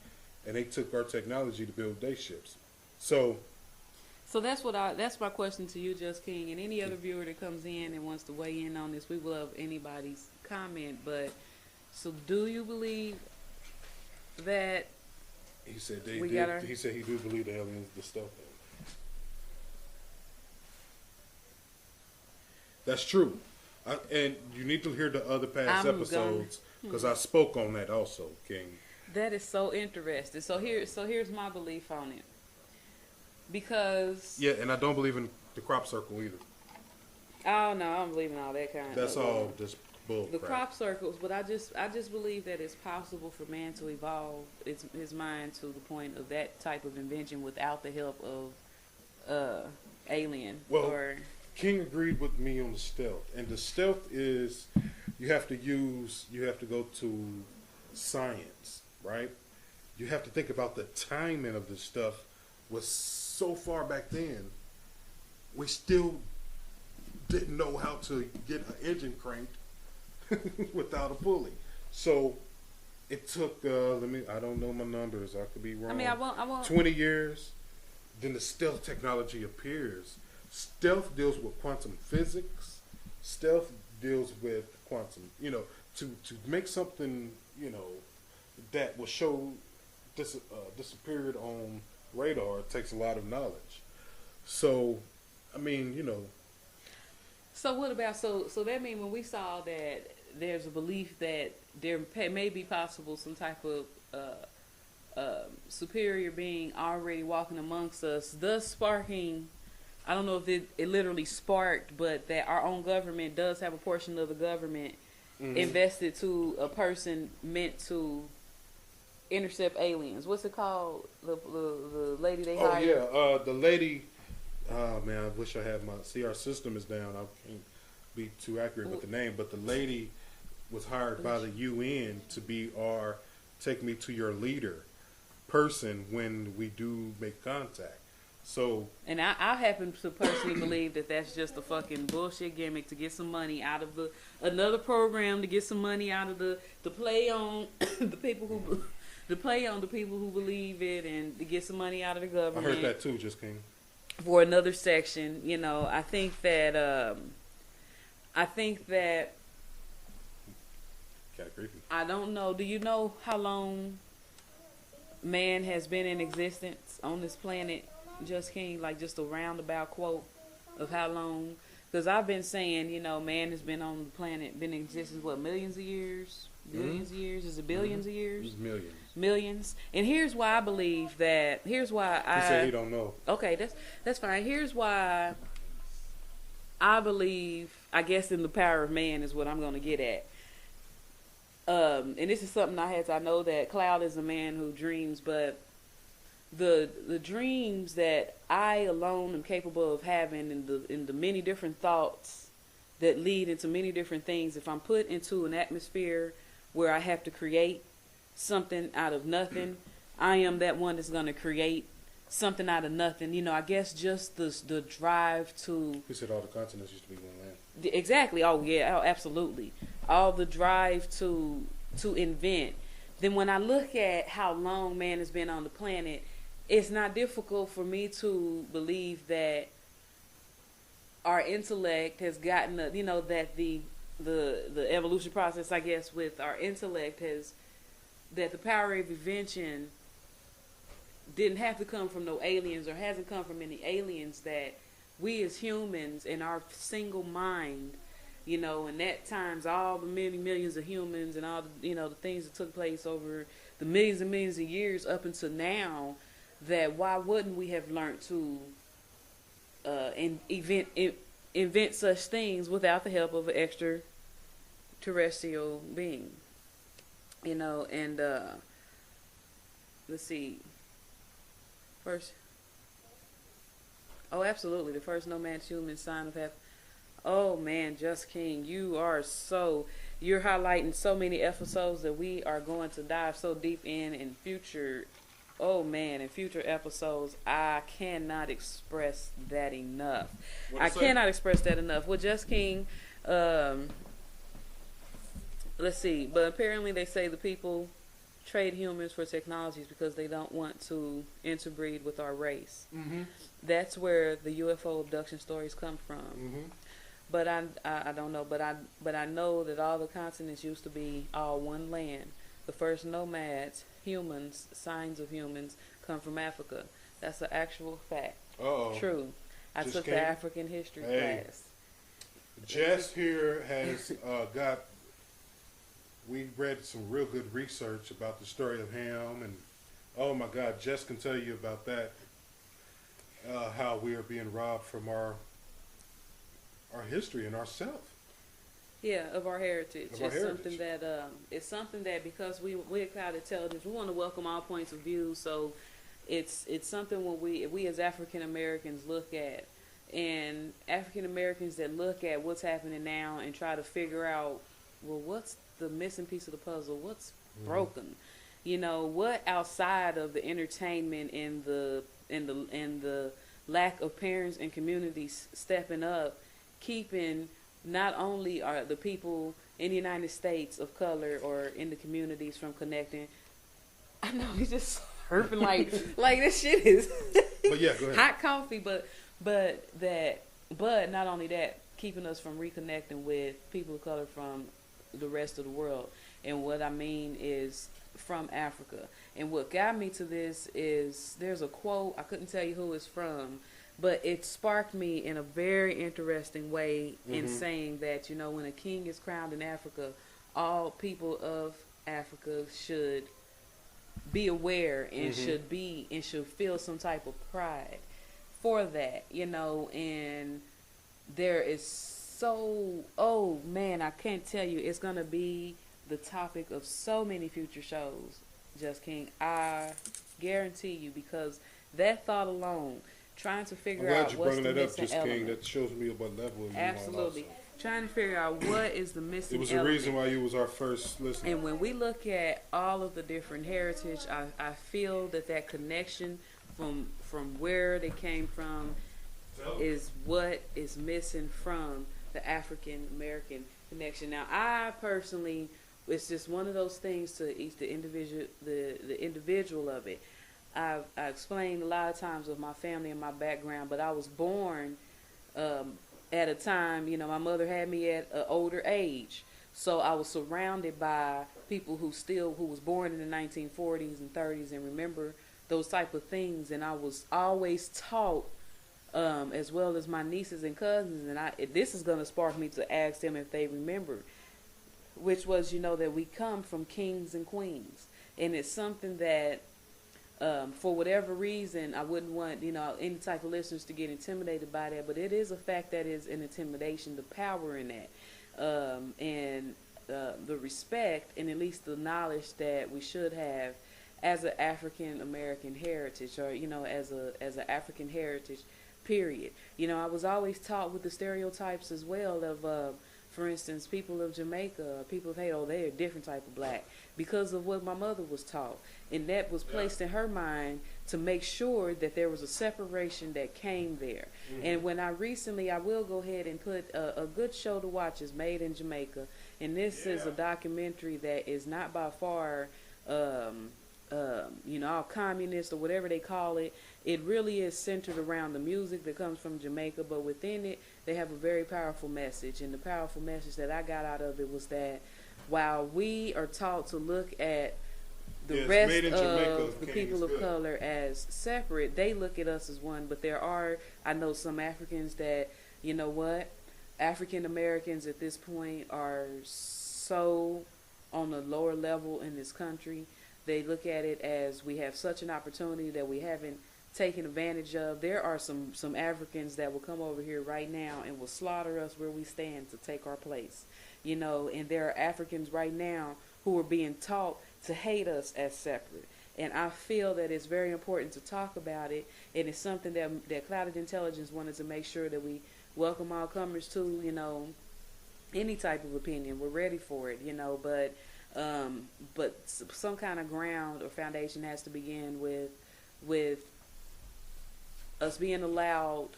and they took our technology to build their ships. So So that's my question to you, Just King, and any other viewer that comes in and wants to weigh in on this. We will love anybody's comment, but so do you believe that he said he said he do believe the aliens, the stuff. That's true. And you need to hear the other past episodes because I spoke on that also, King. That is so interesting. So here's my belief on it. Because and I don't believe in the crop circle either. Oh no, I don't believe in all that kind of. That's all just bull the crap. crop circles, but I just believe that it's possible for man to evolve his mind to the point of that type of invention without the help of alien. Well, or King agreed with me on the stealth, and the stealth is you have to go to science, right? You have to think about the timing of this stuff was so far back then. We still didn't know how to get an engine cranked without a pulley. So it took I don't know my numbers, I could be wrong. I mean, I won't 20 years, then the stealth technology appears. Stealth deals with quantum physics. Stealth deals with quantum, to make something, that will show disappeared on radar, it takes a lot of knowledge. So, I mean, So what about so that means when we saw that there's a belief that there may be possible some type of superior being already walking amongst us, thus sparking, I don't know if it literally sparked, but that our own government does have a portion of the government invested to a person meant to intercept aliens. What's it called? The lady they hired? Oh yeah, the lady. Oh man, I wish I had our system is down. I can't be too accurate with the name, but the lady was hired by the UN to be our take me to your leader person when we do make contact. So, and I happen to personally believe that that's just a fucking bullshit gimmick to get some money out of another program, to get some money out of to play on the people who believe it, and to get some money out of the government. I heard that too, Just King. For another section, I think that I don't know. Do you know how long man has been in existence on this planet, Just King? Like just a roundabout quote of how long? Because I've been saying, man has been on the planet, been in existence, what, millions of years? Billions of years? Is it billions of years? It's millions. Millions. And here's why I believe that. Here's why He said he don't know. Okay, that's fine. Here's why I believe, I guess, in the power of man is what I'm going to get at. And this is something I know that Cloud is a man who dreams, but the dreams that I alone am capable of having, in the many different thoughts that lead into many different things, if I'm put into an atmosphere where I have to create something out of nothing, I am that one that's going to create something out of nothing. I guess just the drive to... He said all the continents used to be one land. Exactly. Oh, yeah. Oh, absolutely. All the drive to invent. Then when I look at how long man has been on the planet, it's not difficult for me to believe that our intellect has gotten, that the evolution process, I guess, with our intellect that the power of invention didn't have to come from no aliens, or hasn't come from any aliens, that we as humans in our single mind, and that times all the many millions of humans and all the, the things that took place over the millions and millions of years up until now, that why wouldn't we have learned to invent such things without the help of an extraterrestrial being? you know, and let's see, first, oh, absolutely, the first nomad human sign of heaven. Oh man, Just King, you're highlighting so many episodes that we are going to dive so deep in future. Oh man, in future episodes, I cannot express that enough. What I it say? cannot express that enough. With Just King, um, let's see, but apparently they say the people trade humans for technologies because they don't want to interbreed with our race. Mm-hmm. That's where the UFO abduction stories come from. Mm-hmm. But I don't know. But I know that all the continents used to be all one land. The first nomads, humans, signs of humans, come from Africa. That's an actual fact. Uh-oh. True. I Just took came? the African history Hey. class. Jess here has we read some real good research about the story of Ham, and oh my God, Jess can tell you about that. How we are being robbed from our history and ourself. Yeah, of our heritage. Of our It's heritage. something that because we're cloud intelligence, we want to welcome all points of view. So it's something when we as African Americans look at, and African Americans that look at what's happening now and try to figure out, well, what's the missing piece of the puzzle? What's broken? You know, what outside of the entertainment and the lack of parents and communities stepping up, keeping not only are the people in the United States of color or in the communities from connecting. I know he's just surfing like this shit is But yeah, go ahead. hot coffee, but not only that, keeping us from reconnecting with people of color from the rest of the world. And what I mean is from Africa. And what got me to this is there's a quote, I couldn't tell you who it's from, but it sparked me in a very interesting way in saying that, you know, when a king is crowned in Africa, all people of Africa should be aware and should feel some type of pride for that, you know. And there is oh man, I can't tell you, it's gonna be the topic of so many future shows, Just King. I guarantee you, because that thought alone, trying to I'm figure glad out you what's brought the that up, missing Just King. element. That shows me what level you Absolutely. are. Also. Trying to figure out what is the missing It was element. the reason why you was our first listener. And when we look at all of the different heritage, I feel that connection from where they came from is what is missing from the African American connection. Now, I personally, it's just one of those things to each the individual of it. I explained a lot of times of my family and my background, but I was born at a time, you know, my mother had me at an older age. So I was surrounded by people who was born in the 1940s and 30s and remember those type of things. And I was always taught, as well as my nieces and cousins, and this is going to spark me to ask them if they remember, which was, you know, that we come from kings and queens. And it's something that, for whatever reason, I wouldn't want, you know, any type of listeners to get intimidated by that, but it is a fact that is an intimidation, the power in that, and the respect and at least the knowledge that we should have as an African American heritage, or, you know, as an African heritage, period. You know, I was always taught with the stereotypes as well of, for instance, people of Jamaica, people of Haiti, oh, they're a different type of black, because of what my mother was taught. And that was placed in her mind to make sure that there was a separation that came there. And when I will go ahead and put a good show to watch is Made in Jamaica. And this is a documentary that is not by far, you know, all communist or whatever they call it. It really is centered around the music that comes from Jamaica, but within it, they have a very powerful message. And the powerful message that I got out of it was that while we are taught to look at the rest of the people of color as separate, they look at us as one. But I know some Africans that, you know what, African Americans at this point are so on a lower level in this country. They look at it as we have such an opportunity that we haven't taken advantage of. There are some Africans that will come over here right now and will slaughter us where we stand to take our place. You know, and there are Africans right now who are being taught to hate us as separate. And I feel that it's very important to talk about it, and it's something that Clouded Intelligence wanted to make sure that we welcome all comers to, any type of opinion. We're ready for it, but some kind of ground or foundation has to begin with us being allowed,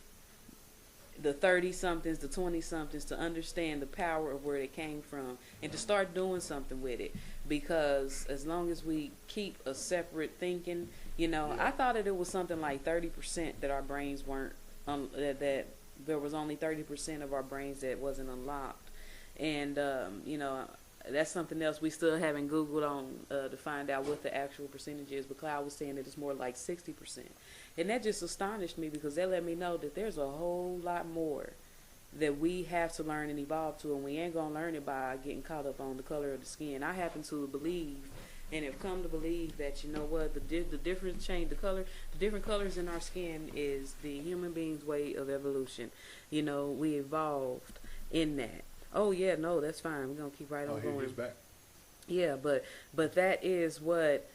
the 30-somethings, the 20-somethings, to understand the power of where it came from and to start doing something with it. Because as long as we keep a separate thinking, I thought that it was something like 30% that our brains weren't, that there was only 30% of our brains that wasn't unlocked. And, that's something else we still haven't Googled on to find out what the actual percentage is. But Cloud was saying that it's more like 60%. And that just astonished me, because that let me know that there's a whole lot more that we have to learn and evolve to, and we ain't going to learn it by getting caught up on the color of the skin. I happen to believe and have come to believe that, the different colors in our skin is the human being's way of evolution. We evolved in that. Oh, yeah, no, that's fine. We're going to keep right on going. He's back. Yeah, but that is what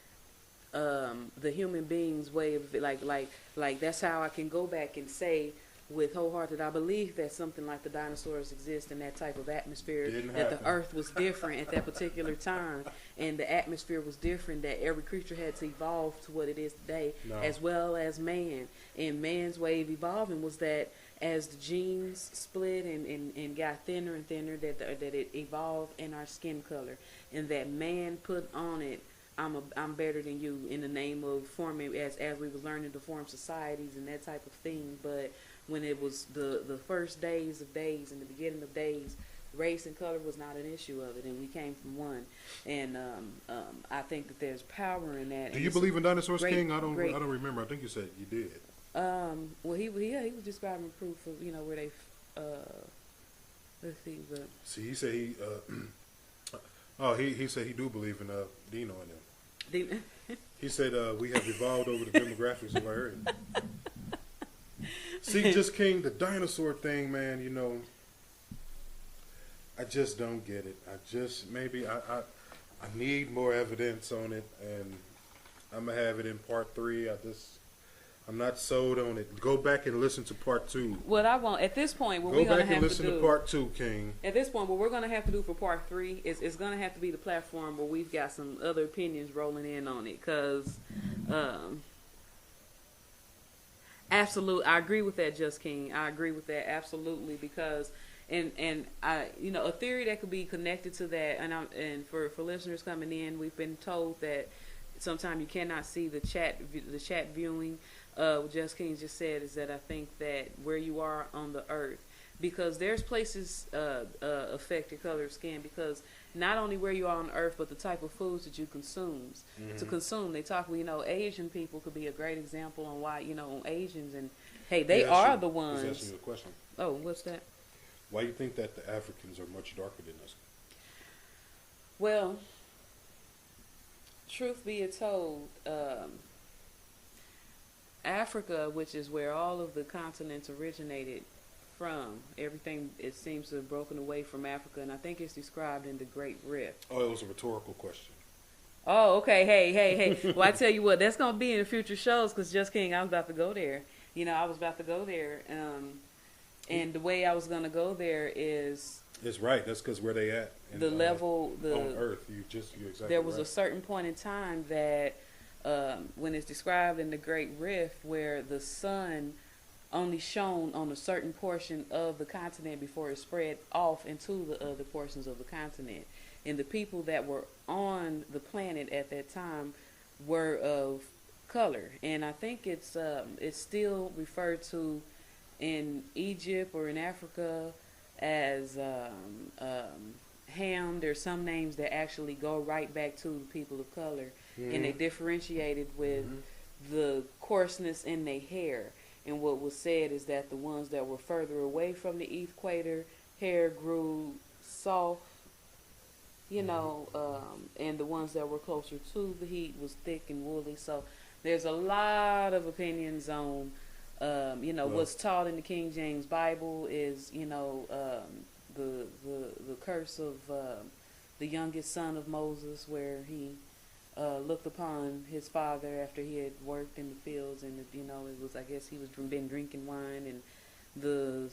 the human being's way of, like that's how I can go back and say with wholehearted, I believe that something like the dinosaurs exist in that type of atmosphere, that the earth was different at that particular time, and the atmosphere was different, that every creature had to evolve to what it is today, as well as man. And man's way of evolving was that as the genes split and got thinner and thinner, that it evolved in our skin color, and that man put on it, I'm better than you, in the name of forming, as we was learning to form societies and that type of thing. But when it was the first days of days and the beginning of days, race and color was not an issue of it, and we came from one. And I think that there's power in that. Do you believe in dinosaurs, King? I don't remember. I think you said you did. Well, he was describing proof of where they let's see, but he said he said he do believe in Dino and them. He said we have evolved over the demographics of our area. See, just King, the dinosaur thing, man. I just don't get it. I need more evidence on it, and I'm gonna have it in part 3. I'm not sold on it. Go back and listen to part 2. What I want at this point, what we're gonna have to do. Go back and listen to part 2, King. At this point, what we're gonna have to do for part 3 is it's gonna have to be the platform where we've got some other opinions rolling in on it, because absolutely, I agree with that, Just King. I agree with that absolutely, because and I a theory that could be connected to that, and for listeners coming in, we've been told that sometimes you cannot see the chat viewing. What Just King just said is that I think that where you are on the earth, because there's places affect your color of skin, because not only where you are on earth, but the type of foods that you consume. To consume, they talk. Asian people could be a great example on why Asians, and hey, they are the ones. He's asking you a question. Oh, what's that? Why do you think that the Africans are much darker than us? Well, truth be told, Africa, which is where all of the continents originated from, everything, it seems to have broken away from Africa, and I think it's described in the Great Rift. Oh, it was a rhetorical question. Oh, okay. Hey. Well, I tell you what, that's going to be in the future shows, because Just King, I was about to go there. I was about to go there, and the way I was going to go there is... It's right. That's because where they at. The level... on Earth. You're exactly there was right. a certain point in time that... when it's described in the Great Rift, where the sun only shone on a certain portion of the continent before it spread off into the other portions of the continent. And the people that were on the planet at that time were of color. And I think it's still referred to in Egypt or in Africa as Ham. There's some names that actually go right back to the people of color. And they differentiated with the coarseness in their hair. And what was said is that the ones that were further away from the equator, hair grew soft, and the ones that were closer to the heat was thick and woolly. So there's a lot of opinions on, what's taught in the King James Bible is, the curse of the youngest son of Moses, where he looked upon his father after he had worked in the fields, and you know, it was, I guess he was been drinking wine, and the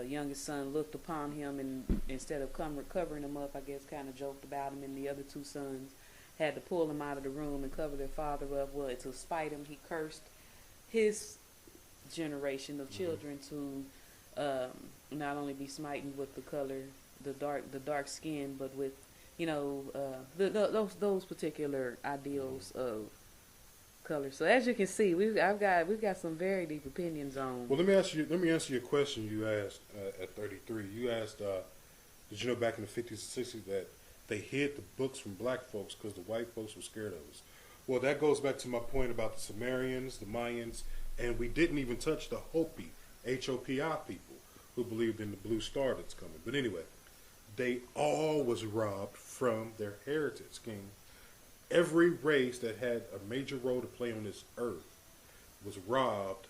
youngest son looked upon him, and instead of covering him up, I guess kind of joked about him, and the other two sons had to pull him out of the room and cover their father up. Well, to spite him, he cursed his generation of children to not only be smiting with the color, the dark skin, but with, you know, those particular ideals of color. So as you can see, we've got some very deep opinions on. Well, let me answer your question you asked at 33. You asked, did you know back in the 50s and 60s that they hid the books from black folks because the white folks were scared of us? Well, that goes back to my point about the Sumerians, the Mayans, and we didn't even touch the Hopi, H-O-P-I people, who believed in the blue star that's coming. But anyway, they all was robbed from their heritage, King. Every race that had a major role to play on this earth was robbed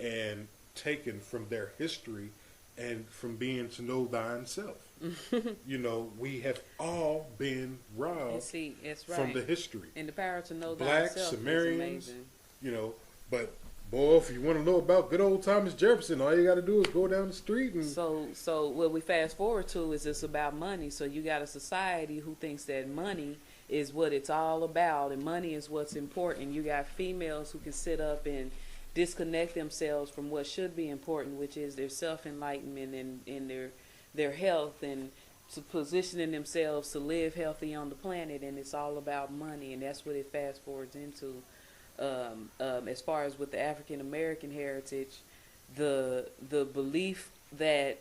and taken from their history and from being to know thine self. You know, we have all been robbed See, that's right. from the history. And the power to know Blacks, thyself Sumerians, is amazing. you know, but boy, if you want to know about good old Thomas Jefferson, all you got to do is go down the street and So what we fast forward to is it's about money. So you got a society who thinks that money is what it's all about, and money is what's important. You got females who can sit up and disconnect themselves from what should be important, which is their self-enlightenment and their health, and to positioning themselves to live healthy on the planet, and it's all about money, and that's what it fast forwards into. As far as with the African American heritage, the belief that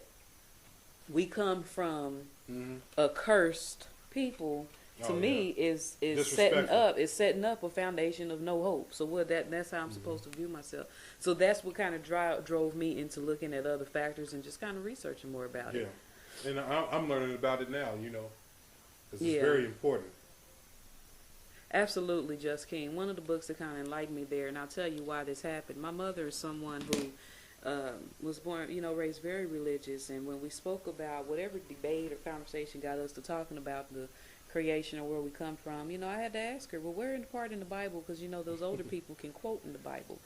we come from a cursed people, to me is setting up a foundation of no hope. So that's how I'm supposed to view myself. So that's what kind of drove me into looking at other factors and just kind of researching more about it. And I'm learning about it now, you know, because it's very important. Absolutely, Just King. One of the books that kind of enlightened me there, and I'll tell you why this happened. My mother is someone who was born, you know, raised very religious, and when we spoke about whatever debate or conversation got us to talking about the creation or where we come from, you know, I had to ask her, well, where in the part in the Bible? Because, you know, those older people can quote in the Bible.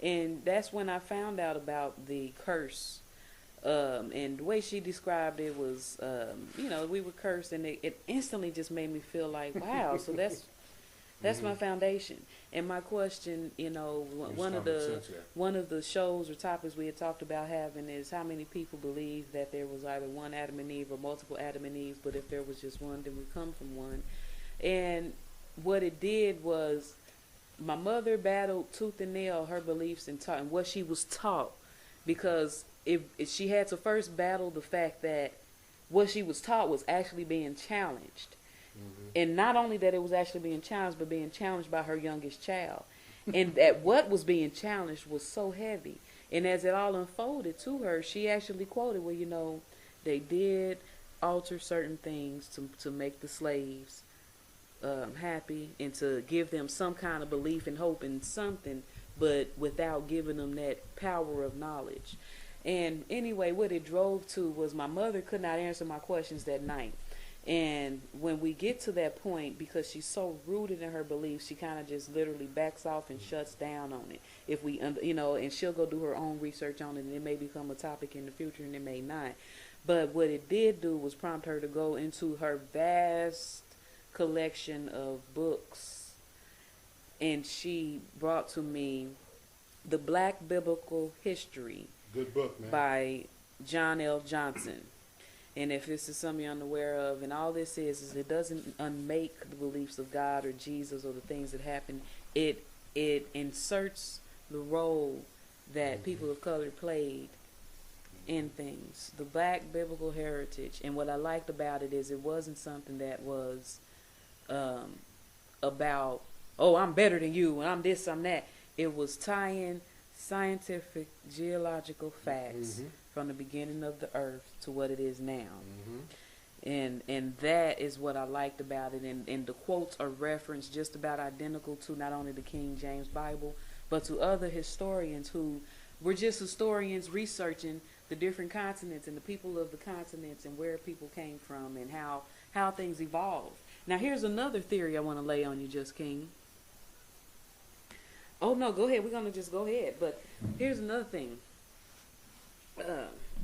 And that's when I found out about the curse. And the way she described it was, you know, we were cursed, and it instantly just made me feel like, wow, so that's my foundation. And my question, you know, one of the shows or topics we had talked about having is how many people believe that there was either one Adam and Eve or multiple Adam and Eves, but if there was just one, then we come from one. And what it did was my mother battled tooth and nail her beliefs and what she was taught, because if she had to first battle the fact that what she was taught was actually being challenged. And not only that it was actually being challenged, but being challenged by her youngest child. And that what was being challenged was so heavy. And as it all unfolded to her, she actually quoted, well, you know, they did alter certain things to make the slaves happy and to give them some kind of belief and hope in something, but without giving them that power of knowledge. And anyway, what it drove to was my mother could not answer my questions that night. And when we get to that point, because she's so rooted in her beliefs, she kind of just literally backs off and shuts down on it. If we, you know, and she'll go do her own research on it, and it may become a topic in the future, and it may not. But what it did do was prompt her to go into her vast collection of books, and she brought to me The Black Biblical History. Good book, man. By John L. Johnson. And if this is something you're unaware of, and all this is it doesn't unmake the beliefs of God or Jesus or the things that happen. It inserts the role that people of color played in things. The black biblical heritage. And what I liked about it is it wasn't something that was about, oh, I'm better than you, and I'm this, I'm that. It was tying scientific, geological facts from the beginning of the earth to what it is now. And that is what I liked about it. And the quotes are referenced just about identical to not only the King James Bible, but to other historians who were just historians researching the different continents and the people of the continents and where people came from and how how things evolve. Now, here's another theory I want to lay on you, Just King. Oh, no, go ahead. We're going to just go ahead. But here's another thing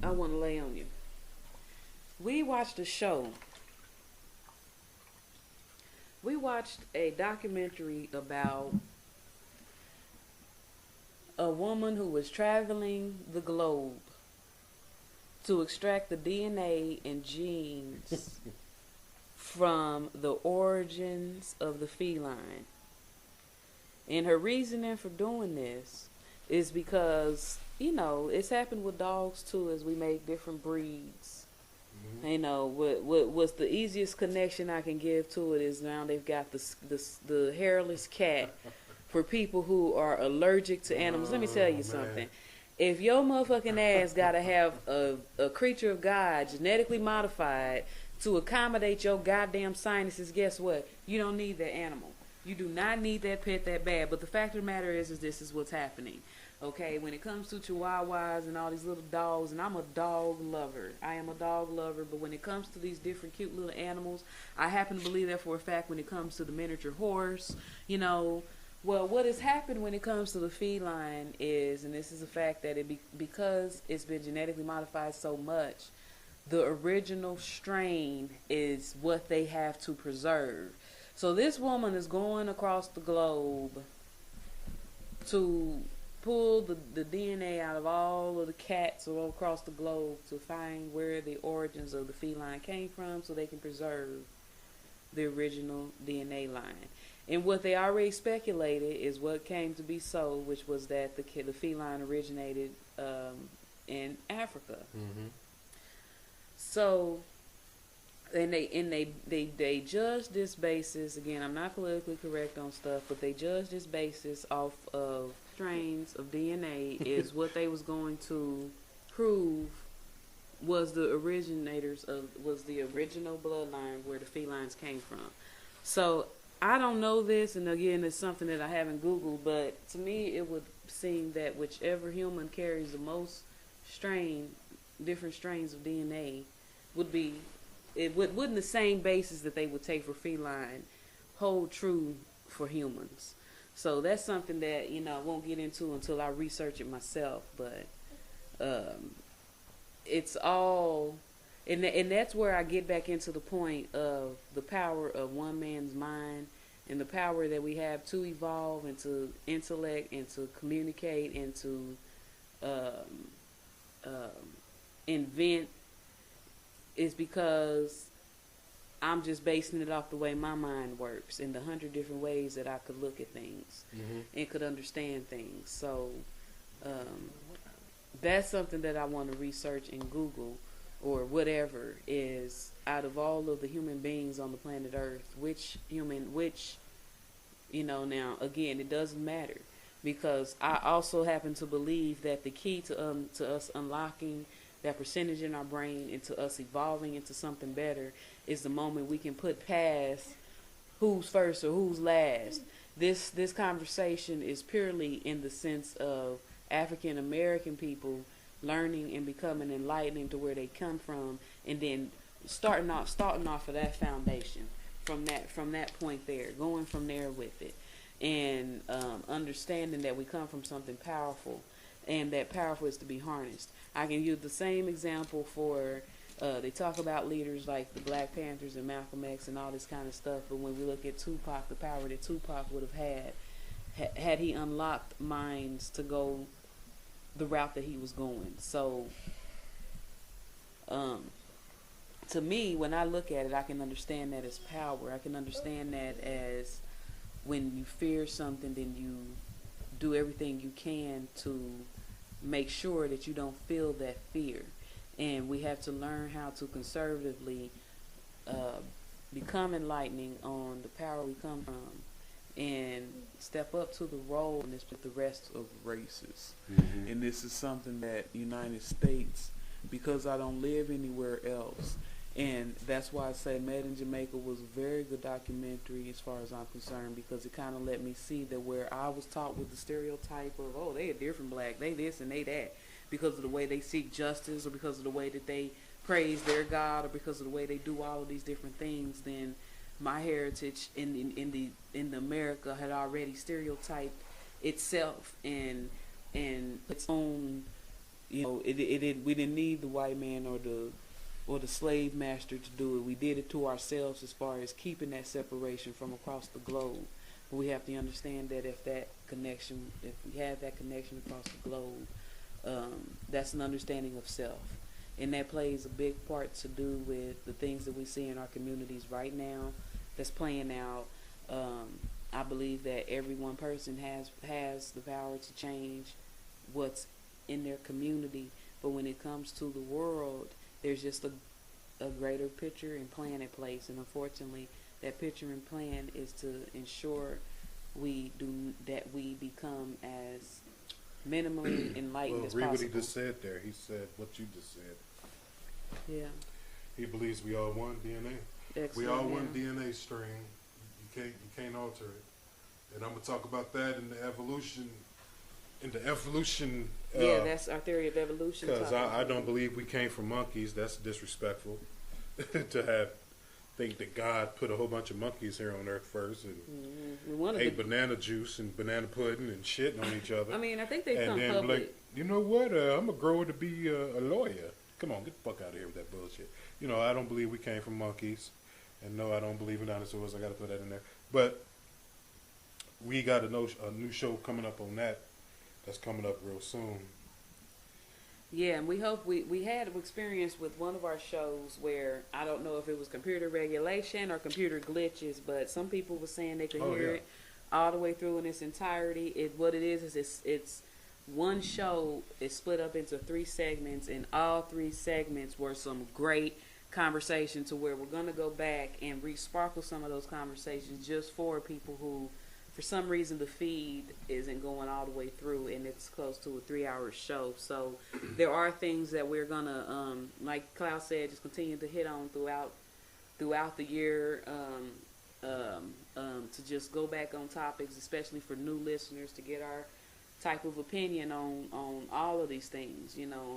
I want to lay on you. We watched a show. We watched a documentary about a woman who was traveling the globe to extract the DNA and genes from the origins of the feline. And her reasoning for doing this is because, you know, it's happened with dogs too as we make different breeds. Mm-hmm. You know, what's the easiest connection I can give to it is now they've got the hairless cat for people who are allergic to animals. Let me tell you something. If your motherfucking ass gotta have a creature of God genetically modified to accommodate your goddamn sinuses, guess what? You don't need that animal. You do not need that pet that bad. But the fact of the matter is this is what's happening. Okay, when it comes to chihuahuas and all these little dogs, and I'm a dog lover. I am a dog lover, but when it comes to these different cute little animals, I happen to believe that for a fact when it comes to the miniature horse, you know, well, what has happened when it comes to the feline is, and this is a fact, that because it's been genetically modified so much, the original strain is what they have to preserve. So this woman is going across the globe to pull the DNA out of all of the cats all across the globe to find where the origins of the feline came from so they can preserve the original DNA line. And what they already speculated is what came to be so, which was that the feline originated in Africa. Mm-hmm. So, and they judged this basis. Again, I'm not politically correct on stuff, but they judged this basis off of strains of DNA is what they was going to prove was the was the original bloodline where the felines came from. So I don't know this, and again, it's something that I haven't Googled, but to me, it would seem that whichever human carries the most different strains of DNA, wouldn't the same basis that they would take for feline hold true for humans. So that's something that, you know, I won't get into until I research it myself, but it's all... And that's where I get back into the point of the power of one man's mind and the power that we have to evolve and to intellect and to communicate and to invent is because I'm just basing it off the way my mind works and the 100 different ways that I could look at things and could understand things. So that's something that I want to research and Google or whatever, is out of all of the human beings on the planet Earth, which, you know, now, again, it doesn't matter, because I also happen to believe that the key to us unlocking that percentage in our brain and to us evolving into something better is the moment we can put past who's first or who's last. This conversation is purely in the sense of African American people learning and becoming enlightening to where they come from, and then starting off of that foundation from that point there, going from there with it, and understanding that we come from something powerful, and that powerful is to be harnessed. I can use the same example for they talk about leaders like the Black Panthers and Malcolm X and all this kind of stuff, but when we look at Tupac, the power that Tupac would have had he unlocked minds to go the route that he was going. So to me, when I look at it, I can understand that as power. I can understand that as when you fear something, then you do everything you can to make sure that you don't feel that fear. And we have to learn how to conservatively become enlightening on the power we come from and step up to the role in this with the rest of races. Mm-hmm. And this is something that United States, because I don't live anywhere else, and that's why I say Made in Jamaica was a very good documentary as far as I'm concerned, because it kind of let me see that where I was taught with the stereotype of, oh, they a different black, they this and they that, because of the way they seek justice or because of the way that they praise their God or because of the way they do all of these different things, then my heritage in the America had already stereotyped itself and its own. You know, we didn't need the white man or the slave master to do it. We did it to ourselves as far as keeping that separation from across the globe. But we have to understand that if we have that connection across the globe, that's an understanding of self. And that plays a big part to do with the things that we see in our communities right now that's playing out. I believe that every one person has the power to change what's in their community. But when it comes to the world, there's just a greater picture and plan in place. And unfortunately, that picture and plan is to ensure we become as minimally enlightened as possible. Read what he just said there. He said what you just said. Yeah. He believes we all one DNA. Excellent, we all one yeah. DNA strain. You can't alter it. And I'm gonna talk about that in the evolution. Yeah, that's our theory of evolution. Because I don't believe we came from monkeys. That's disrespectful to think that God put a whole bunch of monkeys here on Earth first and ate banana juice and banana pudding and shitting on each other. I mean, I think they and come then public. like, you know what? I'm gonna grow to be a lawyer. Come on, get the fuck out of here with that bullshit. You know, I don't believe we came from monkeys, and no, I don't believe in dinosaurs. I got to put that in there. But we got a new show coming up on that. That's coming up real soon. Yeah, and we hope we had an experience with one of our shows where I don't know if it was computer regulation or computer glitches, but some people were saying they could hear it all the way through in its entirety. What it is it's one show is split up into 3 segments, and all 3 segments were some great conversation to where we're going to go back and re-sparkle some of those conversations just for people who, for some reason, the feed isn't going all the way through, and it's close to a 3-hour show. So there are things that we're going to, like Klaus said, just continue to hit on throughout the year, to just go back on topics, especially for new listeners, to get our type of opinion on all of these things,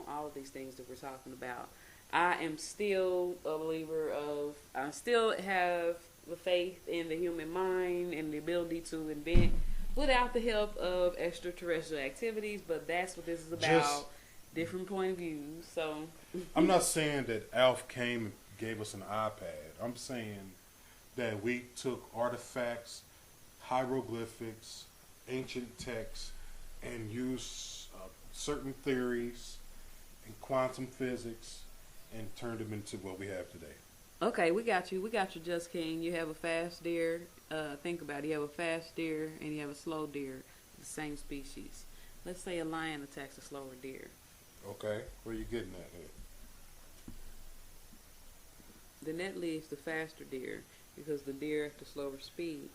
all of these things that we're talking about. I am still a believer I still have the faith in the human mind and the ability to invent without the help of extraterrestrial activities, but that's what this is about. Different point of views. So I'm not saying that Alf came and gave us an iPad. I'm saying that we took artifacts, hieroglyphics, ancient texts, and used certain theories in quantum physics and turned them into what we have today. Okay, we got you. We got you, Just King. You have a fast deer. Think about it. You have a fast deer and you have a slow deer, the same species. Let's say a lion attacks a slower deer. Okay, where you getting at here? Then that leaves the faster deer because the deer at the slower speed.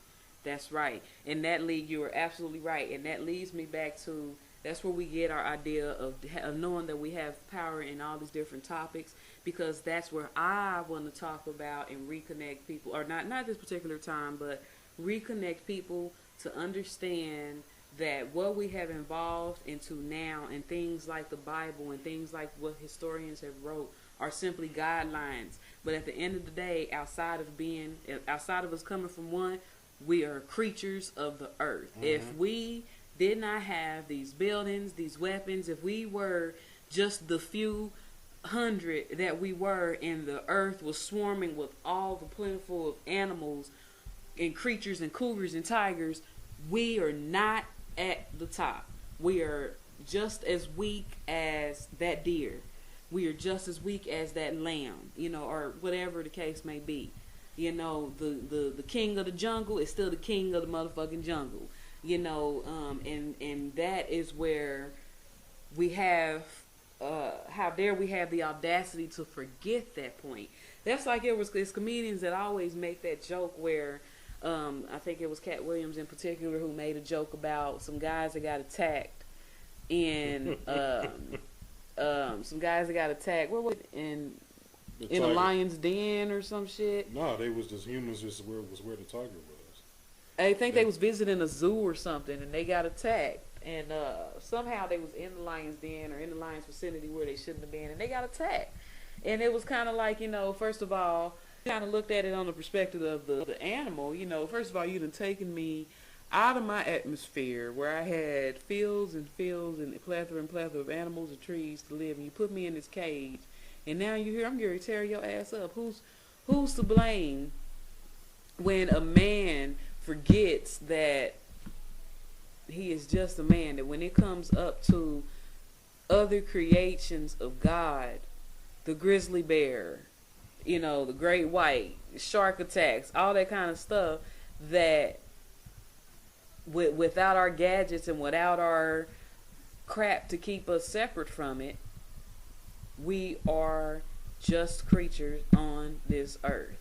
That's right. And you are absolutely right. And that leads me back to, that's where we get our idea of knowing that we have power in all these different topics, because that's where I want to talk about and reconnect people, or not this particular time, but reconnect people to understand that what we have evolved into now, and things like the Bible and things like what historians have wrote, are simply guidelines. But at the end of the day, outside of us coming from one, we are creatures of the earth. Mm-hmm. If we did not have these buildings, these weapons, if we were just the few hundred that we were, and the earth was swarming with all the plentiful of animals and creatures and cougars and tigers, we are not at the top. We are just as weak as that deer. We are just as weak as that lamb, or whatever the case may be. The king of the jungle is still the king of the motherfucking jungle. And that is where we have, how dare we have the audacity to forget that point. That's like it's comedians that always make that joke where, I think it was Cat Williams in particular who made a joke about some guys that got attacked in, some guys that got attacked, where was it, in a lion's den or some shit? No, they was just humans, just where the tiger was. I think they was visiting a zoo or something, and they got attacked. And somehow they was in the lion's den or in the lion's vicinity where they shouldn't have been, and they got attacked. And it was kind of like, first of all, kind of looked at it on the perspective of the animal. First of all, you done taken me out of my atmosphere where I had fields and fields and plethora of animals and trees to live, and you put me in this cage, and now you here I'm going to tear your ass up. Who's to blame when a man forgets that he is just a man? That when it comes up to other creations of God, the grizzly bear, the great white, shark attacks, all that kind of stuff, that without our gadgets and without our crap to keep us separate from it, we are just creatures on this earth.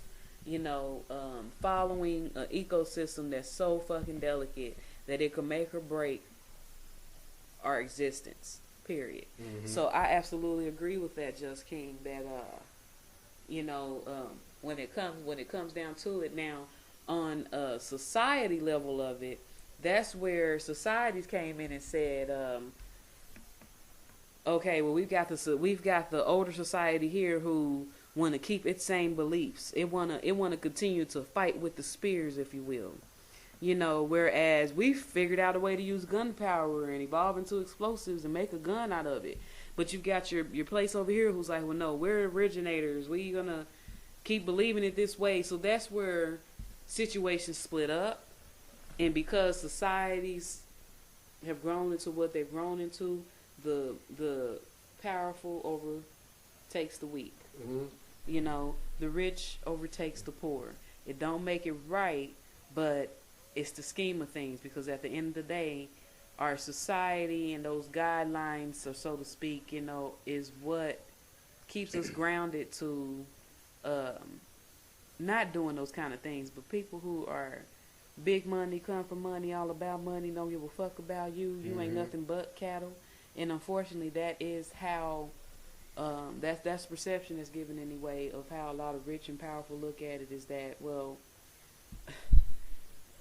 Following an ecosystem that's so fucking delicate that it can make or break our existence. Period. Mm-hmm. So I absolutely agree with that, Just King. That when it comes down to it, now on a society level of it, that's where societies came in and said, okay, well we've got the older society here who want to keep its same beliefs. It wanna continue to fight with the spears, if you will. Whereas we figured out a way to use gunpowder and evolve into explosives and make a gun out of it. But you've got your place over here who's like, well, no, we're originators. We're going to keep believing it this way. So that's where situations split up. And because societies have grown into what they've grown into, the powerful overtakes the weak. Mm-hmm. The rich overtakes the poor. It don't make it right, but it's the scheme of things, because at the end of the day, our society and those guidelines, or so to speak, is what keeps us grounded to not doing those kind of things. But people who are big money, come from money, all about money, don't give a fuck about you. You ain't nothing but cattle. And unfortunately, that is how that's perception is given anyway of how a lot of rich and powerful look at it, is that, well,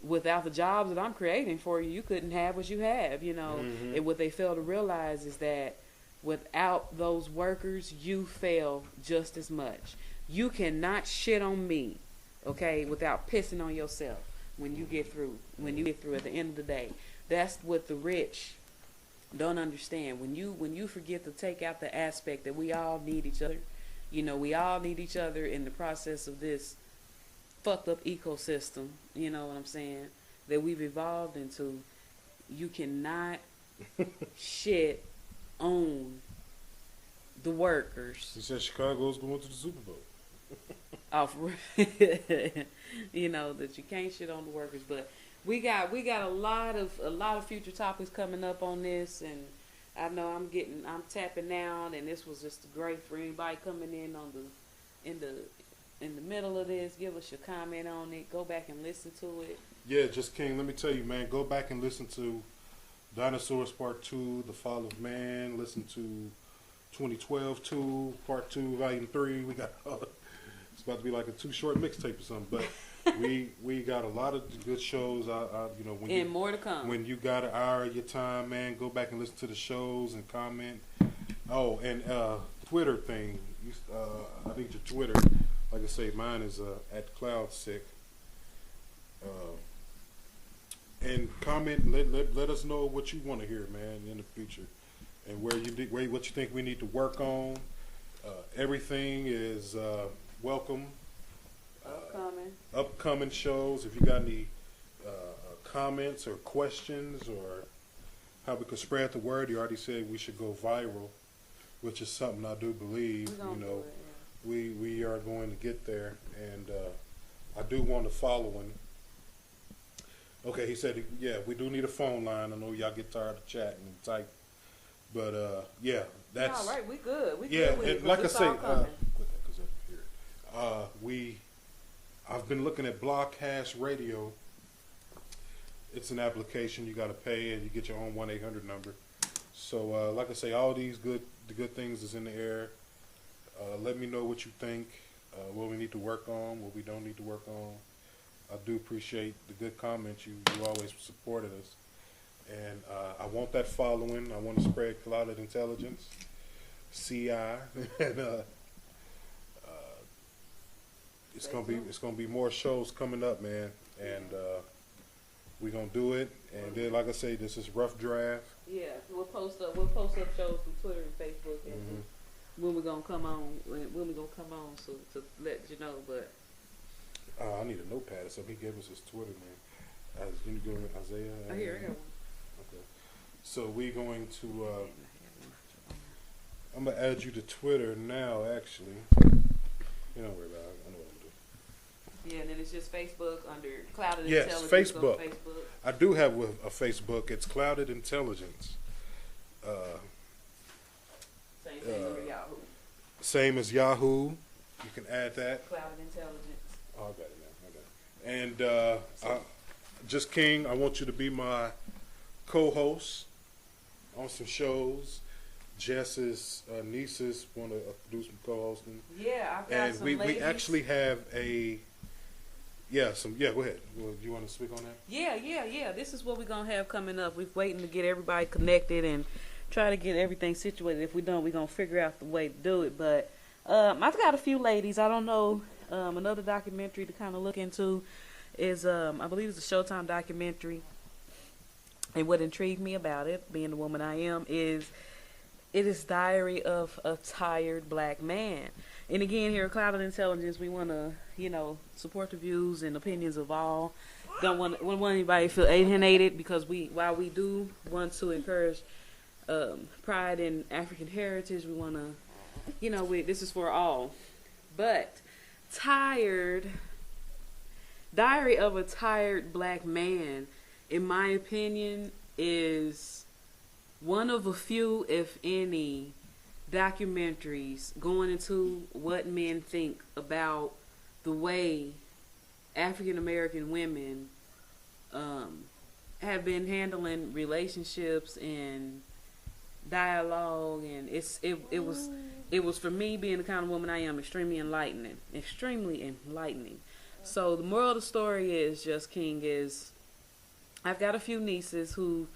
without the jobs that I'm creating for you, you couldn't have what you have, And what they fail to realize is that without those workers, you fail just as much. You cannot shit on me, okay, without pissing on yourself when you get through at the end of the day. That's what the rich don't understand. When you forget to take out the aspect that we all need each other, we all need each other in the process of this fucked up ecosystem, you know what I'm saying, that we've evolved into. You cannot shit on the workers. He said Chicago's going to the Super Bowl. That you can't shit on the workers. But we got a lot of future topics coming up on this, and I know I'm tapping out, and this was just great for anybody coming in the middle of this. Give us your comment on it. Go back and listen to it. Yeah, Just King, let me tell you, man, go back and listen to Dinosaurs Part 2, The Fall of Man. Listen to 2012 2, Part 2, Volume 3. We got it's about to be like a 2 short mixtape or something, but we got a lot of good shows. When more to come. When you got an hour of your time, man, go back and listen to the shows and comment. Oh, and Twitter thing. I need your Twitter. Like I say, mine is at CloudSick. And comment. Let us know what you want to hear, man, in the future, and what you think we need to work on. Everything is welcome. Upcoming shows. If you got any comments or questions, or how we could spread the word, you already said we should go viral, which is something I do believe. We are going to get there, and I do want a following. Okay, he said, yeah, we do need a phone line. I know y'all get tired of chatting and type, but yeah, that's all right. We good. We yeah, good. And like I say, I've been looking at Blockcast Radio. It's an application you got to pay, and you get your own 1-800 number. So, like I say, all the good things is in the air. Let me know what you think, what we need to work on, what we don't need to work on. I do appreciate the good comments. You always supported us. And I want that following. I want to spread Clouded Intelligence, CI. And it's gonna be more shows coming up, man, and we're gonna do it. And then, like I say, this is rough draft. Yeah, we'll post up shows from Twitter and Facebook, and when we're gonna come on, so to let you know. But I need a notepad. So he gave us his Twitter name. You doing it, Isaiah? I got one. Okay. So we're going to. I'm gonna add you to Twitter now. Actually, you don't worry about it. I know what I'm doing. Yeah, and then it's just Facebook under Clouded Yes, Intelligence. Facebook. On Facebook. I do have a Facebook. It's Clouded Intelligence. Same thing under Yahoo. Same as Yahoo. You can add that. Clouded Intelligence. Oh, I got it now. I got it. And Just King, I want you to be my co-host on some shows. Jess's nieces want to do some co-hosting. Yeah, I've got And some we ladies. actually have a go ahead. Well, do you want to speak on that? Yeah. This is what we're gonna have coming up. We're waiting to get everybody connected and try to get everything situated. If we don't, we're gonna figure out the way to do it. But I've got a few ladies. I don't know. Another documentary to kind of look into is I believe it's a Showtime documentary. And what intrigued me about it, being the woman I am, is it is Diary of a Tired Black Man. And again, here at Clouded Intelligence, we want to, support the views and opinions of all. Don't want anybody to feel alienated, because while we do want to encourage pride in African heritage, we want to, this is for all. But Diary of a Tired Black Man, in my opinion, is one of a few, if any, documentaries going into what men think about the way African American women have been handling relationships and dialogue, and it was for me, being the kind of woman I am, extremely enlightening. So the moral of the story is, Just King, is I've got a few nieces who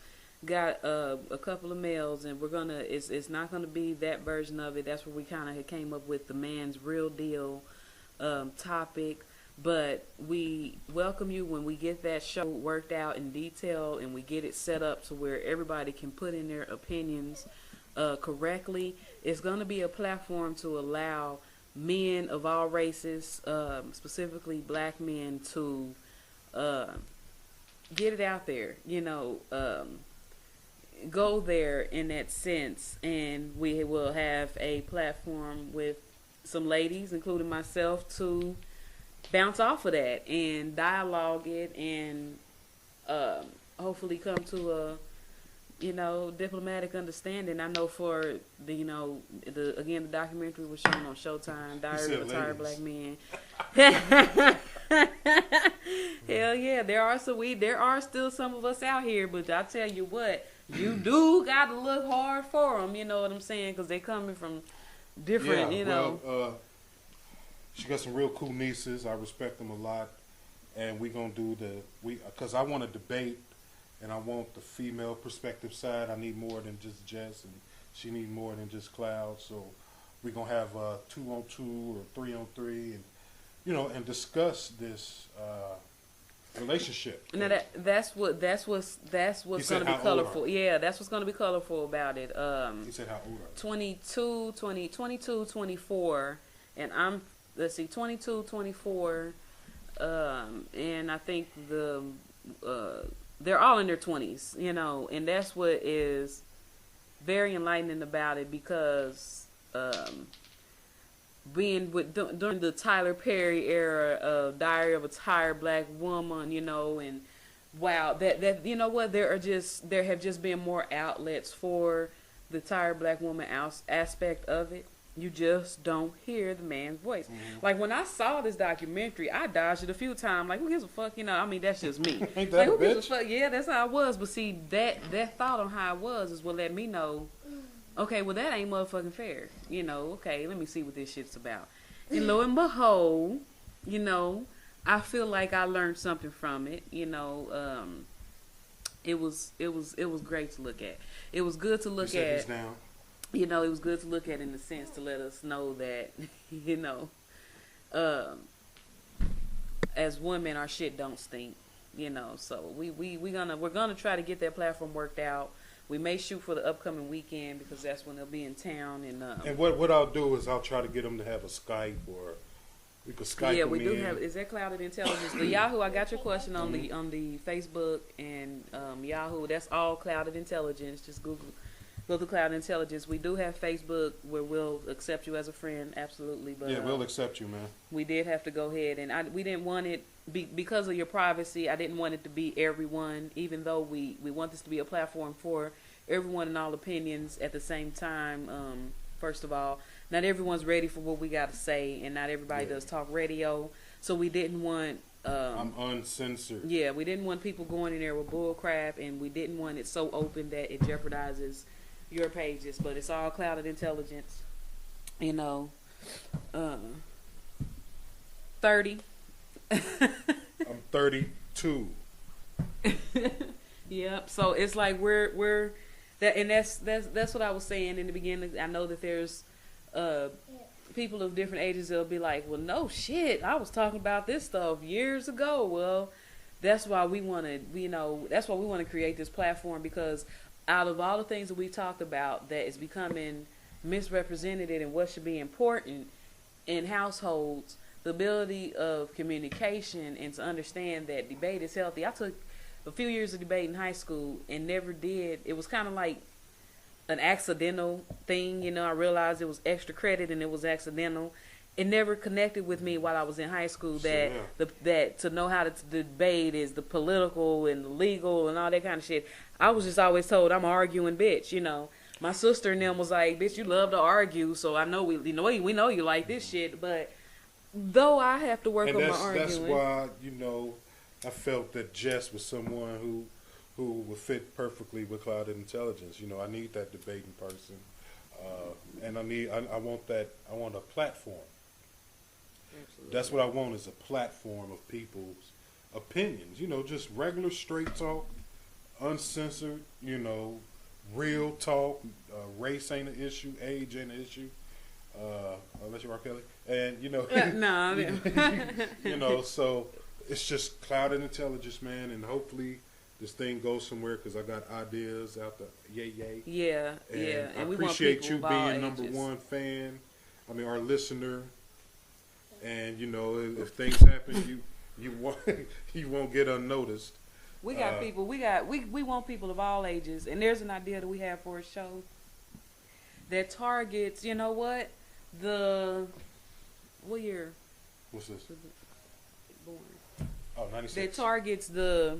got a couple of males, and it's not gonna be that version of it. That's where we kind of came up with the man's real deal topic. But we welcome you when we get that show worked out in detail and we get it set up to where everybody can put in their opinions correctly. It's gonna be a platform to allow men of all races, specifically black men, to get it out there, go there in that sense. And we will have a platform with some ladies, including myself, to bounce off of that and dialogue it, and hopefully come to a diplomatic understanding. I know for the documentary was shown on Showtime, Diary of a Tired Black Man. Hell yeah, there are still some of us out here, but I tell you what, you do got to look hard for them. You know what I'm saying? Because they coming from different, she got some real cool nieces. I respect them a lot, and we gonna do because I want to debate. And I want the female perspective side. I need more than just Jess, and she need more than just Cloud. So we're gonna have 2-on-2 or 3-on-3, and and discuss this relationship. Now that's what's gonna be colorful. Yeah, that's what's gonna be colorful about it. He said how old are 22, 24, and I'm 22, 24, and I think they're all in their 20s, and that's what is very enlightening about it, because being during the Tyler Perry era of Diary of a Tired Black Woman, and wow, that there have just been more outlets for the tired black woman aspect of it. You just don't hear the man's voice. Mm-hmm. Like, when I saw this documentary, I dodged it a few times. Like, who gives a fuck? I mean, that's just me. Ain't that who bitch? gives a fuck? Yeah, that's how I was. But see, that thought on how I was is what let me know, okay, well, that ain't motherfucking fair. Okay, let me see what this shit's about. And lo and behold, I feel like I learned something from it. It was great to look at. It was good to look at. Now. It was good to look at, in the sense to let us know that, as women, our shit don't stink. So we're gonna try to get that platform worked out. We may shoot for the upcoming weekend because that's when they'll be in town. And what I'll do is I'll try to get them to have a Skype, or we could Skype. Yeah, them we do in. have. Is that Clouded Intelligence? The Yahoo. I got your question on the Facebook and Yahoo. That's all Clouded Intelligence. Just Google Clouded Intelligence. We do have Facebook where we'll accept you as a friend. Absolutely, but yeah, we'll accept you, man. we did have to go ahead, and we didn't want it because of your privacy. I didn't want it to be everyone, even though we want this to be a platform for everyone and all opinions at the same time. First of all, not everyone's ready for what we got to say, and not everybody does talk radio. So we didn't want. I'm uncensored. Yeah, we didn't want people going in there with bull crap, and we didn't want it so open that it jeopardizes your pages. But it's all Clouded Intelligence. 30. I'm 32. Yep. So it's like we're that, and that's what I was saying in the beginning. I know that there's people of different ages that'll be like, well, no shit, I was talking about this stuff years ago. Well, that's why we want to, that's why we want to create this platform, because out of all the things that we talked about that is becoming misrepresented and what should be important in households, the ability of communication and to understand that debate is healthy. I took a few years of debate in high school and never did. It was kind of like an accidental thing, I realized it was extra credit and it was accidental. It never connected with me while I was in high school that that to know how to debate is the political and the legal and all that kind of shit. I was just always told I'm an arguing bitch, My sister and them was like, bitch, you love to argue, so I know we know you like this shit. But though I have to work on my arguing. That's why, I felt that Jess was someone who would fit perfectly with Clouded Intelligence. I need that debating person, and I want a platform. Absolutely. That's what I want, is a platform of people's opinions. Just regular straight talk, uncensored. Real talk. Race ain't an issue. Age ain't an issue. Unless you're R. Kelly, and so it's just Clouded Intelligence, man, and hopefully this thing goes somewhere, because I got ideas out there. Yay. Yeah, and yeah. I And we appreciate want you people being of all ages. #1 fan. Our listener. And if things happen, you won't get unnoticed. We got people. We want people of all ages, and there's an idea that we have for a show that targets. You know what? What year? What's this? Born. Oh, 96. That targets the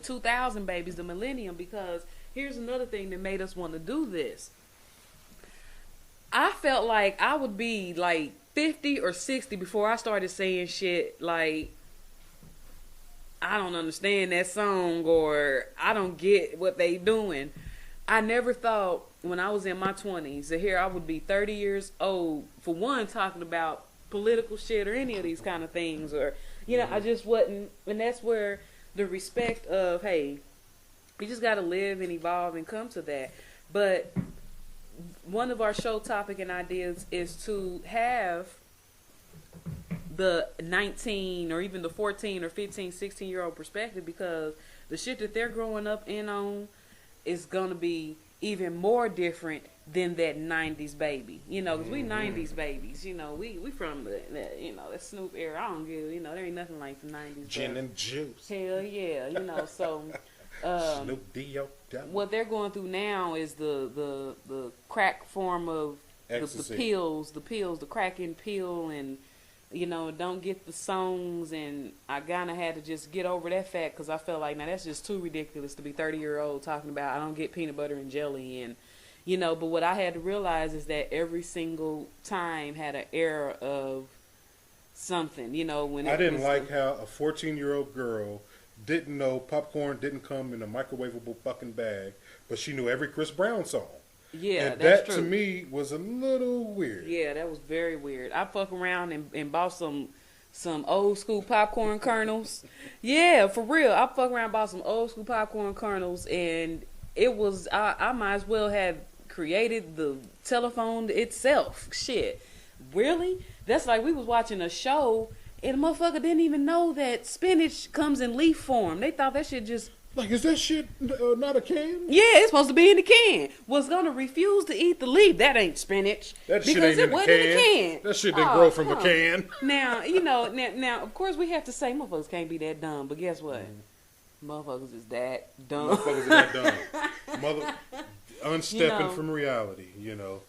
2000 babies, the millennium, because here's another thing that made us want to do this. I felt like I would be like 50 or 60 before I started saying shit like, I don't understand that song, or I don't get what they doing. I never thought when I was in my 20s that here I would be 30 years old, for one, talking about political shit or any of these kind of things, or I just wasn't. And that's where the respect of, hey, you just got to live and evolve and come to that. But one of our show topic and ideas is to have the 19 or even the 14 or 15, 16-year-old perspective, because the shit that they're growing up in on is going to be even more different than that 90s baby. Because we 90s babies. We from that Snoop era. I don't give, there ain't nothing like the 90s. Gin and juice. Hell yeah, so Snoop D.O. what they're going through now is the crack form of the pills, the cracking pill, and don't get the songs. And I kind of had to just get over that fact, because I felt like, now that's just too ridiculous to be 30-year-old talking about I don't get peanut butter and jelly. And but what I had to realize is that every single time had an era of something. When I didn't like how a 14-year-old girl didn't know popcorn didn't come in a microwavable fucking bag, but she knew every Chris Brown song. Yeah, and that's that true. To me was a little weird. Yeah, that was very weird. I fuck around and bought some old school popcorn kernels. Yeah, for real. I fuck around and bought some old school popcorn kernels, and it was I might as well have created the telephone itself. Shit, really? That's like we was watching a show, And the motherfucker didn't even know that spinach comes in leaf form. They thought that shit just... Like, is that shit not a can? Yeah, it's supposed to be in the can. Was gonna refuse to eat the leaf. That ain't spinach. That shit because ain't it in the wasn't can. in the can. That shit didn't Oh, grow from a come on. can. Now, now, of course we have to say motherfuckers can't be that dumb, but guess what? Motherfuckers is that dumb. Motherfuckers are that dumb. Mother, unstepping know. from reality, you know.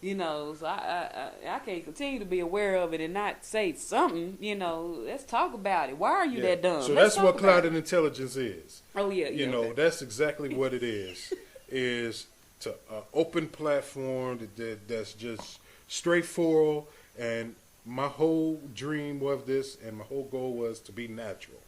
So I can't continue to be aware of it and not say something. Let's talk about it. Why are you that dumb? So Let's that's what talk about clouded it. intelligence is. Oh yeah, You know, okay. that's exactly what it is to open platform that's just straightforward. And my whole dream of this and my whole goal was to be natural.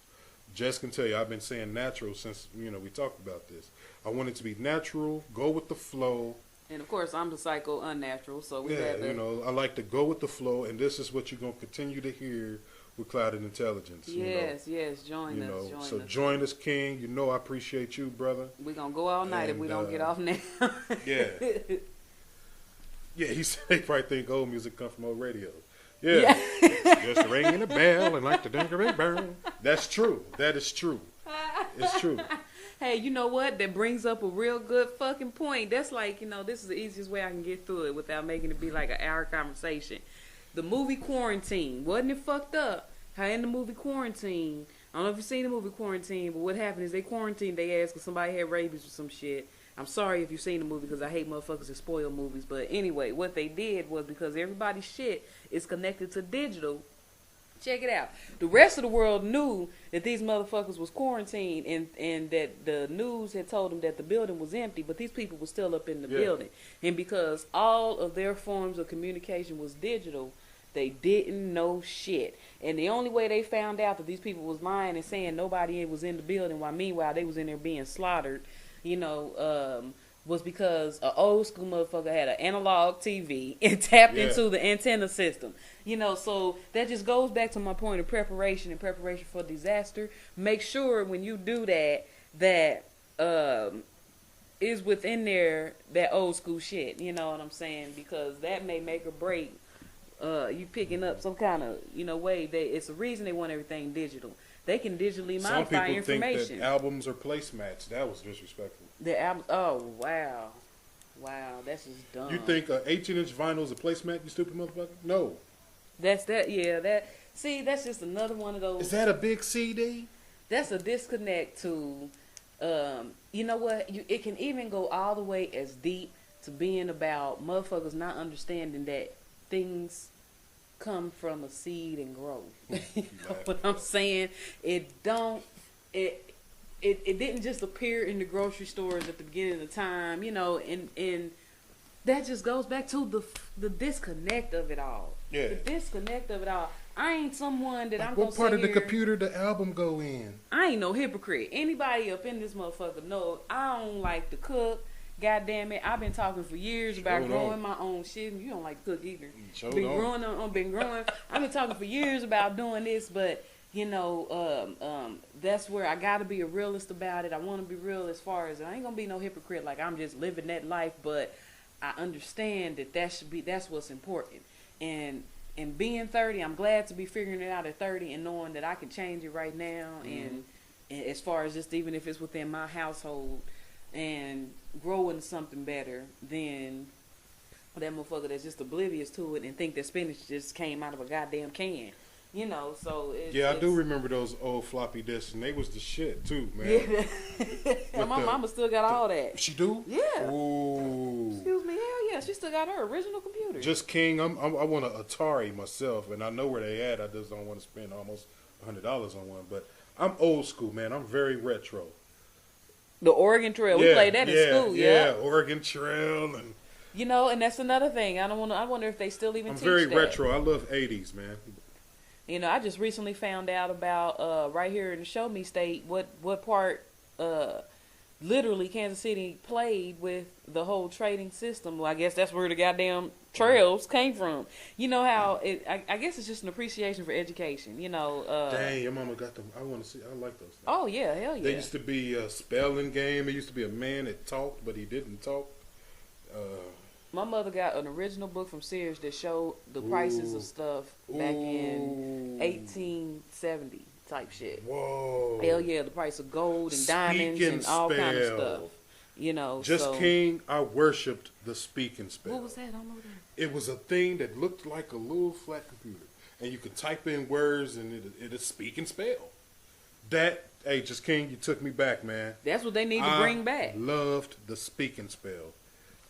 Jess can tell you, I've been saying natural since, we talked about this. I want it to be natural, go with the flow. And of course, I'm the psycho unnatural, so we Yeah, had to... I like to go with the flow, and this is what you're going to continue to hear with Clouded Intelligence. Yes, join us. Join us, King. I appreciate you, brother. We're going to go all night if we don't get off now. Yeah. Yeah, they probably think old music come from old radio. Yeah. Just ringing a bell and like the dingery bell. That's true. That is true. It's true. Hey, you know what? That brings up a real good fucking point. That's like, this is the easiest way I can get through it without making it be like an hour conversation. The movie Quarantine. Wasn't it fucked up? How in the movie Quarantine, I don't know if you've seen the movie Quarantine, but what happened is they quarantined their ass because somebody had rabies or some shit. I'm sorry if you've seen the movie because I hate motherfuckers that spoil movies. But anyway, what they did was because everybody's shit is connected to digital. Check it out. The rest of the world knew that these motherfuckers was quarantined and that the news had told them that the building was empty, but these people were still up in the building. And because all of their forms of communication was digital, they didn't know shit. And the only way they found out that these people was lying and saying nobody was in the building while meanwhile they was in there being slaughtered, was because an old school motherfucker had an analog TV and tapped into the antenna system. So that just goes back to my point of preparation and preparation for disaster. Make sure when you do that is within there that old school shit. You know what I'm saying? Because that may make or break you picking up some kind of way. It's the reason they want everything digital. They can digitally modify information. Some people think that albums are placemats. That was disrespectful. The album. Oh wow, that's just dumb. You think an 18-inch vinyl is a placemat? You stupid motherfucker. No. That's that. Yeah, that. See, that's just another one of those. Is that a big CD? That's a disconnect to. You know what? It can even go all the way as deep to being about motherfuckers not understanding that things come from a seed and grow. You know what I'm saying? It didn't just appear in the grocery stores at the beginning of the time, and that just goes back to the disconnect of it all. Yeah. The disconnect of it all. I ain't someone that I'm what gonna part of the here, computer the album go in? I ain't no hypocrite. Anybody up in this motherfucker know I don't like to cook. God damn it, I've been talking for years about growing my own shit. You don't like to cook either. Been growing. I've been talking for years about doing this, but that's where I gotta be a realist about it. I want to be real as far as I ain't gonna be no hypocrite. Like I'm just living that life, but I understand that's what's important. And being 30, I'm glad to be figuring it out at 30 and knowing that I can change it right now. And as far as just even if it's within my household. And grow into something better than that motherfucker that's just oblivious to it and think that spinach just came out of a goddamn can. So I do remember those old floppy disks, and they was the shit too, man. Yeah. My mama still got all that. She do? Yeah. Ooh. Excuse me, hell yeah, she still got her original computer. Just King, I want an Atari myself, and I know where they at. I just don't want to spend almost $100 on one, but I'm old school, man. I'm very retro. The Oregon Trail, we played that in school. Yeah, Oregon Trail, and and that's another thing. I wonder if they still even. I'm teach very that. retro. I love '80s, man. I just recently found out about right here in the Show Me State what part literally Kansas City played with the whole trading system. Well, I guess that's where the goddamn trails came from. You know how I guess it's just an appreciation for education. Dang, your mama got them. I want to see. I like those things. Oh yeah, hell yeah. There used to be a spelling game. There used to be a man that talked, but he didn't talk. My mother got an original book from Sears that showed the prices Ooh. of stuff back in Ooh. 1870 type shit. Whoa. Hell yeah, the price of gold and diamonds Speak and all kind of spell. stuff. You know, Just so King, I worshipped the speak and spell. what was that? I don't know that. It was a thing that looked like a little flat computer, and you could type in words and it'd speak and spell. That, hey, Just King, you took me back, man. That's what they need to bring back. Loved the speak and spell.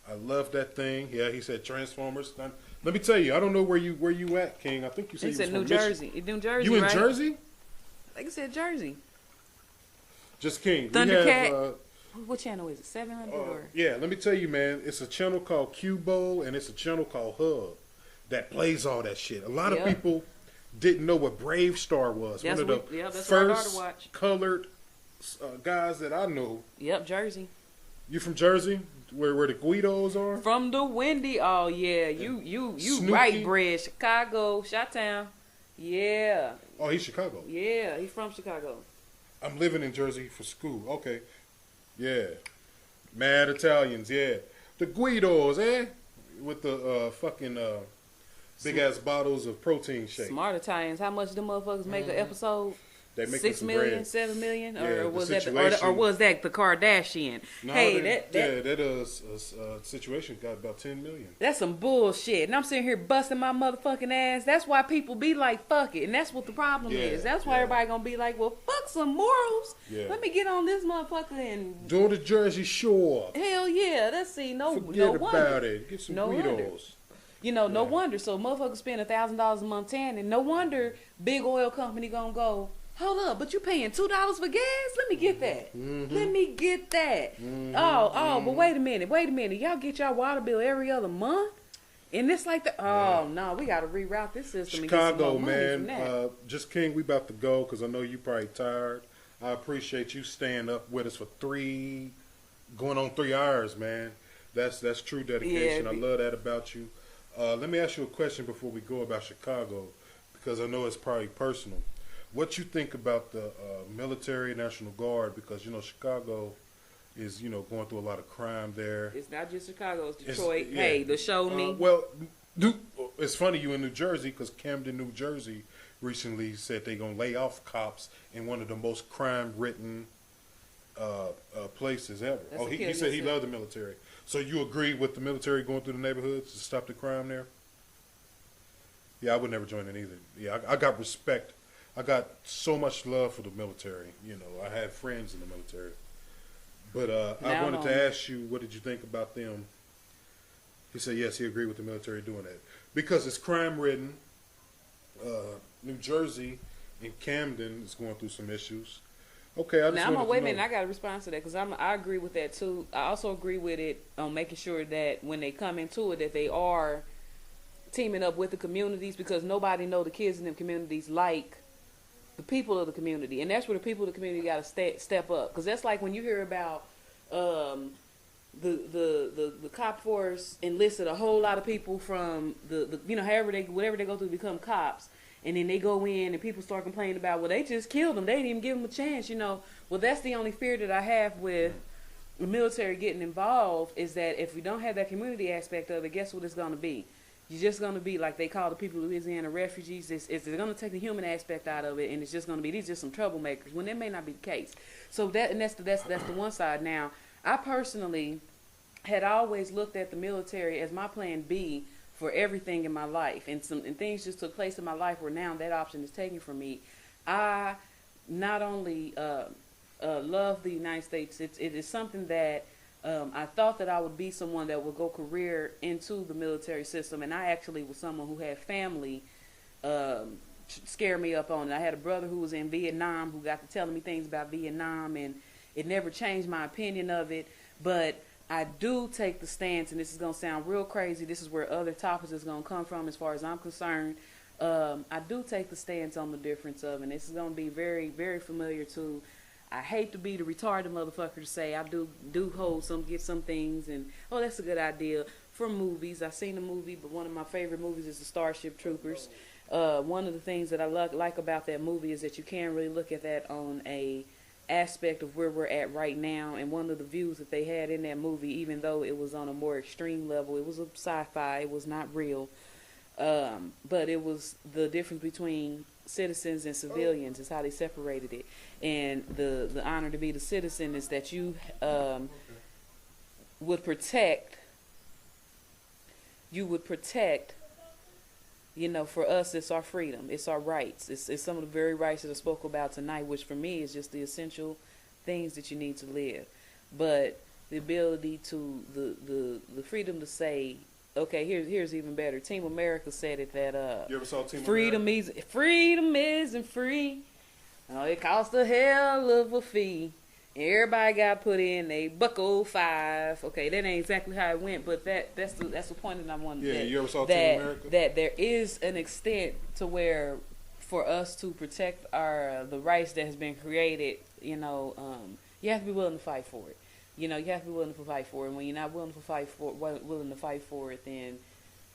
I loved that thing. Yeah, he said Transformers. Now, let me tell you, I don't know where you at, King. I think you said He you said was New from Michigan. Jersey. New Jersey, You in right? Jersey? Like I said, Jersey. Just King. Thundercat. We have, What channel is it? 700 or? yeah, let me tell you, man. It's a channel called Cubo, and it's a channel called Hub that plays all that shit. A lot of Yeah. people didn't know what Brave Star was. That's One of what- the yeah, that's what our daughter first watch. colored guys that I know. Yep, Jersey. You from Jersey, where the Guidos are? From the Windy. Oh yeah, you Snooki. right, Bred. Chicago, Chi-Town. Yeah, Oh, he's Chicago. yeah, he's from Chicago. I'm living in Jersey for school. Okay. Yeah. Mad Italians, yeah. The Guidos, eh? With the fucking big ass bottles of protein shake. Smart Italians. How much them motherfuckers make an episode? They make 6 some million, bread. 7 million, Yeah, or the was that situation- or was that the Kardashian? No, Hey, that situation got about 10 million. that's some bullshit. And I'm sitting here busting my motherfucking ass. That's why people be like, fuck it. And that's what the problem Yeah, is. That's why yeah. everybody gonna be like, well, fuck some morals. Yeah. Let me get on this motherfucker and Do the Jersey Shore. hell yeah. Let's see. No Forget wonder. about it. Get some No wonder. Guidos. You know, no Yeah. wonder. So motherfuckers spend $1,000 a month tanning. No wonder big oil company gonna go, hold up, but you paying $2 for gas? Let me get that. Mm-hmm. Let me get that. But wait a minute. Y'all get y'all water bill every other month? And it's like no, we gotta reroute this system and get Chicago, some more money from man. that. Just King, we about to go because I know you probably tired. I appreciate you staying up with us for going on 3 hours, man. That's true dedication. Yeah. I love that about you. Let me ask you a question before we go about Chicago, because I know it's probably personal. What you think about the military, National Guard? Because Chicago is going through a lot of crime there. It's not just Chicago, it's It's- Detroit. yeah. Hey, the show me. Well, it's funny you in New Jersey because Camden, New Jersey, recently said they're gonna lay off cops in one of the most crime-ridden places ever. That's a He kill said he yourself. loved the military. So you agree with the military going through the neighborhoods to stop the crime there? Yeah, I would never join it either. Yeah, I got respect. I got so much love for the military. I had friends in the military. But I Now wanted on. to ask you, what did you think about them? He said, yes, he agreed with the military doing that. Because it's crime-ridden. New Jersey and Camden is going through some issues. Okay, I just Now, wanted to wait a know. minute. I got to respond to that because I agree with that too. I also agree with it on making sure that when they come into it, that they are teaming up with the communities because nobody know the kids in them communities like the people of the community, and that's where the people of the community got to step up. Because that's like when you hear about the cop force enlisted a whole lot of people from the whatever they go through to become cops. And then they go in and people start complaining about, well, they just killed them. They didn't even give them a chance, Well, that's the only fear that I have with the military getting involved is that if we don't have that community aspect of it, guess what it's going to be? You're just going to be like they call the people of Louisiana refugees. They're going to take the human aspect out of it, and it's just going to be these just some troublemakers when that may not be the case. So that's the one side. Now, I personally had always looked at the military as my plan B for everything in my life, and things just took place in my life where now that option is taken from me. I not only love the United States, it is something that I thought that I would be someone that would go career into the military system, and I actually was someone who had family scare me up on it. I had a brother who was in Vietnam who got to telling me things about Vietnam, and it never changed my opinion of it, but I do take the stance, and this is going to sound real crazy. This is where other topics is going to come from as far as I'm concerned. I do take the stance on the difference of, and this is going to be very, very familiar to, I hate to be the retarded motherfucker to say I do get some things, and, oh, that's a good idea, from movies. I've seen the movie, but one of my favorite movies is the Starship Troopers. One of the things that I like about that movie is that you can't really look at that on a aspect of where we're at right now, and one of the views that they had in that movie, even though it was on a more extreme level, it was a sci-fi, it was not real, but it was the difference between citizens and civilians is how they separated it. And the honor to be the citizen is that you would protect, you know, for us, it's our freedom, it's our rights, it's some of the very rights that I spoke about tonight, which for me is just the essential things that you need to live. But the ability to, the freedom to say, okay, here's even better. Team America said it that You ever saw Team freedom America? freedom isn't free. Oh, it costs a hell of a fee. Everybody got put in a buckle 5. Okay, that ain't exactly how it went, but that's the point that I wanted. Yeah, that, you ever saw that, Team America? That there is an extent to where, for us to protect the rights that has been created, you know, you have to be willing to fight for it. You know, you have to be willing to fight for it. And when you're not willing to fight for it, then,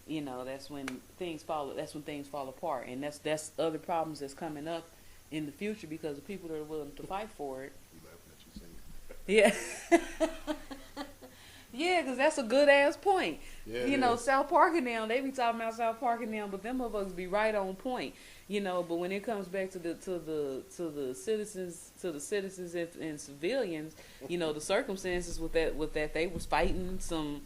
you know, that's when things fall apart, and that's other problems that's coming up in the future because the people that are willing to fight for it. Yeah. Yeah, because that's a good ass point. Yeah, you know, South Park and them, they be talking about South Park and them, but them motherfuckers be right on point. You know, but when it comes back to the citizens and civilians, you know, the circumstances with that they was fighting some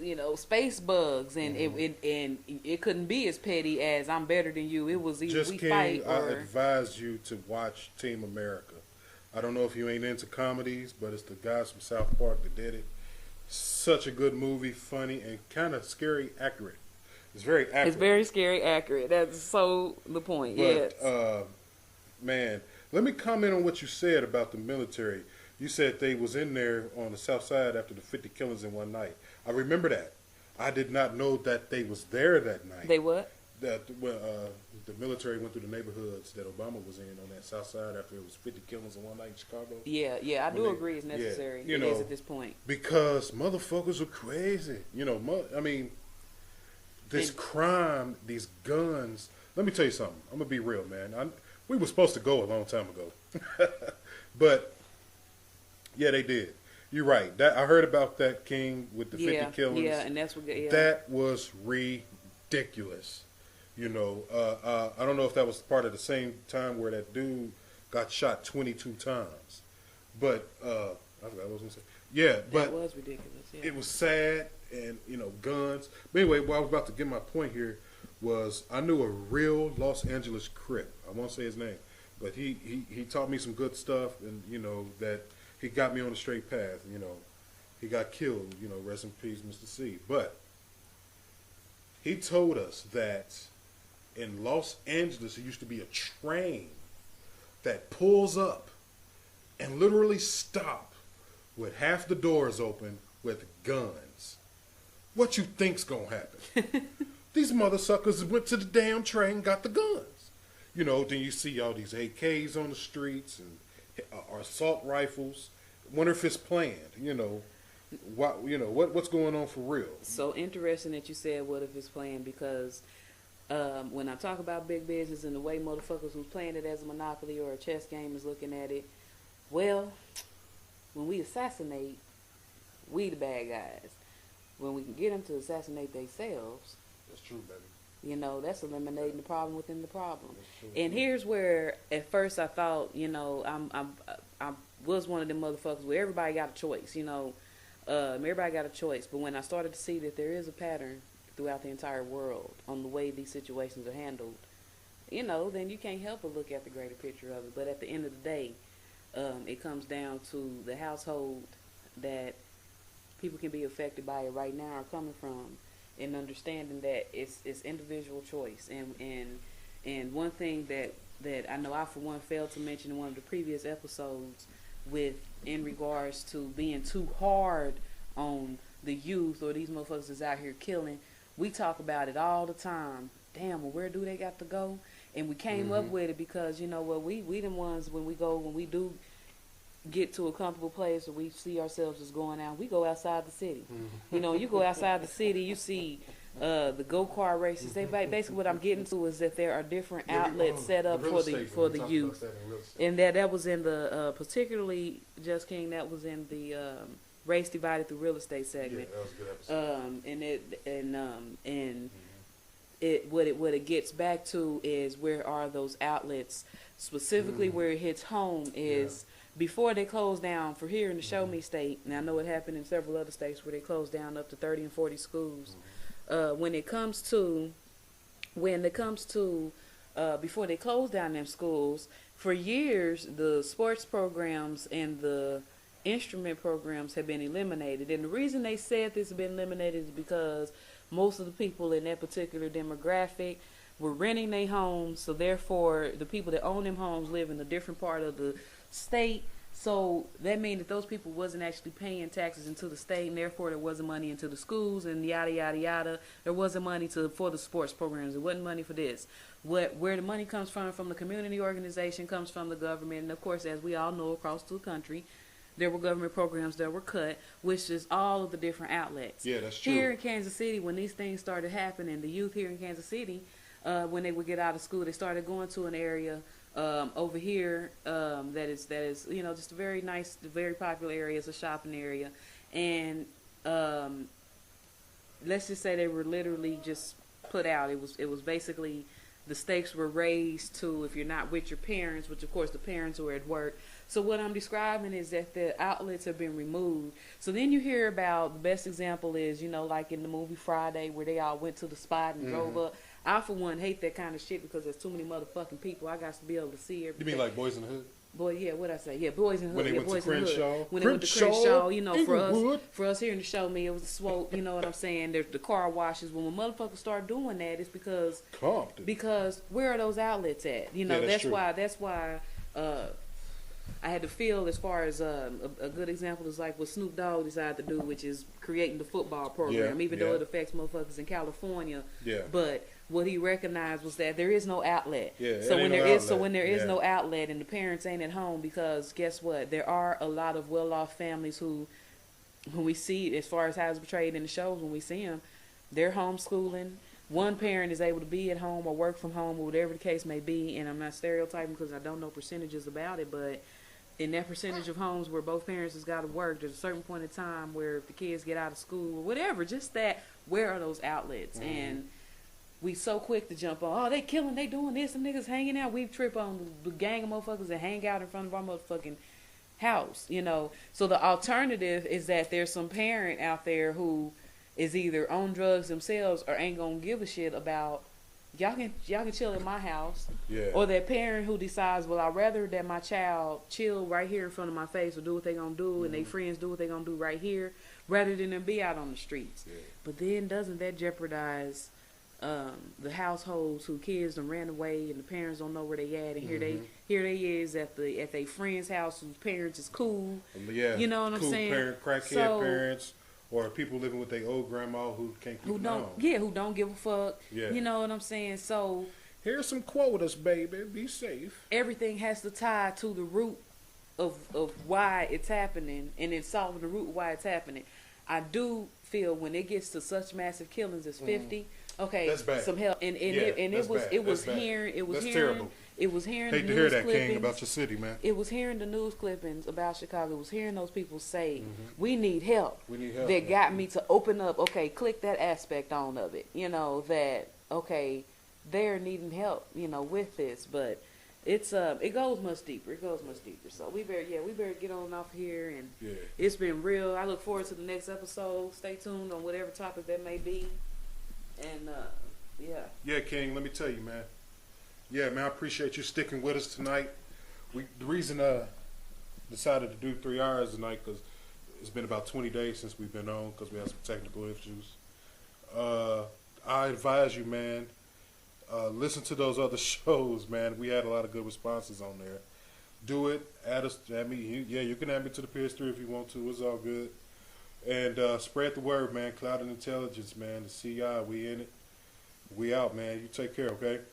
you know, space bugs, and it couldn't be as petty as I'm better than you. It was either Just we King, fight I or advise you to watch Team America. I don't know if you ain't into comedies, but it's the guys from South Park that did it. Such a good movie, funny and kind of scary, accurate. It's very accurate. it's very scary accurate. That's so the point. But, Yes. Man, let me comment on what you said about the military. You said they was in there on the south side after the 50 killings in one night. I remember that. I did not know that they was there that night. They what? That when the military went through the neighborhoods that Obama was in on that south side after it was 50 killings in one night in Chicago. Yeah, I do When agree it's necessary. you It know, is at this point. Because motherfuckers are crazy. You know, I mean, this crime, these guns. Let me tell you something. I'm going to be real, man. We were supposed to go a long time ago. But, yeah, they did. You're right. I heard about that, King, with the 50 killings. Yeah, and that's what. Yeah. That was ridiculous. You know, I don't know if that was part of the same time where that dude got shot 22 times. But, I forgot what I was going to say. Yeah, but that was ridiculous. Yeah. it was sad and, you know, guns. But anyway, what I was about to get my point here was I knew a real Los Angeles Crip. I won't say his name. But he taught me some good stuff, and, you know, that he got me on the straight path. You know, he got killed, you know, rest in peace, Mr. C. But he told us that in Los Angeles, there used to be a train that pulls up and literally stop with half the doors open with guns. What you think's gonna happen? These mother suckers went to the damn train and got the guns. You know, then you see all these AKs on the streets and or assault rifles. Wonder if it's planned. You know, what's going on for real? So interesting that you said what if it's planned, because when I talk about big business and the way motherfuckers who's playing it as a monopoly or a chess game is looking at it, well, when we assassinate, we the bad guys. When we can get them to assassinate themselves, That's true, baby. you know, that's eliminating the problem within the problem. And here's where, at first, I thought, you know, I was one of them motherfuckers where everybody got a choice, you know. Everybody got a choice. But when I started to see that there is a pattern throughout the entire world on the way these situations are handled, you know, then you can't help but look at the greater picture of it. But at the end of the day, it comes down to the household that people can be affected by it right now are coming from, and understanding that it's individual choice. And one thing that I know I for one failed to mention in one of the previous episodes in regards to being too hard on the youth or these motherfuckers that's out here killing, we talk about it all the time. Damn, well, where do they got to go? And we came up with it because, you know what, we them ones when we do get to a comfortable place where we see ourselves as going out, we go outside the city. You know, you go outside the city, you see the go-kart races. They basically what I'm getting to is that there are different outlets set up real for the estate, for man. We the talked youth. about that in real estate. And that was in the particularly Just King. That was in the race divided through real estate Yeah, segment. that was a good episode. And what it gets back to is where are those outlets specifically where it hits home is before they close down for here in the Show Me State. And I know it happened in several other states where they closed down up to 30 and 40 schools. When it comes to before they close down them schools, for years the sports programs and the instrument programs have been eliminated. And the reason they said this has been eliminated is because most of the people in that particular demographic were renting their homes, so therefore the people that own them homes live in a different part of the state. So that means that those people wasn't actually paying taxes into the state, and therefore there wasn't money into the schools and yada yada yada. There wasn't money for the sports programs. There wasn't money for this. Where the money comes from the community organization, comes from the government, and of course, as we all know, across the country, there were government programs that were cut, which is all of the different outlets. Yeah, that's true. Here in Kansas City, when these things started happening, the youth here in Kansas City, when they would get out of school, they started going to an area over here that is just a very nice, very popular area. It's a shopping area, and let's just say they were literally just put out. It was basically the stakes were raised to if you're not with your parents, which of course the parents were at work. So what I'm describing is that the outlets have been removed. So then you hear about, the best example is, like in the movie Friday where they all went to the spot and drove up. I, for one, hate that kind of shit because there's too many motherfucking people. I got to be able to see everything. You mean like Boys in the Hood? Boy, yeah, what'd I say? Yeah, Boys in the Hood. When they went to Crenshaw? When they went to Crenshaw, for us here in the Show Me, it was a swope, you know what I'm saying? There's the car washes. When motherfuckers start doing that, it's because where are those outlets at? That's why I had to feel as far as a good example is like what Snoop Dogg decided to do, which is creating the football program, even though it affects motherfuckers in California. Yeah. But what he recognized was that there is no outlet. Yeah, so when there is no outlet and the parents ain't at home, because guess what? There are a lot of well-off families who, when we see, as far as how it's portrayed in the shows, when we see them, they're homeschooling. One parent is able to be at home or work from home or whatever the case may be, and I'm not stereotyping because I don't know percentages about it, but in that percentage of homes where both parents has got to work, there's a certain point in time where if the kids get out of school or whatever, just that, where are those outlets? And we so quick to jump on, they killing, they doing this, some niggas hanging out. We trip on the gang of motherfuckers that hang out in front of our motherfucking house, So the alternative is that there's some parent out there who is either on drugs themselves or ain't gonna give a shit about y'all can chill at my house. Yeah. Or that parent who decides, well, I'd rather that my child chill right here in front of my face or do what they gonna do and they friends do what they gonna do right here rather than them be out on the streets. Yeah. But then doesn't that jeopardize the households who kids done ran away and the parents don't know where they at, and here they is at they friend's house whose parents is cool. Yeah. You know what I'm saying? Crackhead parents. Or people living with their old grandma who can't keep them home. Yeah, who don't give a fuck. Yeah. You know what I'm saying? So here's some quotas, baby. Be safe. Everything has to tie to the root of why it's happening, and then solving the root why it's happening. I do feel when it gets to such massive killings as 50, okay, that's bad. Some help. And it was terrible. It was hearing Hate the to news hear that, clippings. King, about your city, man. It was hearing the news clippings about Chicago. It was hearing those people say, we need help. We need help. That got me to open up, okay, click that aspect on of it. That, okay, they're needing help, with this. But it's it goes much deeper. So we better get on off here, and it's been real. I look forward to the next episode. Stay tuned on whatever topic that may be. And Yeah, King, let me tell you, man. Yeah, man, I appreciate you sticking with us tonight. The reason decided to do 3 hours tonight because it's been about 20 days since we've been on because we had some technical issues. I advise you, man, listen to those other shows, man. We had a lot of good responses on there. Do it. Add me. You can add me to the PS3 if you want to. It's all good. And spread the word, man. Cloud and Intelligence, man. The CI, we in it. We out, man. You take care, okay?